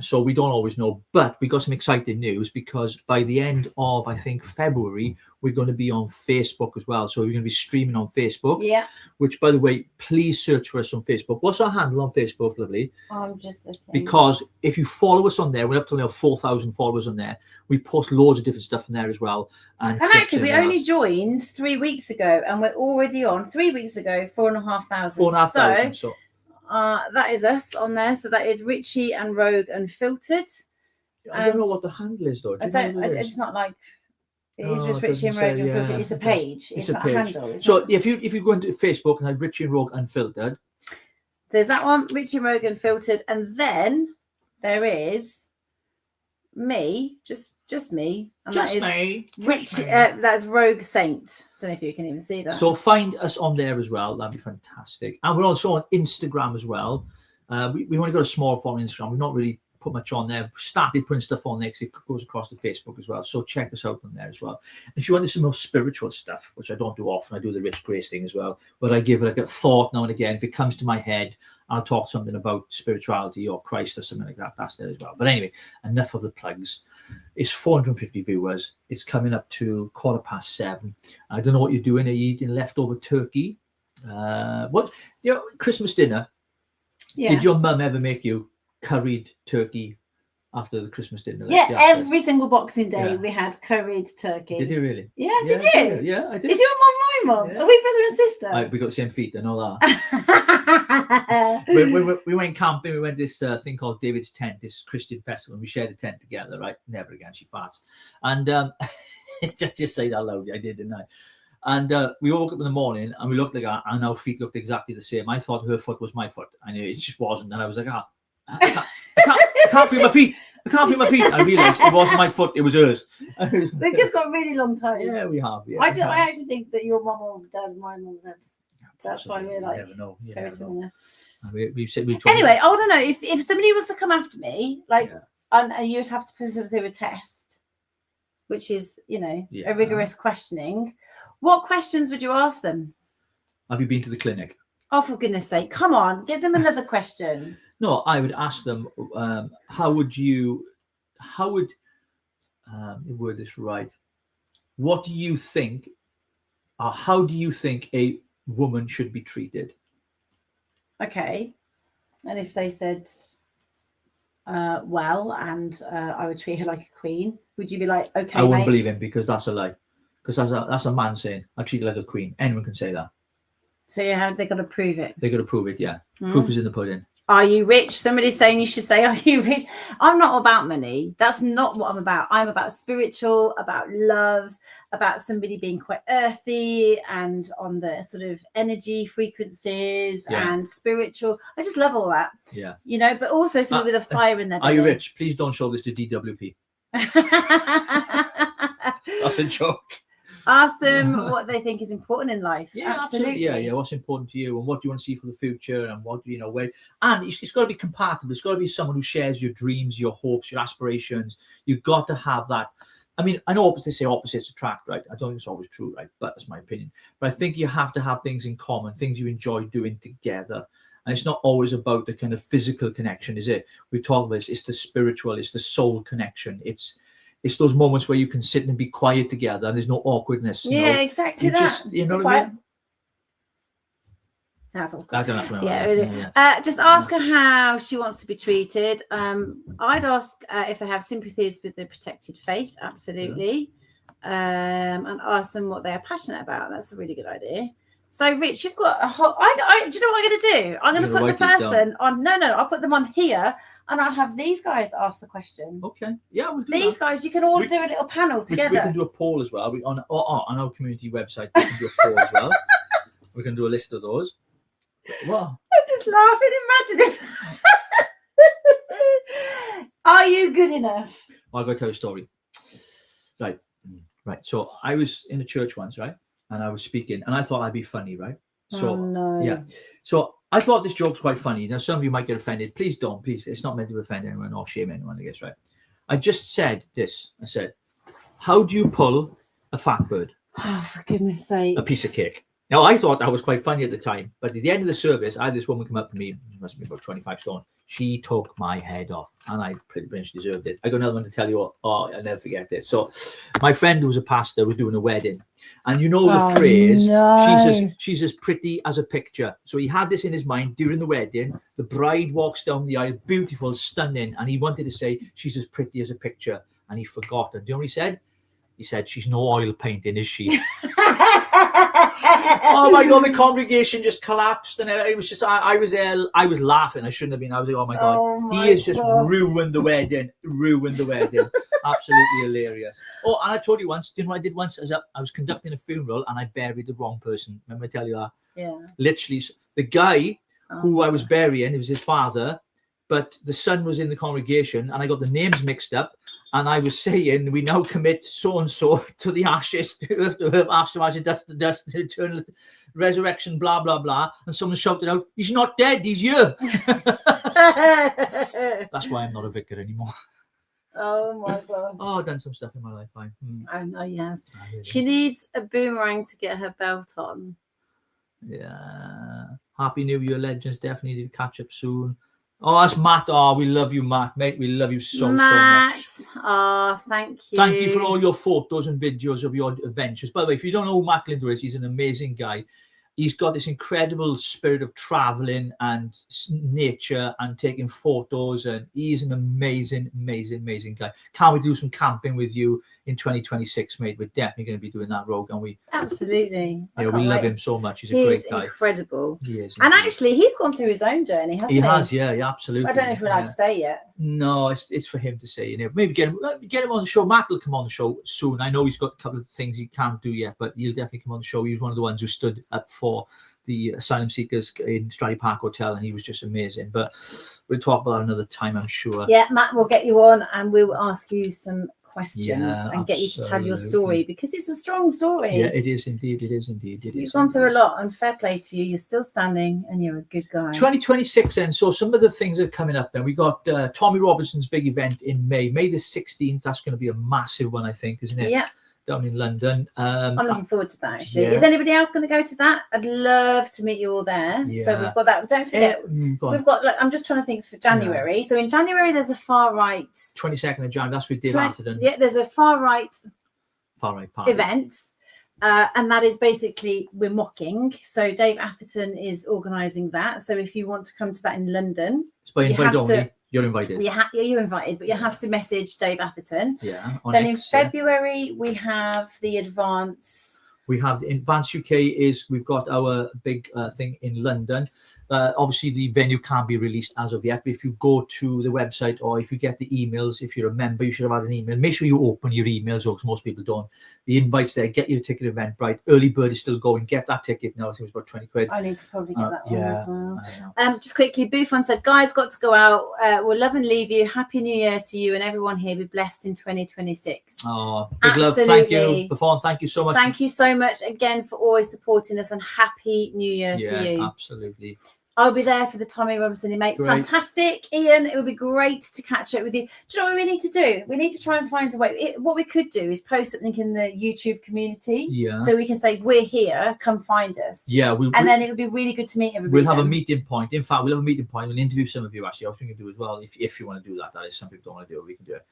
Speaker 2: So we don't always know. But we got some exciting news because by the end of, I think, February, we're going to be on Facebook as well. So we're going to be streaming on Facebook.
Speaker 1: Yeah.
Speaker 2: Which, by the way, please search for us on Facebook. What's our handle on Facebook, lovely?
Speaker 1: I'm just looking.
Speaker 2: Because if you follow us on there, we're up to now 4,000 followers on there. We post loads of different stuff in there as well. And
Speaker 1: actually, we only joined 3 weeks ago, and we're already on 3 weeks ago, 4,500.
Speaker 2: 4,500. So
Speaker 1: that is us on there. So that is Richie and Rogue Unfiltered.
Speaker 2: I don't know what the handle is, though.
Speaker 1: It's not like it is just Richie and Rogue Unfiltered. It's a page. It's not a handle.
Speaker 2: So if you go into Facebook and have Richie and Rogue Unfiltered,
Speaker 1: there's that one, Richie and Rogue Unfiltered, and then there is me, just me, and
Speaker 2: just
Speaker 1: that is
Speaker 2: me.
Speaker 1: Richie. That's Rogue Saint. Don't know if you can even see that.
Speaker 2: So find us on there as well. That'd be fantastic. And we're also on Instagram as well. We only got a small following on Instagram. We've not really put much on there. We've started putting stuff on there because it goes across to Facebook as well. So check us out on there as well. If you want some more spiritual stuff, which I don't do often, I do the Rich Grace thing as well, but I give like a thought now and again. If it comes to my head, I'll talk something about spirituality or Christ or something like that. That's there as well. But anyway, enough of the plugs. It's 450 viewers. It's coming up to 7:15. I don't know what you're doing. Are you eating leftover turkey? Christmas dinner?
Speaker 1: Yeah.
Speaker 2: Did your mum ever make you curried turkey after the Christmas dinner?
Speaker 1: Every single Boxing Day we had curried turkey.
Speaker 2: Did you really?
Speaker 1: Yeah, did you?
Speaker 2: Yeah, I did.
Speaker 1: Is your mum my mum?
Speaker 2: Yeah.
Speaker 1: Are we brother and sister?
Speaker 2: We got the same feet, I know that. we went camping. We went this thing called David's Tent, this Christian festival, and we shared a tent together, right? Never again, she farts. And just say that loudly, I did, didn't I? And we woke up in the morning and we looked like and our feet looked exactly the same. I thought her foot was my foot, and it just wasn't. And I was like, I can't feel my feet. I can't feel my feet. I realised it wasn't my foot, it was hers.
Speaker 1: We've just got really long toes.
Speaker 2: Yeah, we have. Yeah,
Speaker 1: I actually think that your mum or dad, my mum or dad. That's why we're like very similar.
Speaker 2: Anyway,
Speaker 1: I want to know if somebody was to come after me, and you'd have to do a test, which is, a rigorous questioning. What questions would you ask them?
Speaker 2: Have you been to the clinic?
Speaker 1: Oh, for goodness sake. Come on, give them another question.
Speaker 2: No, I would ask them, how would word this right? What do you think, or how do you think a woman should be treated?
Speaker 1: Okay. And if they said, well, and I would treat her like a queen, would you be like, okay,
Speaker 2: I wouldn't believe him, because that's a lie. Because that's a man saying, I treat you like a queen. Anyone can say that. So
Speaker 1: they got to prove it.
Speaker 2: They got to prove it, yeah. Proof is in the pudding.
Speaker 1: Are you rich? Somebody's saying you should say, are you rich? I'm not about money. That's not what I'm about. I'm about spiritual, about love, about somebody being quite earthy and on the sort of energy frequencies and spiritual. I just love all that.
Speaker 2: Yeah.
Speaker 1: But also somebody with a fire in their belly.
Speaker 2: Are you rich? Please don't show this to DWP. That's a joke.
Speaker 1: Ask them what they think is important in life.
Speaker 2: Yeah, absolutely. Yeah. What's important to you, and what do you want to see for the future, and what where. And it's got to be compatible. It's got to be someone who shares your dreams, your hopes, your aspirations. You've got to have that. I mean, I know they say opposites attract, right? I don't think it's always true, right? But that's my opinion. But I think you have to have things in common, things you enjoy doing together. And it's not always about the kind of physical connection, is it? We talk about it's the spiritual, it's the soul connection. It's those moments where you can sit and be quiet together and there's no awkwardness.
Speaker 1: Exactly that.
Speaker 2: You know what I mean?
Speaker 1: That's all.
Speaker 2: I don't know.
Speaker 1: Yeah. Just ask her how she wants to be treated. I'd ask if they have sympathies with the protected faith. Absolutely. And ask them what they're passionate about. That's a really good idea. So, Rich, you've got a whole. Do you know what I'm going to do? I'm going to put the person on. No, I'll put them on here, and I'll have these guys ask the question.
Speaker 2: Okay. Yeah, we'll do
Speaker 1: these guys. You can all do a little panel together.
Speaker 2: We can do a poll as well. On our community website, we can do a poll as well. We can do a list of those. What?
Speaker 1: I'm just laughing. Imagine if. Are you good enough?
Speaker 2: I'll go tell you a story. Right. So I was in a church once, right? And I was speaking, and I thought I'd be funny, right? So,
Speaker 1: no.
Speaker 2: Yeah. So I thought this joke's quite funny. Now, some of you might get offended. Please don't. Please. It's not meant to offend anyone or shame anyone, I guess, right? I just said this. I said, how do you pull a fat bird?
Speaker 1: Oh, for goodness sake.
Speaker 2: A piece of cake. Now, I thought that was quite funny at the time. But at the end of the service, I had this woman come up to me. She must be about 25 stone. She took my head off, and I pretty much deserved it. I got another one to tell you. Oh, I'll never forget this. So my friend who was a pastor was doing a wedding. And you know the phrase, she's as pretty as a picture. So he had this in his mind during the wedding. The bride walks down the aisle, beautiful, stunning. And he wanted to say, she's as pretty as a picture. And he forgot. And do you know what he said? He said, she's no oil painting, is she? Oh my God, the congregation just collapsed. And it was just, I was there, I was laughing. I shouldn't have been. I was like, oh my God, he has just ruined the wedding. Absolutely hilarious. Oh, and I told you once, do you know what I did once? I was conducting a funeral and I buried the wrong person. Remember I tell you that?
Speaker 1: Yeah.
Speaker 2: Literally, the guy who I was burying, it was his father, but the son was in the congregation and I got the names mixed up. And I was saying, we now commit so-and-so to the ashes, to earth, ash to ashes, dust to dust, eternal resurrection, blah, blah, blah. And someone shouted out, he's not dead, he's here. That's why I'm not a vicar anymore.
Speaker 1: Oh, my God.
Speaker 2: Oh, I've done some stuff in my life.
Speaker 1: I know, yes. She needs a boomerang to get her belt on.
Speaker 2: Yeah. Happy New Year, legends. Definitely need to catch up soon. Oh, that's Matt. Oh, we love you, Matt, mate. We love you so much.
Speaker 1: Oh, thank you.
Speaker 2: Thank you for all your photos and videos of your adventures. By the way, if you don't know who Matt Linder is, he's an amazing guy. He's got this incredible spirit of traveling and nature and taking photos. And he's an amazing, amazing, amazing guy. Can't we do some camping with you in 2026, mate? We're definitely going to be doing that, Rogue, aren't we?
Speaker 1: Absolutely.
Speaker 2: Yeah, we love him so much. He's a great guy.
Speaker 1: Incredible.
Speaker 2: He is.
Speaker 1: And actually, he's gone through his own journey, hasn't he?
Speaker 2: He has, yeah, absolutely.
Speaker 1: I don't know if we're allowed to say yet.
Speaker 2: No, it's for him to say. You know, maybe get him on the show. Matt will come on the show soon. I know he's got a couple of things he can't do yet, but he'll definitely come on the show. He was one of the ones who stood up for the asylum seekers in Stradley Park Hotel, and he was just amazing. But we'll talk about that another time, I'm sure.
Speaker 1: Yeah, Matt will get you on, and we will ask you some questions and get you to tell your story, because it's a strong story.
Speaker 2: Yeah, it is indeed. It is indeed.
Speaker 1: You've gone through a lot, and fair play to you. You're still standing, and you're a good guy.
Speaker 2: 2026, then. So some of the things that are coming up. Then we got Tommy Robinson's big event in May the 16th. That's going to be a massive one, I think, isn't it?
Speaker 1: Yeah.
Speaker 2: Down in London.
Speaker 1: I'm looking forward to that, actually.
Speaker 2: Yeah.
Speaker 1: Is anybody else going to go to that? I'd love to meet you all there.
Speaker 2: Yeah.
Speaker 1: So we've got that. Don't forget, we've got, like, I'm just trying to think for January. Yeah. So in January, there's a far right.
Speaker 2: 22nd of January, that's what we did after.
Speaker 1: Yeah, there's a far right
Speaker 2: party
Speaker 1: event. And that is basically, we're mocking. So Dave Atherton is organising that. So if you want to come to that in London,
Speaker 2: you're invited.
Speaker 1: You're invited, but you have to message Dave Atherton.
Speaker 2: Yeah.
Speaker 1: Then in February, we have the Advance.
Speaker 2: We have the Advance UK we've got our big thing in London. Obviously, the venue can't be released as of yet, but if you go to the website or if you get the emails, if you're a member, you should have had an email. Make sure you open your emails, because most people don't. The invite's there. Get your ticket, Eventbrite. Early bird is still going. Get that ticket now. I think it's about 20 quid.
Speaker 1: I need to probably get that one as well. Just quickly, Buffon said, guys, got to go out. We'll love and leave you. Happy New Year to you and everyone here. Be blessed in 2026.
Speaker 2: Oh, big love. Thank you, Buffon. Thank you so much.
Speaker 1: Thank you so much again for always supporting us, and Happy New Year to you.
Speaker 2: Absolutely.
Speaker 1: I'll be there for the Tommy Robinson, mate. Great. Fantastic. Ian, it would be great to catch up with you. Do you know what we need to do? We need to try and find a way. What we could do is post something in the YouTube community. Yeah. So we can say, we're here, come find us.
Speaker 2: Yeah.
Speaker 1: And then it would be really good to meet everybody.
Speaker 2: We'll have a meeting point. In fact, we'll have a meeting point. We'll interview some of you, actually. I was thinking to do as well. If you want to do that, that is, some people don't want to do it, we can do it.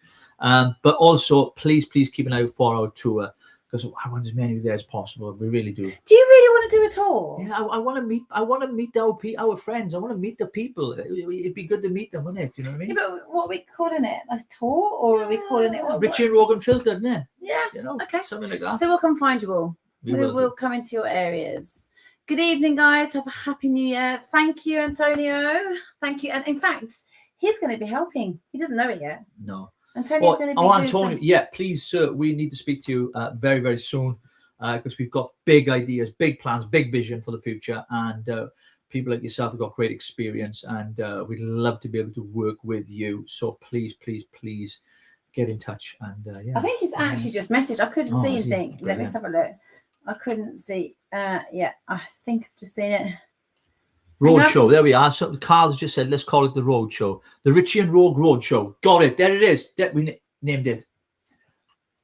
Speaker 2: But also, please keep an eye out for our tour, because I want as many of you there as possible. We really do.
Speaker 1: Do you really want to do a tour?
Speaker 2: Yeah, I want to meet our friends. I want to meet the people. It'd be good to meet them, wouldn't it? Do you know what I mean?
Speaker 1: Yeah, but what are we calling it? A tour, or are we calling it
Speaker 2: Richie and Rogue Unfiltered, isn't it?
Speaker 1: Yeah.
Speaker 2: You know,
Speaker 1: okay.
Speaker 2: Something like that.
Speaker 1: So we'll come find you all. We'll come into your areas. Good evening, guys. Have a happy New Year. Thank you, Antonio. Thank you. And in fact, he's going to be helping. He doesn't know it yet.
Speaker 2: No.
Speaker 1: Antonio's going to be
Speaker 2: Antonio, yeah, please, sir, we need to speak to you very, very soon, because we've got big ideas, big plans, big vision for the future, and people like yourself have got great experience, and we'd love to be able to work with you. So please get in touch. And
Speaker 1: I think he's actually just messaged. I couldn't see anything. Let me
Speaker 2: Brilliant.
Speaker 1: have a look. I couldn't see. Yeah, I think I've just seen it.
Speaker 2: Roadshow. There we are. So Carl's just said, let's call it the Roadshow. The Richie and Rogue Roadshow. Got it. There it is. We named it.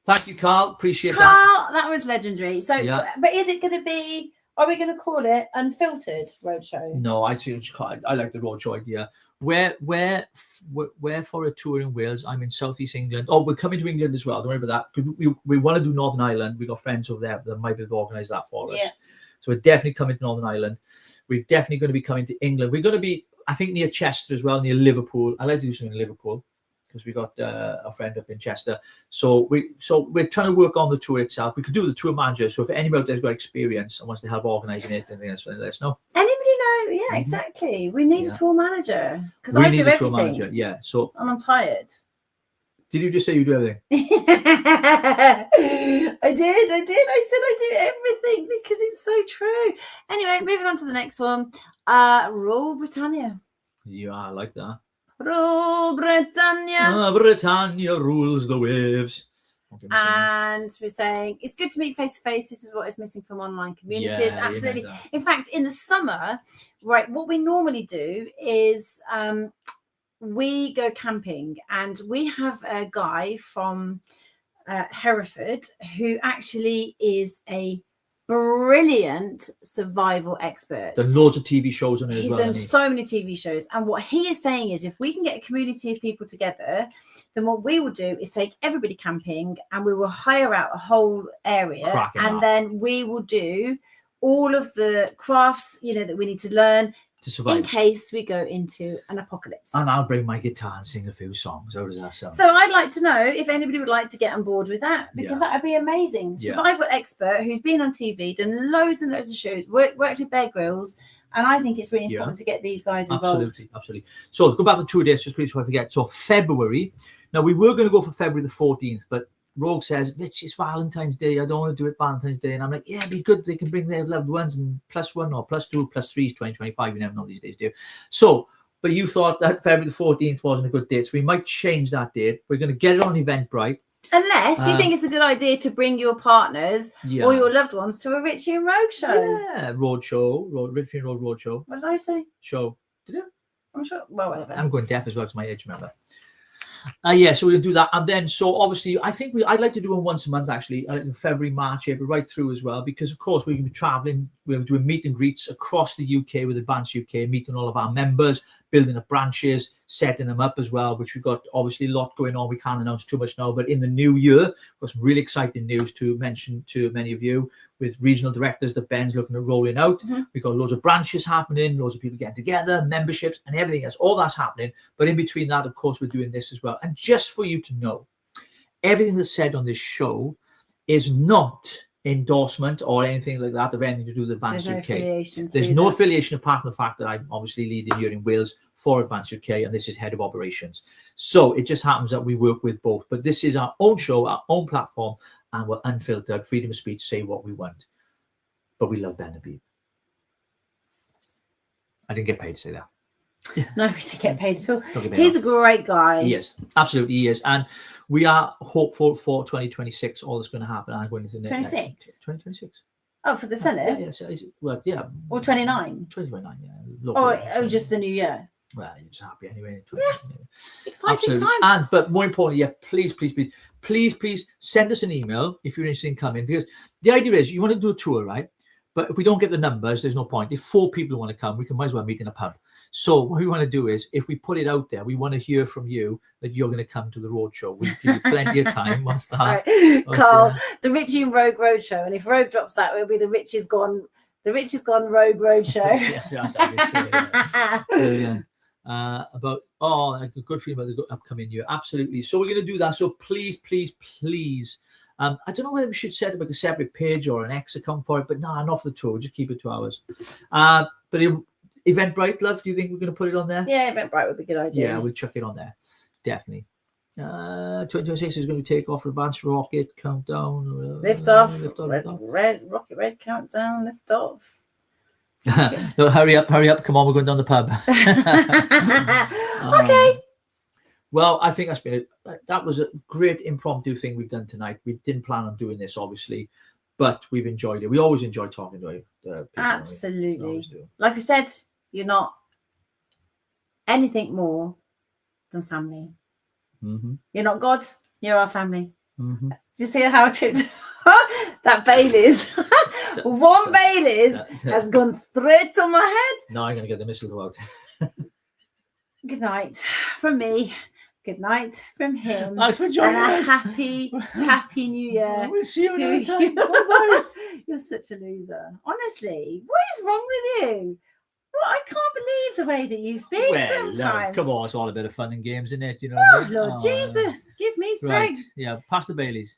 Speaker 2: Thank you, Carl. Appreciate that.
Speaker 1: Carl, that was legendary. So,
Speaker 2: Yeah.
Speaker 1: but is it going to be? Are we going to call it Unfiltered Roadshow?
Speaker 2: No, I like the Roadshow idea. Where for a tour in Wales? I'm in Southeast England. Oh, we're coming to England as well. Don't worry about that. We want to do Northern Ireland. We've got friends over there that might be able to organise that for us.
Speaker 1: Yeah.
Speaker 2: So we're definitely coming to Northern Ireland. We're definitely going to be coming to England. We're going to be, I think, near Chester as well, near Liverpool. I like to do something in Liverpool because we got a friend up in Chester. So we're trying to work on the tour itself. We could do the tour manager. So if anybody out there's got experience and wants to help organising it, then let us know.
Speaker 1: Anybody know? Yeah, exactly. We need a tour manager because I do
Speaker 2: need a
Speaker 1: everything.
Speaker 2: tour manager. Yeah. So
Speaker 1: and I'm tired.
Speaker 2: Did you just say you do everything?
Speaker 1: I did. I said I do everything because it's so true. Anyway, moving on to the next one. Rule Britannia.
Speaker 2: Yeah, I like that.
Speaker 1: Rule Britannia.
Speaker 2: Britannia rules the waves.
Speaker 1: And we're saying it's good to meet face to face. This is what is missing from online communities.
Speaker 2: Yeah,
Speaker 1: absolutely. In fact, in the summer, right, what we normally do is we go camping, and we have a guy from Hereford who actually is a brilliant survival expert.
Speaker 2: There's loads of TV shows on it as well.
Speaker 1: He's done so many TV shows, and what he is saying is if we can get a community of people together, then what we will do is take everybody camping, and we will hire out a whole area, and then we will do all of the crafts, that we need to learn
Speaker 2: to survive
Speaker 1: in case we go into an apocalypse.
Speaker 2: And I'll bring my guitar and sing a few songs. How does that sound?
Speaker 1: So I'd like to know if anybody would like to get on board with that, because that would be amazing. Survival expert who's been on TV, done loads and loads of shows, worked with Bear Grylls, and I think it's really important to get these guys involved.
Speaker 2: Absolutely. So let's go back to 2 days, just before I forget. So February. Now we were going to go for February the 14th, but Rogue says, Rich, it's Valentine's Day. I don't want to do it Valentine's Day. And I'm like, yeah, it'd be good. They can bring their loved ones, and +1 or +2, +3 is 2025. You never know these days, do you? So, but you thought that February the 14th wasn't a good date. So we might change that date. We're going to get it on Eventbrite.
Speaker 1: Unless you think it's a good idea to bring your partners or your loved ones to a Richie and Rogue show.
Speaker 2: Yeah, Richie and Rogue Roadshow.
Speaker 1: What did I say?
Speaker 2: Show. Did you?
Speaker 1: I'm sure. Well, whatever.
Speaker 2: I'm going deaf as well, because my age, remember. Yeah, so we'll do that. And then, so obviously, I think I'd like to do them once a month, actually, in February, March, April, right through as well, because, of course, we're going to be traveling. We're doing meet and greets across the UK with Advanced UK, meeting all of our members, building up branches, setting them up as well, which we've got obviously a lot going on. We can't announce too much now, but in the new year, we've got some really exciting news to mention to many of you with regional directors that Ben's looking at rolling out. We've got loads of branches happening, loads of people getting together, memberships and everything else. All that's happening. But in between that, of course, we're doing this as well. And just for you to know, everything that's said on this show is not endorsement or anything like that of anything to do with Advanced UK. There's no affiliation apart from the fact that I'm obviously leading here in Wales for Advanced UK, and this is head of operations. So it just happens that we work with both. But this is our own show, our own platform, and we're unfiltered, freedom of speech, say what we want. But we love Ben Habib. I didn't get paid to say that.
Speaker 1: No, we didn't get paid at all. He's a great guy.
Speaker 2: He is. Absolutely, he is. And we are hopeful for 2026, all that's going to happen. I'm going to the
Speaker 1: 26?
Speaker 2: 2026.
Speaker 1: Oh, for the Senate?
Speaker 2: Well, yeah.
Speaker 1: Or 29?
Speaker 2: 2029, yeah.
Speaker 1: Or just the new year?
Speaker 2: Well, you're just happy anyway.
Speaker 1: Yes. Exciting times.
Speaker 2: And, but more importantly, please send us an email if you're interested in coming, because the idea is you want to do a tour, right? But if we don't get the numbers, there's no point. If 4 people want to come, we might as well meet in a pub. So what we want to do is, if we put it out there, we want to hear from you that you're going to come to the roadshow. We'll give you plenty of time. What's that?
Speaker 1: Carl, the Richie and Rogue Roadshow. And if Rogue drops that, it'll be the Rich is Gone Rogue Roadshow.
Speaker 2: About a good feeling about the upcoming year. Absolutely. So we're going to do that. So please. I don't know whether we should set up like a separate page or an X account for it, but no, not for the tour. Just keep it to ours. But Eventbrite, love, do you think we're going to put it on there?
Speaker 1: Yeah, Eventbrite would be a good idea.
Speaker 2: Yeah, we'll chuck it on there. Definitely. 2026 is going to take off for Advanced Rocket Countdown.
Speaker 1: Lift off. Red Rocket Red Countdown. Lift off.
Speaker 2: No, hurry up, come on, we're going down the pub.
Speaker 1: Okay.
Speaker 2: Well, I think that was a great impromptu thing we've done tonight. We didn't plan on doing this, obviously, but we've enjoyed it. We always enjoy talking to people.
Speaker 1: Absolutely.
Speaker 2: We always do.
Speaker 1: Like I said, you're not anything more than family. You're not God, you're our family. Do you see how I tripped? That Baileys. One Baileys has gone straight to my head.
Speaker 2: Now I'm going to get the mistletoe out.
Speaker 1: Good night from me. Good night from him.
Speaker 2: Thanks for joining
Speaker 1: and
Speaker 2: us.
Speaker 1: a happy new year.
Speaker 2: We'll see you another
Speaker 1: to
Speaker 2: time.
Speaker 1: you.
Speaker 2: Bye-bye.
Speaker 1: You're such a loser. Honestly, what is wrong with you? Well, I can't believe the way that you speak
Speaker 2: Well,
Speaker 1: sometimes.
Speaker 2: come on, it's all a bit of fun and games, isn't it? You know
Speaker 1: Oh,
Speaker 2: what I mean?
Speaker 1: Lord Jesus, give me strength.
Speaker 2: Right. Yeah, pass the Baileys.